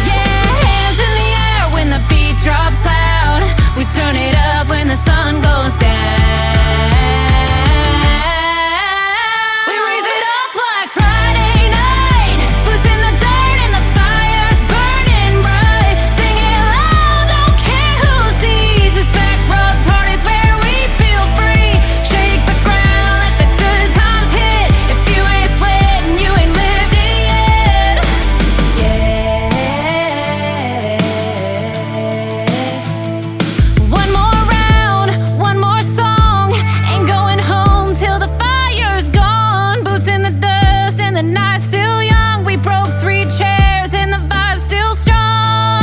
Yeah, hands in the air when the beat drops loud. We turn it up when the sun goes down. We raise it up like Friday night. Boots in the dirt and the fire's burning bright. Sing it loud, don't care who sees. It's back road parties where we feel free. Shake the ground, let the good times hit. If you ain't sweating, you ain't lived it yet. One more round, one more song. Ain't going home till the fire's gone. Boots in the dust and the night's still young. We broke 3 chairs and the vibe's still strong.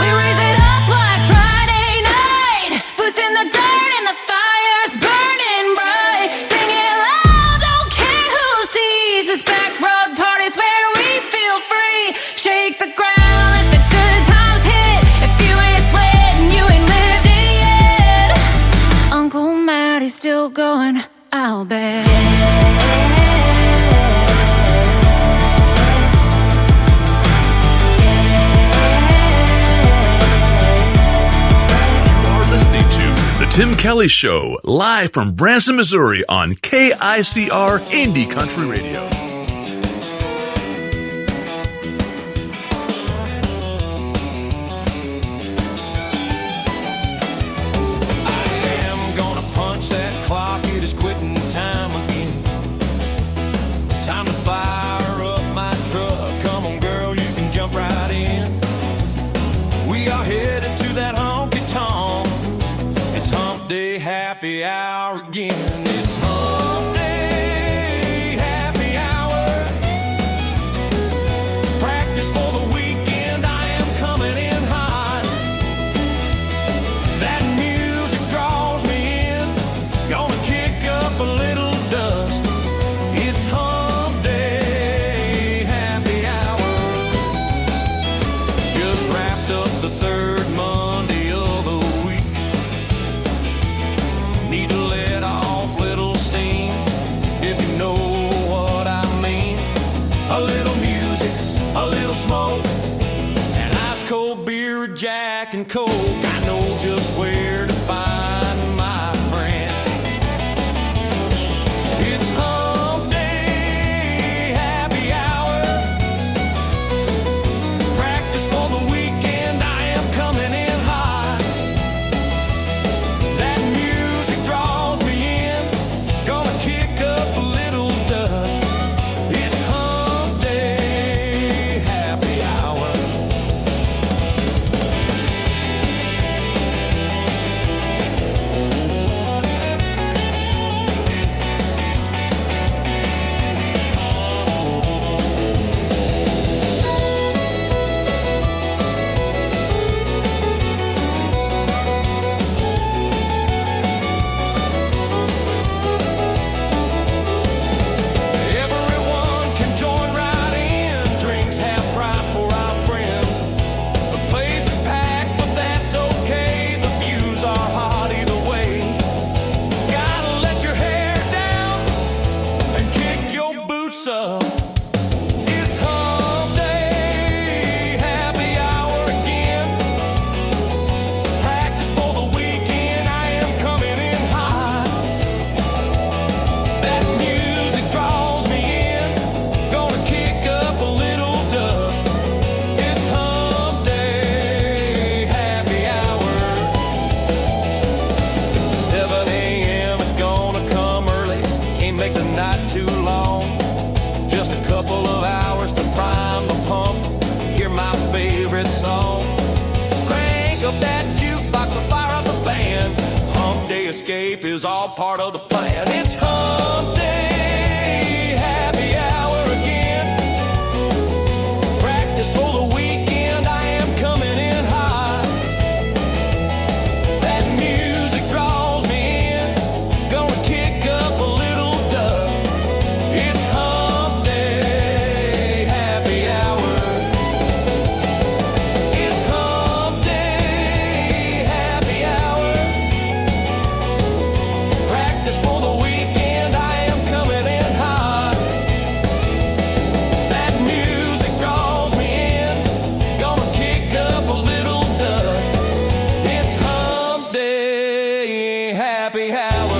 We raise it up like Friday night. Boots in the dirt and the fire's burning bright. Sing it loud, don't care who sees. It's back road parties where we feel free. Shake the ground, let the good times hit. If you ain't sweating, you ain't lived it yet. Uncle Maddie's still going, I'll bet. You're listening to The Tim Kelly Show, live from Branson, Missouri on KICR Indie Country Radio. I'm gonna punch that clock, it is quitting time again. Time to fire up my truck. Come on, girl, you can jump right in. We are headed to that honky tonk. It's hump day happy hour again. It's hump day happy hour. Practice for the weekend, I am coming in hot. That music draws me in. Gonna kick up a little dust. It's hump day happy hour. Just wrapped up the 3rd Monday of the week. Need to let off little steam, if you know what I mean. A little music, a little smoke, and ice cold beer, a Jack and Coke. I know just where to find my friend. It's hump day happy hour. escape is all part of the plan. It's hump day, happy hour again. Practice for the weekend, I am coming in hot. That music draws me in, gonna kick up a little dust. It's hump day, happy hour. It's hump day, happy hour. Practice for the weekend, I am coming in hot. That music draws me in, gonna kick up a little dust. It's hump day, happy hour.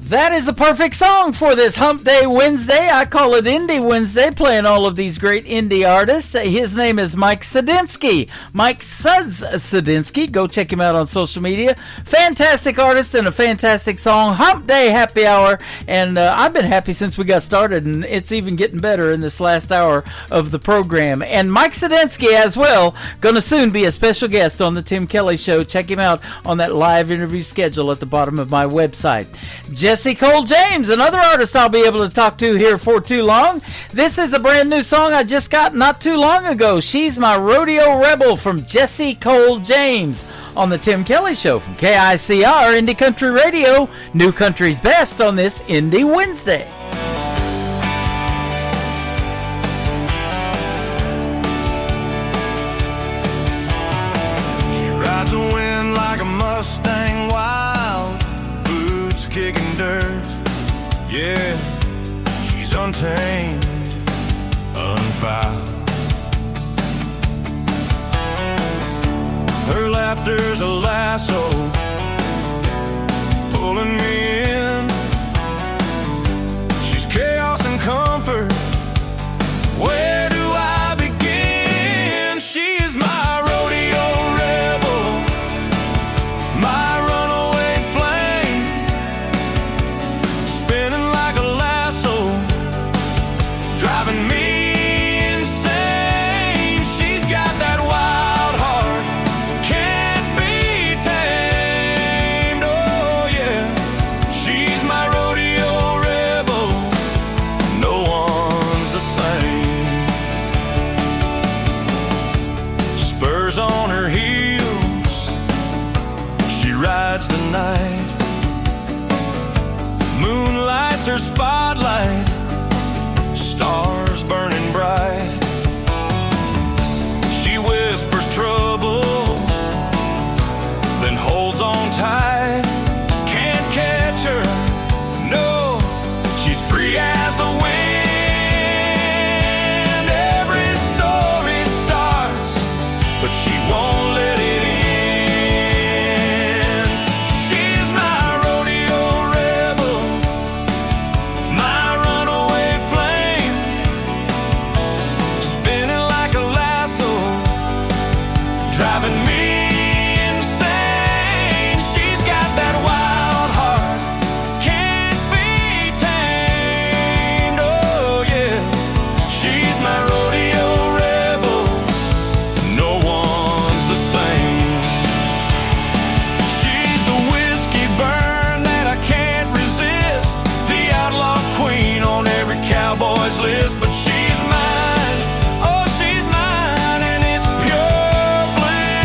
That is a perfect song for this Hump Day Wednesday. I call it Indie Wednesday, playing all of these great indie artists. His name is Mike Sadinsky. Mike Suds Sadinsky. Go check him out on social media. Fantastic artist and a fantastic song. Hump Day Happy Hour. And I've been happy since we got started, and it's even getting better in this last hour of the program. And Mike Sadinsky as well, going to soon be a special guest on the Tim Kelly Show. Check him out on that live interview schedule at the bottom of my website. Jesse Cole James, another artist I'll be able to talk to here for too long. This is a brand new song I just got not too long ago. She's My Rodeo Rebel from Jesse Cole James on the Tim Kelly Show from KICR Indie Country Radio, New Country's Best on this Indie Wednesday. She rides the wind like a Mustang wild, boots kicking dirt. Yeah, she's untamed, unfouled. Her laughter's a lasso, pulling me in. She's chaos and comfort. Where do I begin? She is my rodeo rebel, my runaway flame, spinning like a lasso, driving me insane. She's got that wild heart, can't be tamed. Oh yeah, she's my rodeo rebel, no one's the same. Spurs on her heels, she rides the night. Moonlight's her spotlight, stars burning bright. She whispers trouble, then holds on tight. Can't catch her, no, she's free as the wind. Every story starts, but she won't let it end. She's my rodeo rebel, my runaway flame, spinning like a lasso, driving me insane. She's got that wild heart, can't be tamed. Oh yeah, she's my rodeo rebel, no one's the same. She's the whiskey burn that I can't resist, the outlaw queen on every cowboy's list. But she's mine, oh she's mine, and it's pure bliss.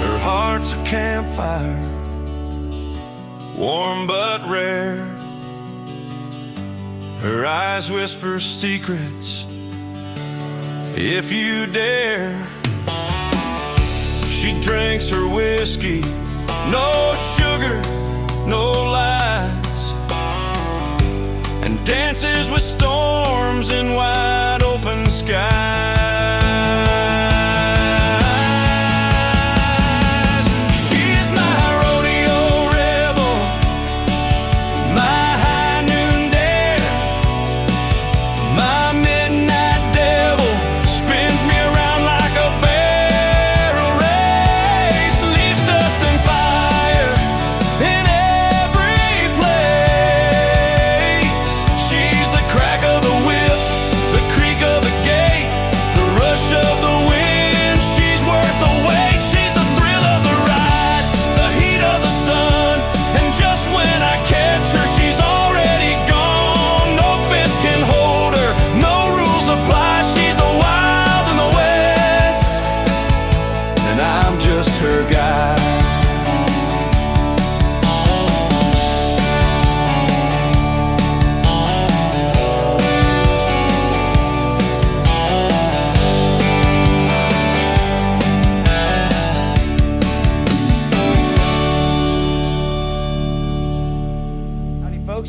Her heart's a campfire, warm but rare. Her eyes whisper secrets, if you dare. She drinks her whiskey, no sugar, no lies, and dances with storms in wide open skies. She's my rodeo rebel,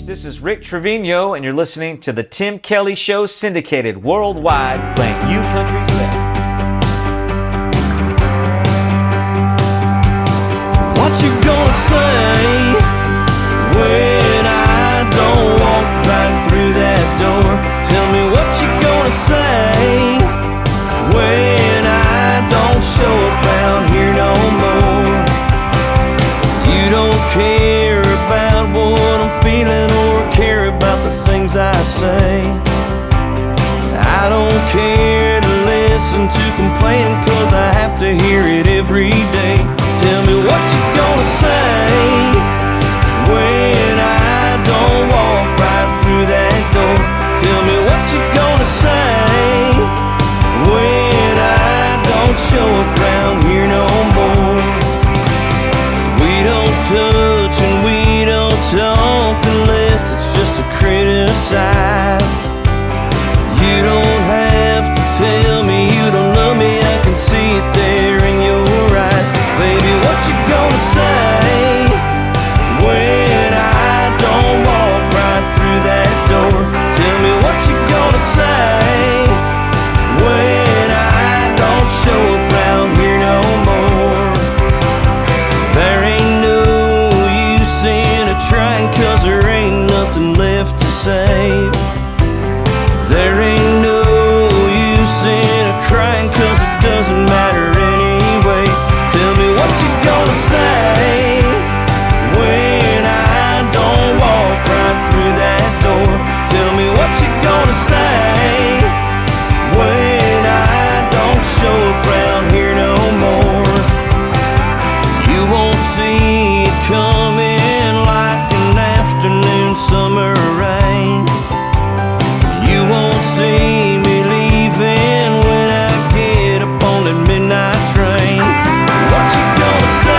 This is Rick Trevino, and you're listening to the Tim Kelly Show, syndicated worldwide, playing you country's best. What you gonna say when I don't walk right through that door? Tell me what you gonna say when I don't show up around here no more. You don't care about what I'm feeling or care about the things I say. I don't care to listen to complaining, 'cause I have to hear it every day. Tell me what you gonna say when I don't walk right through that door. Tell me what you gonna say when I don't show up around here no more. We don't touch and we don't talk unless it's just to criticize. You don't have to tell me you don't love me, I can see it there in your eyes. Baby, what you gonna say when I don't walk right through that door? Tell me what you gonna say when I don't show up around here no more. There ain't no use in a trying, 'cause there ain't nothing left to save. There ain't no use in a crying, 'cause it doesn't matter anyway. Tell me what you gonna say when I don't walk right through that door. Tell me what you gonna say when I don't show up around here no more. You won't see it coming like an afternoon summer rain. You won't see me leaving when I get up on the midnight train. What you gonna say?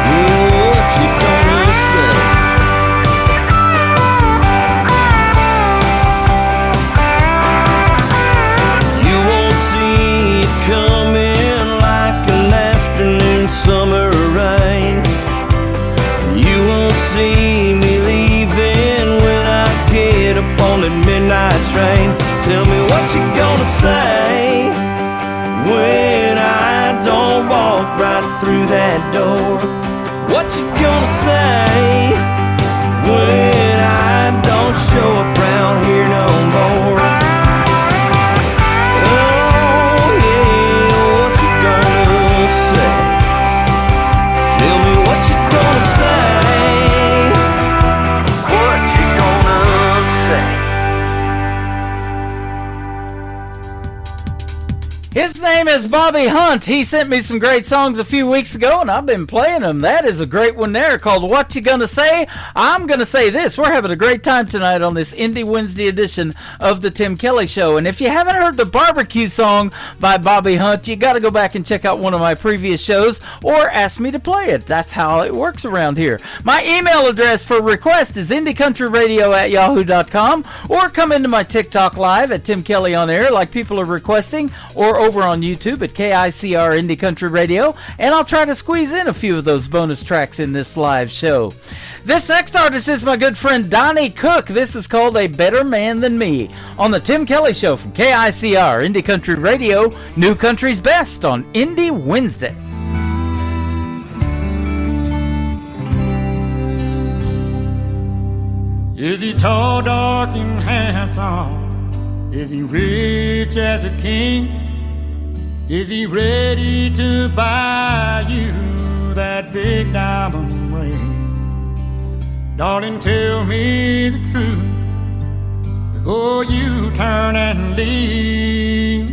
Yeah, what you gonna say? You won't see it coming like an afternoon summer rain. You won't see me leaving when I get up on the midnight train. Tell me what you gonna say when I don't walk right through that door. What you gonna say when I don't show up around here no more? Oh yeah, what you gonna say? Tell me what you gonna say. What you gonna say? His name is Bobby Hunt. He sent me some great songs a few weeks ago, and I've been playing them. That is a great one there called What You Gonna Say? I'm going to say this. We're having a great time tonight on this Indie Wednesday edition of the Tim Kelly Show. And if you haven't heard the barbecue song by Bobby Hunt, you got to go back and check out one of my previous shows or ask me to play it. That's how it works around here. My email address for request is indiecountryradio@yahoo.com, or come into my TikTok live at Tim Kelly on Air like people are requesting, or over on YouTube at KICR Indie Country Radio, and I'll try to squeeze in a few of those bonus tracks in this live show. This next artist is my good friend Donnie Cook. This is called A Better Man Than Me on the Tim Kelly Show from KICR Indie Country Radio, New Country's Best on Indie Wednesday. Is he tall, dark, and handsome? Is he rich as a king? Is he ready to buy you that big diamond ring? Darling, tell me the truth before you turn and leave.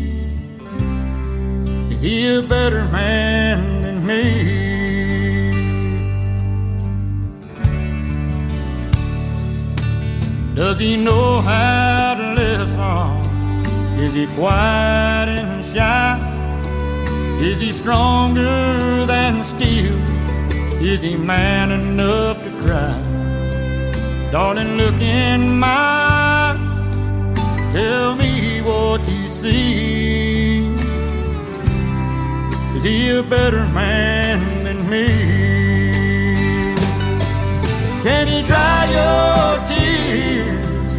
Is he a better man than me? Does he know how to listen? Is he quiet and shy? Is he stronger than steel? Is he man enough to cry? Darling, look in my eyes. Tell me what you see. Is he a better man than in me? Can he dry your tears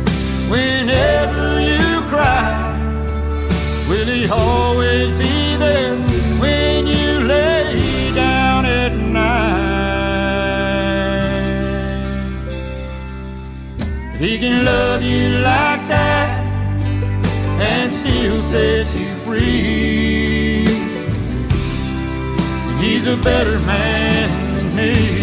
whenever you cry? Will he always be there when you lay down at night? If he can love you like that and still set you free, and he's a better man than me.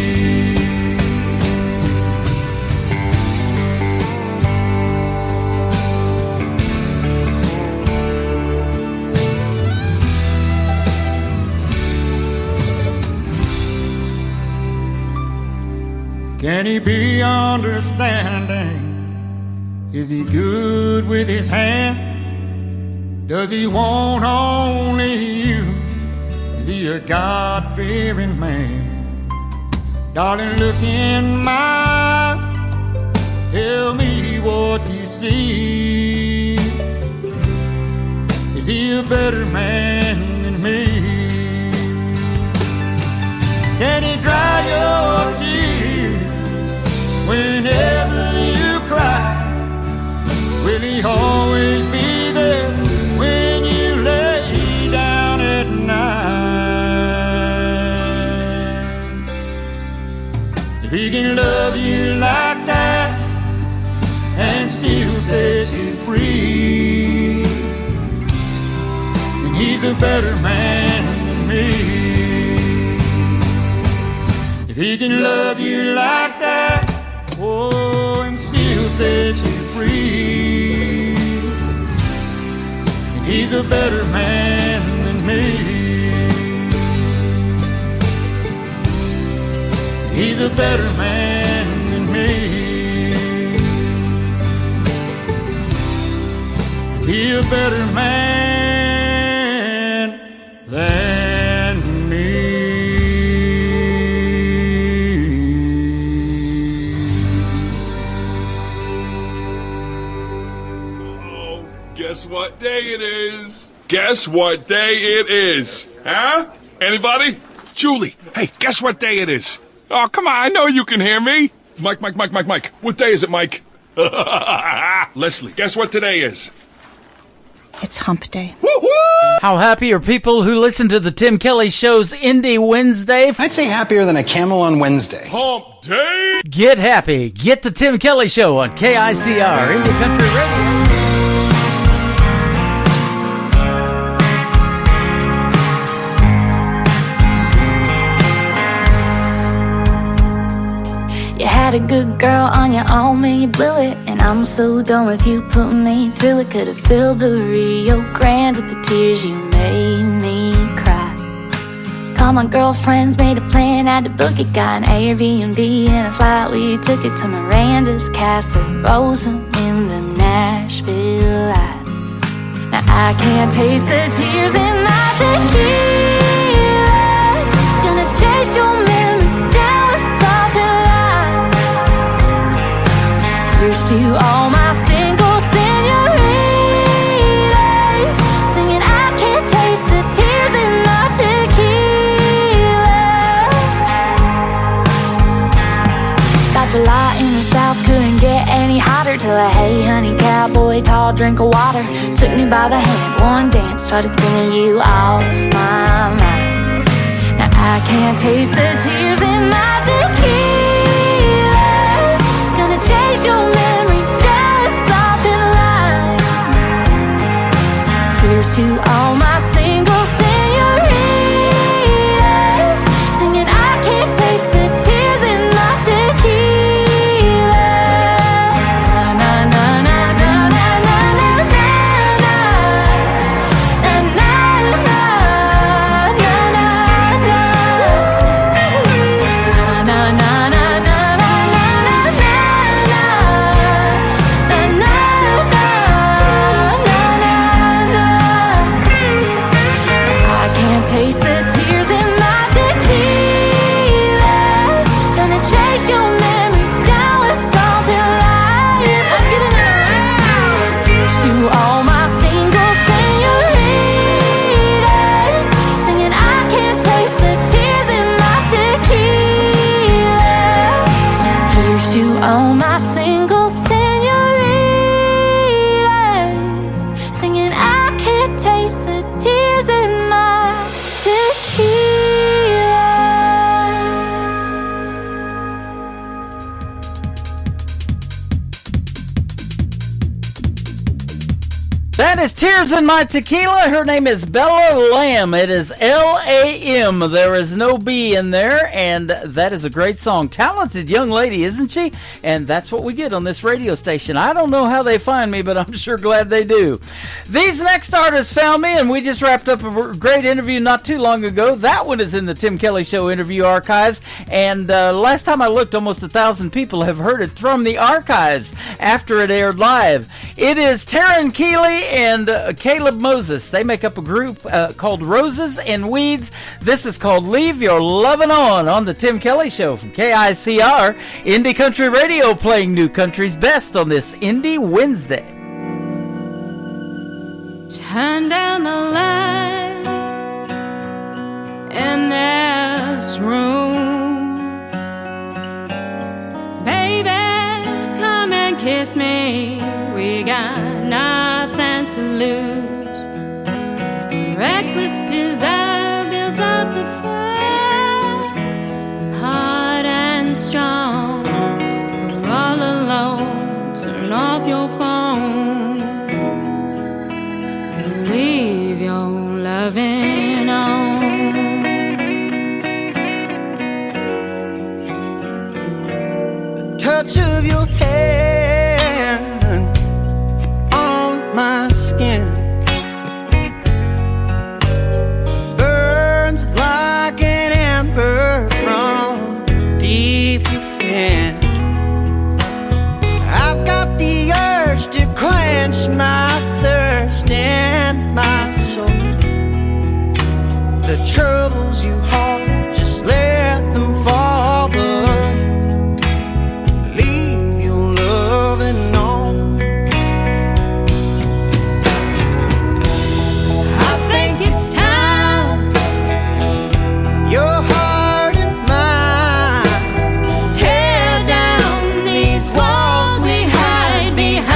Can he be understanding? Is he good with his hand? Does he want only you? Is he a God-fearing man? Darling, look in my eyes. Tell me what you see. Is he a better man than me? Can he dry your tears whenever you cry? Will he always be there when you lay down at night? If he can love you like that and still set you free, then he's a better man than me. If he can love you like that, oh, and still set you free, and he's a better man than me. He's a better man than me. He's a better man than me. Guess what day it is? Guess what day it is? Huh? Anybody? Julie, hey, guess what day it is? Oh, come on, I know you can hear me. Mike. What day is it, Mike? Leslie, guess what today is? It's hump day. How happy are people who listen to the Tim Kelly Show's Indie Wednesday? I'd say happier than a camel on Wednesday. Hump day? Get happy. Get the Tim Kelly Show on KICR, Indie Country Radio. You had a good girl on your own and you blew it, and I'm so done with you putting me through it. Could've filled the Rio Grande with the tears you made me cry. Called my girlfriends, made a plan, had to book it. Got an Airbnb and a flight, we took it to Miranda's Casa Rosa in the Nashville lights. Now I can't taste the tears in my tequila. Gonna chase your memory down with salted lime. Here's to all my single senoritas, singing I can't taste the tears in my tequila. Got July in the South, couldn't get any hotter, till a hey honey cowboy, tall drink of water took me by the hand, one dance, started spinning you off my mind. Now I can't taste the tears in my tequila. Gonna chase your memory down with salt and lime. Here's to all my single senoritas, singing I can't taste the tears in my tequila. Na na na na na na na na na na na na na na na na na na. That is Tears in My Tequila. Her name is Bella Lamb. It is L-A-M. There is no B in there, and that is a great song. Talented young lady, isn't she? And that's what we get on this radio station. I don't know how they find me, but I'm sure glad they do. These next artists found me, and we just wrapped up a great interview not too long ago. That one is in the Tim Kelly Show interview archives, and last time I looked, almost 1,000 people have heard it from the archives after it aired live. It is Taryn Keeley and Caleb Moses. They make up a group called Roses and Weeds. This is called Leave Your Lovin' On the Tim Kelly Show from KICR, Indie Country Radio, playing new country's best on this Indie Wednesday. Turn down the lights in this room. Baby, come and kiss me. We got nothing to lose. Reckless desire builds up the fire, hard and strong. We're all alone. Turn off your phone. Leave your loving on. The touch of your hand on my skin burns like an ember from deep within. I've got the urge to quench my thirst and my soul. The troubles you hold, just let them fall, but leave your loving on. I think it's time your heart and mine tear down these walls we hide behind.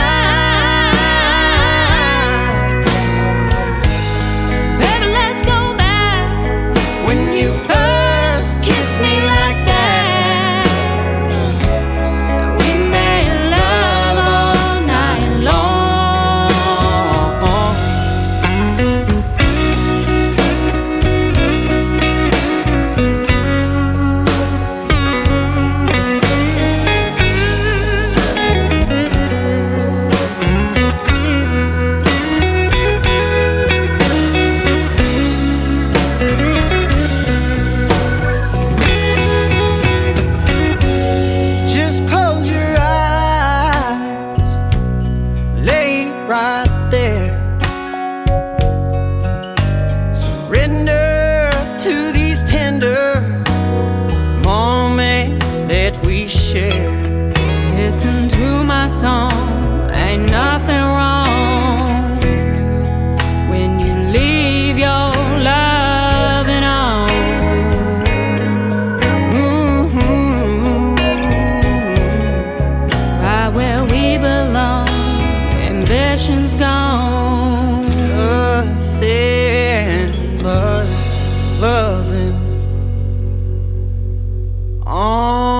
Baby, let's go back When you first kissed me like that, we made love all night long. just close your eyes, lay right there. Surrender to these tender moments that we share. Listen to my song, ain't nothing wrong when you leave your loving on. Right where we belong, ambition's gone. Nothing but loving on.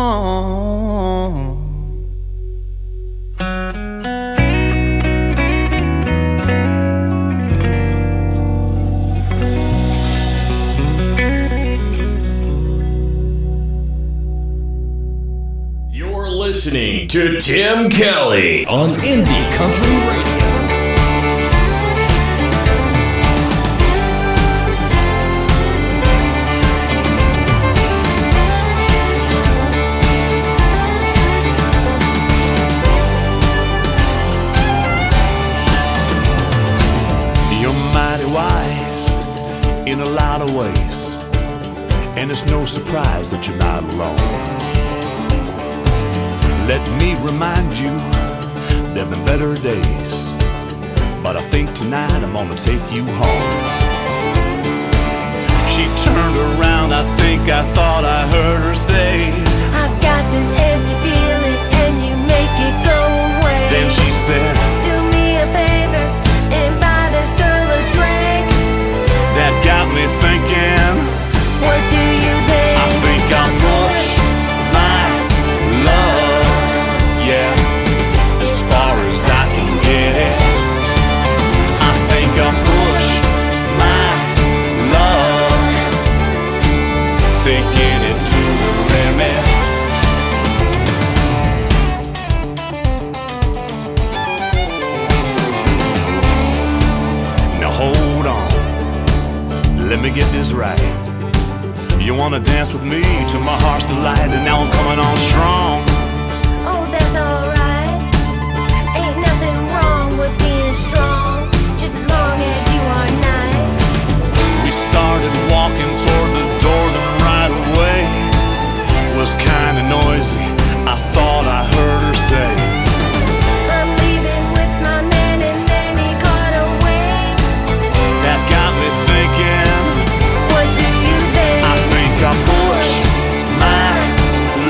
You're listening to Tim Kelly on Indie Country Radio. You're mighty wise in a lot of ways, and it's no surprise that you're not alone. Let me remind you, there've been better days, but I think tonight I'm gonna take you home. She turned around, I think I thought I heard her say, I've got this empty feeling and you make it go away. then she said, Do me a favor and buy this girl a drink. that got me thinking, What do you think? I think I'll push my love, yeah, as far as I can get it. let me get this right. You wanna dance with me to my heart's delight, and now I'm coming on strong. Oh, that's alright. Ain't nothing wrong with being strong, just as long as you are nice. We started walking toward the door, then right away was kinda noisy. I thought I heard her say, I'm leaving with my man, and then he got away. that got me thinking, What do you think? I think I pushed my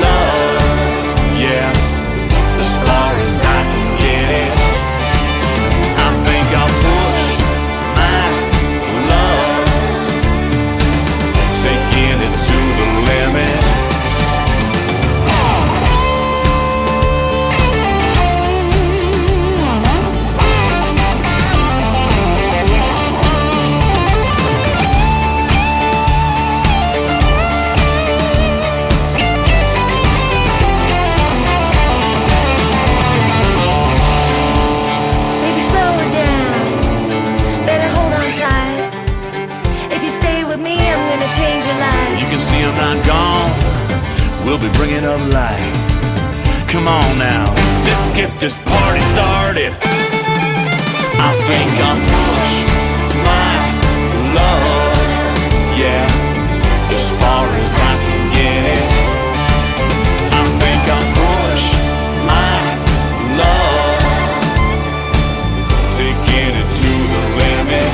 love, yeah, as far as I can get it. I think I pushed my love, taking it to the limit. Baby, slow it down. Better hold on tight. If you stay with me, I'm gonna change your life. You can see I'm not gone. We'll be bringing up light. Come on now, let's get this party started. I think I pushed my love, yeah, as far as I can get it. I think I pushed my love, taking it to the limit.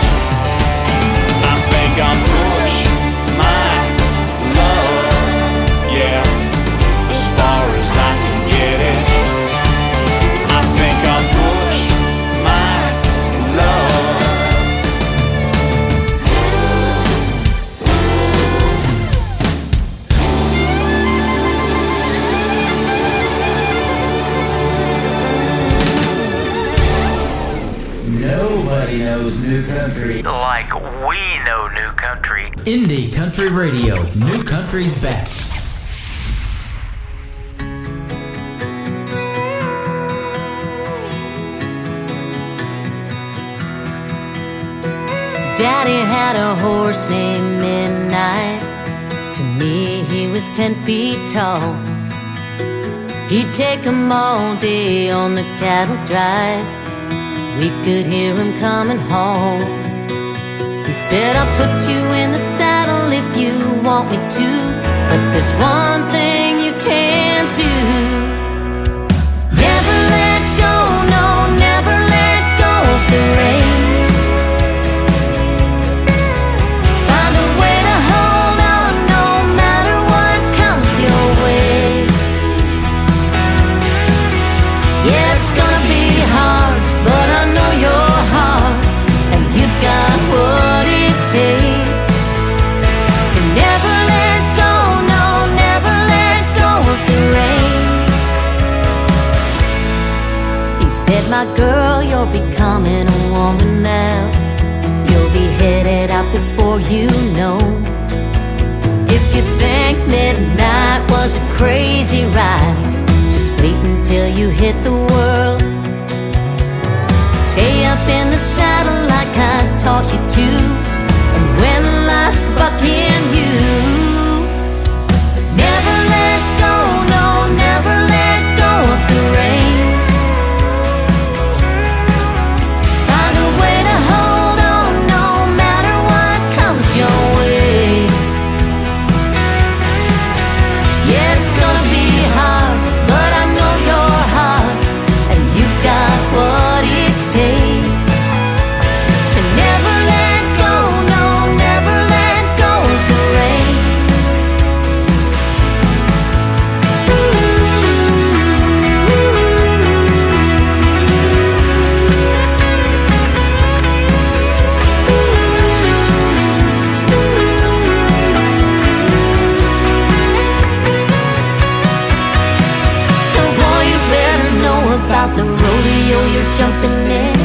I think I pushed my love, yeah, as far as I can get it. I think I pushed my love. Nobody knows new country like we know new country. Indie Country Radio, new country's best. Daddy had a horse named Midnight. To me, he was 10 feet tall. He'd take him all day on the cattle drive. We could hear him coming home. He said, I'll put you in the saddle if you want me to, but there's one thing you can't do. Never let go, no, never let go of the reins. Find a way to hold on no matter what comes your way. Yeah, it's gonna be hard, but I know your heart, and you've got what it takes to never let go, no, never let go of the reins. He said, my girl, you're becoming a woman now. You'll be headed out before you know. If you think midnight was a crazy ride, just wait until you hit the world. Stay up in the saddle like I taught you to, and when life's bucking you, never let go, no, never let go of the reins. Find a way to hold on no matter what comes your way. Yeah, it's gonna be hard, but I know your heart, and you've got what it takes to never let go, no, never let go of the reins. So boy, you better know about the rodeo you're jumping in,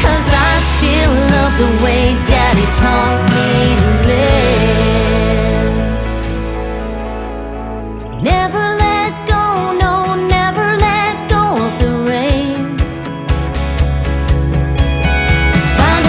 'cause I still love the way Daddy taught me to live. Never let go, no, never let go of the reins. Find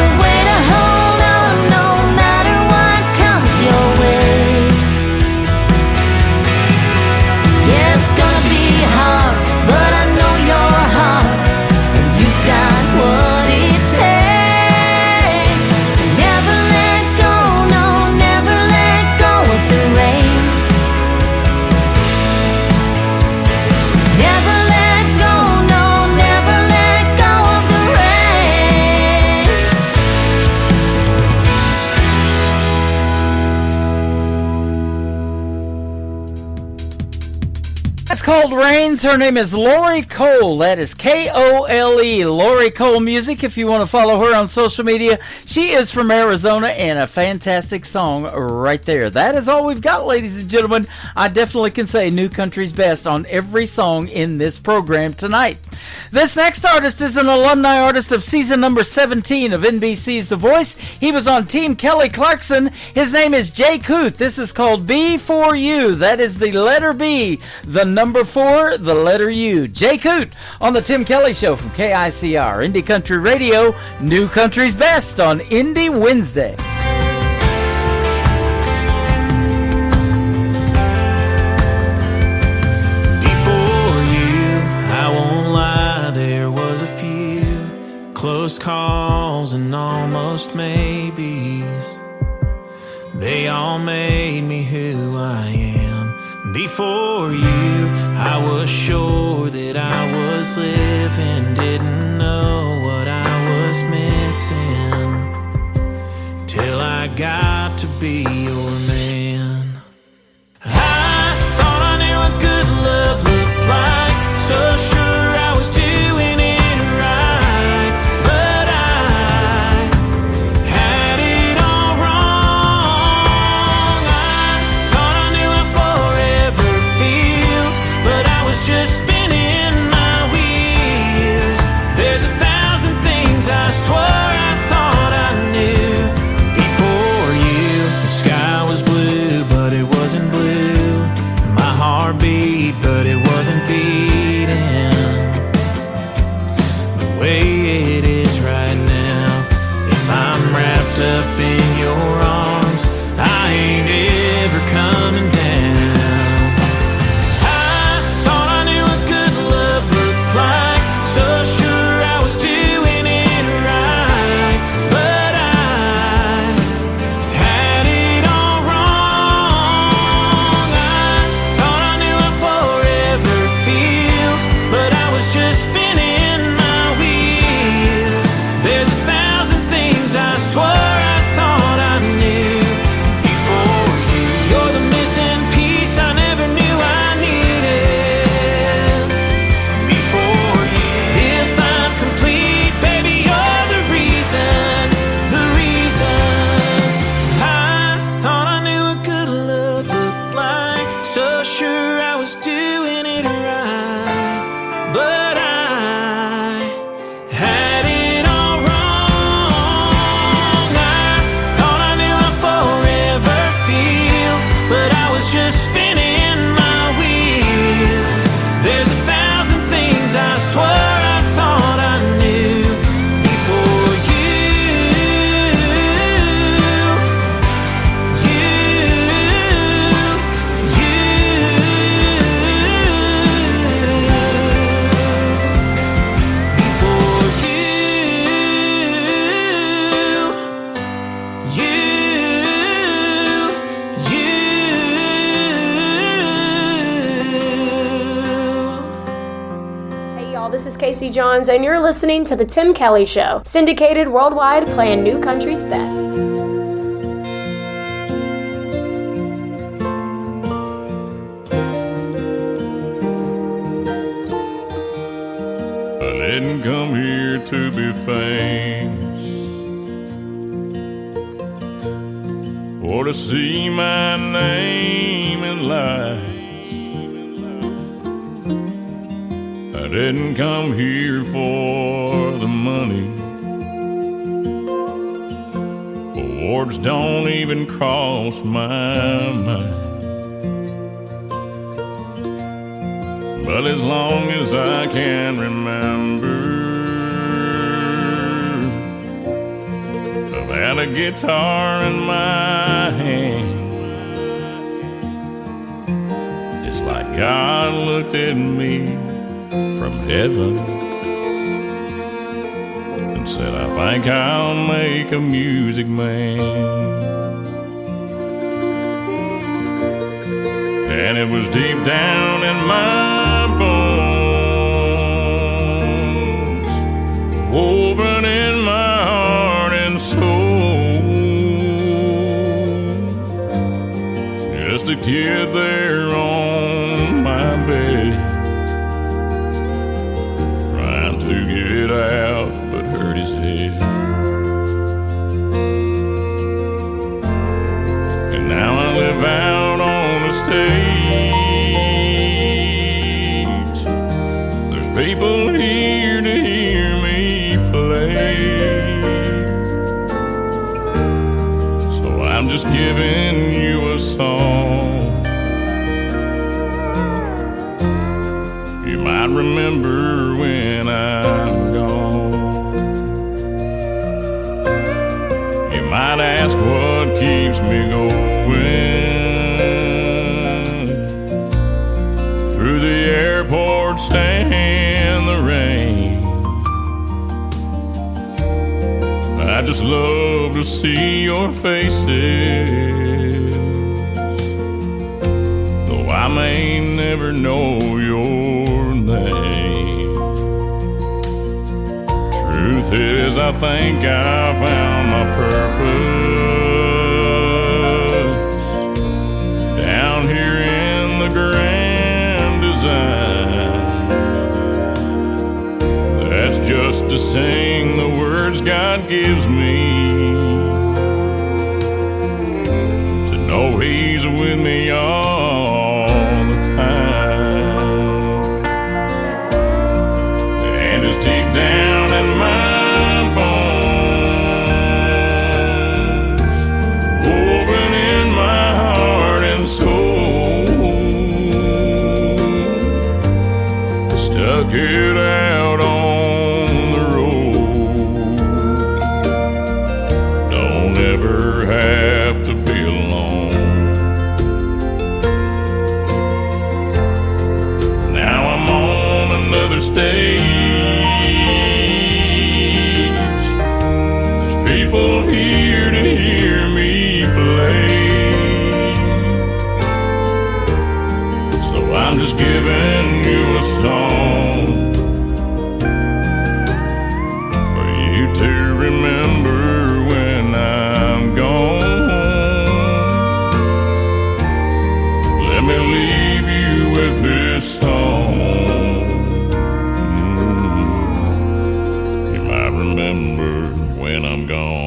called Rains. Her name is Lori Cole. That is K-O-L-E. Lori Cole Music, if you want to follow her on social media. She is from Arizona, and a fantastic song right there. That is all we've got, ladies and gentlemen. I definitely can say New Country's best on every song in this program tonight. This next artist is an alumni artist of season number 17 of NBC's The Voice. He was on Team Kelly Clarkson. His name is Jay Coote. This is called B for You. That is the letter B, the number 4, the letter U. Jay Coote on the Tim Kelly Show from KICR, Indie Country Radio, New Country's best on Indie Wednesday. Close calls and almost maybes, they all made me who I am. Before you, I was sure that I was living, didn't know what I was missing, till I got to be your man. I thought I knew what good love looked like, so sure I was doing it. Just spinning my wheels. There's 1,000 things I swore I thought I knew. Before you, the sky was blue, but it wasn't blue. My heart beat, but it wasn't beating the way it is right now. If I'm wrapped up in your arms, I ain't ever coming down. So sure I was doing it right, but I had it all wrong. I thought I knew how forever feels, but I was just spinning my wheels. There's 1,000 things I swore I thought I knew before you. You're the missing piece I never knew I needed. Just spinning my wheels. There's 1,000 things I swore I thought I knew before This is Casey Johns, and you're listening to The Tim Kelly Show, syndicated worldwide, playing New Country's best. I didn't come here to be famous or to see my name in lights. I didn't come here for the money. Awards don't even cross my mind. But as long as I can remember, I've had a guitar in my hand. It's like God looked at me from heaven and said, I think I'll make a music man. And it was deep down in my bones, woven in my heart and soul. Just a kid there on my bed, to get out, but hurt his head. And now I live out on the stage. There's people here to hear me play. So I'm just giving you a song. You might remember when I'm gone. You might ask what keeps me going through the airports and the rain. I just love to see your faces, though I may never know your name. Truth is, I think I found my purpose down here in the grand design. That's just to sing the words God gives me, to know He's with me all the time. And it's deep down in my bones, open in my heart and soul, stuck it out on the road. Don't ever have to be alone. Now I'm on another stage. There's people here to hear me play. So I'm just giving you a song for you to remember when I'm gone. Let me leave you with this song. You might remember when I'm gone.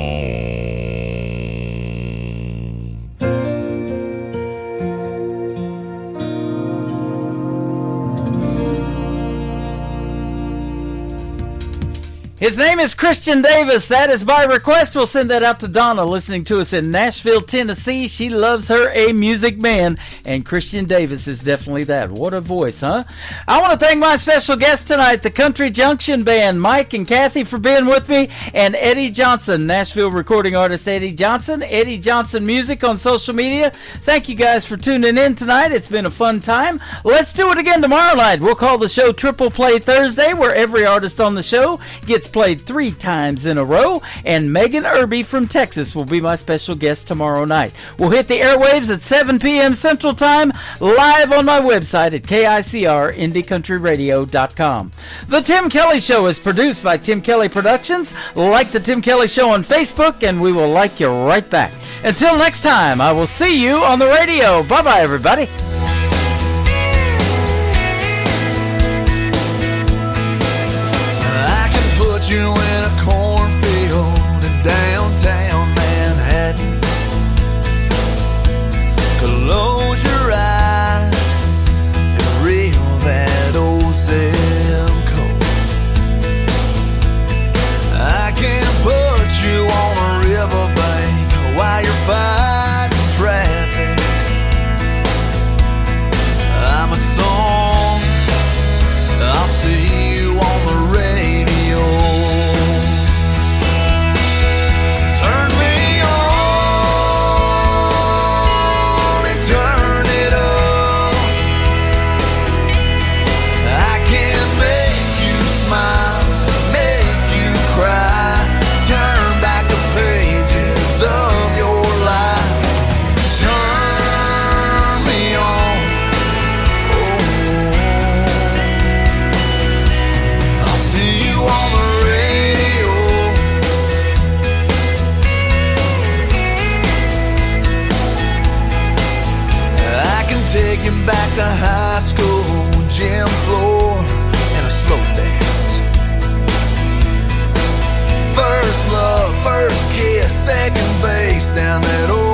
His name is Christian Davis. That is by request. We'll send that out to Donna, listening to us in Nashville, Tennessee. She loves her a music man, and Christian Davis is definitely that. What a voice, huh? I want to thank my special guests tonight, the Country Junction Band, Mike and Kathy, for being with me, and Eddie Johnson, Nashville recording artist Eddie Johnson, Eddie Johnson Music on social media. Thank you guys for tuning in tonight. It's been a fun time. Let's do it again tomorrow night. We'll call the show Triple Play Thursday, where every artist on the show gets played 3 times in a row, and Megan Irby from Texas will be my special guest tomorrow night. We'll hit the airwaves at 7 p.m. Central Time, live on my website at KICRIndieCountryRadio.com. The Tim Kelly Show is produced by Tim Kelly Productions. Like the Tim Kelly Show on Facebook, and we will like you right back. Until next time, I will see you on the radio. Bye-bye, everybody. You in a cornfield in downtown Manhattan. Close your eyes and reel that old zip code. I can put you on a riverbank while you're fighting traffic. second base down that old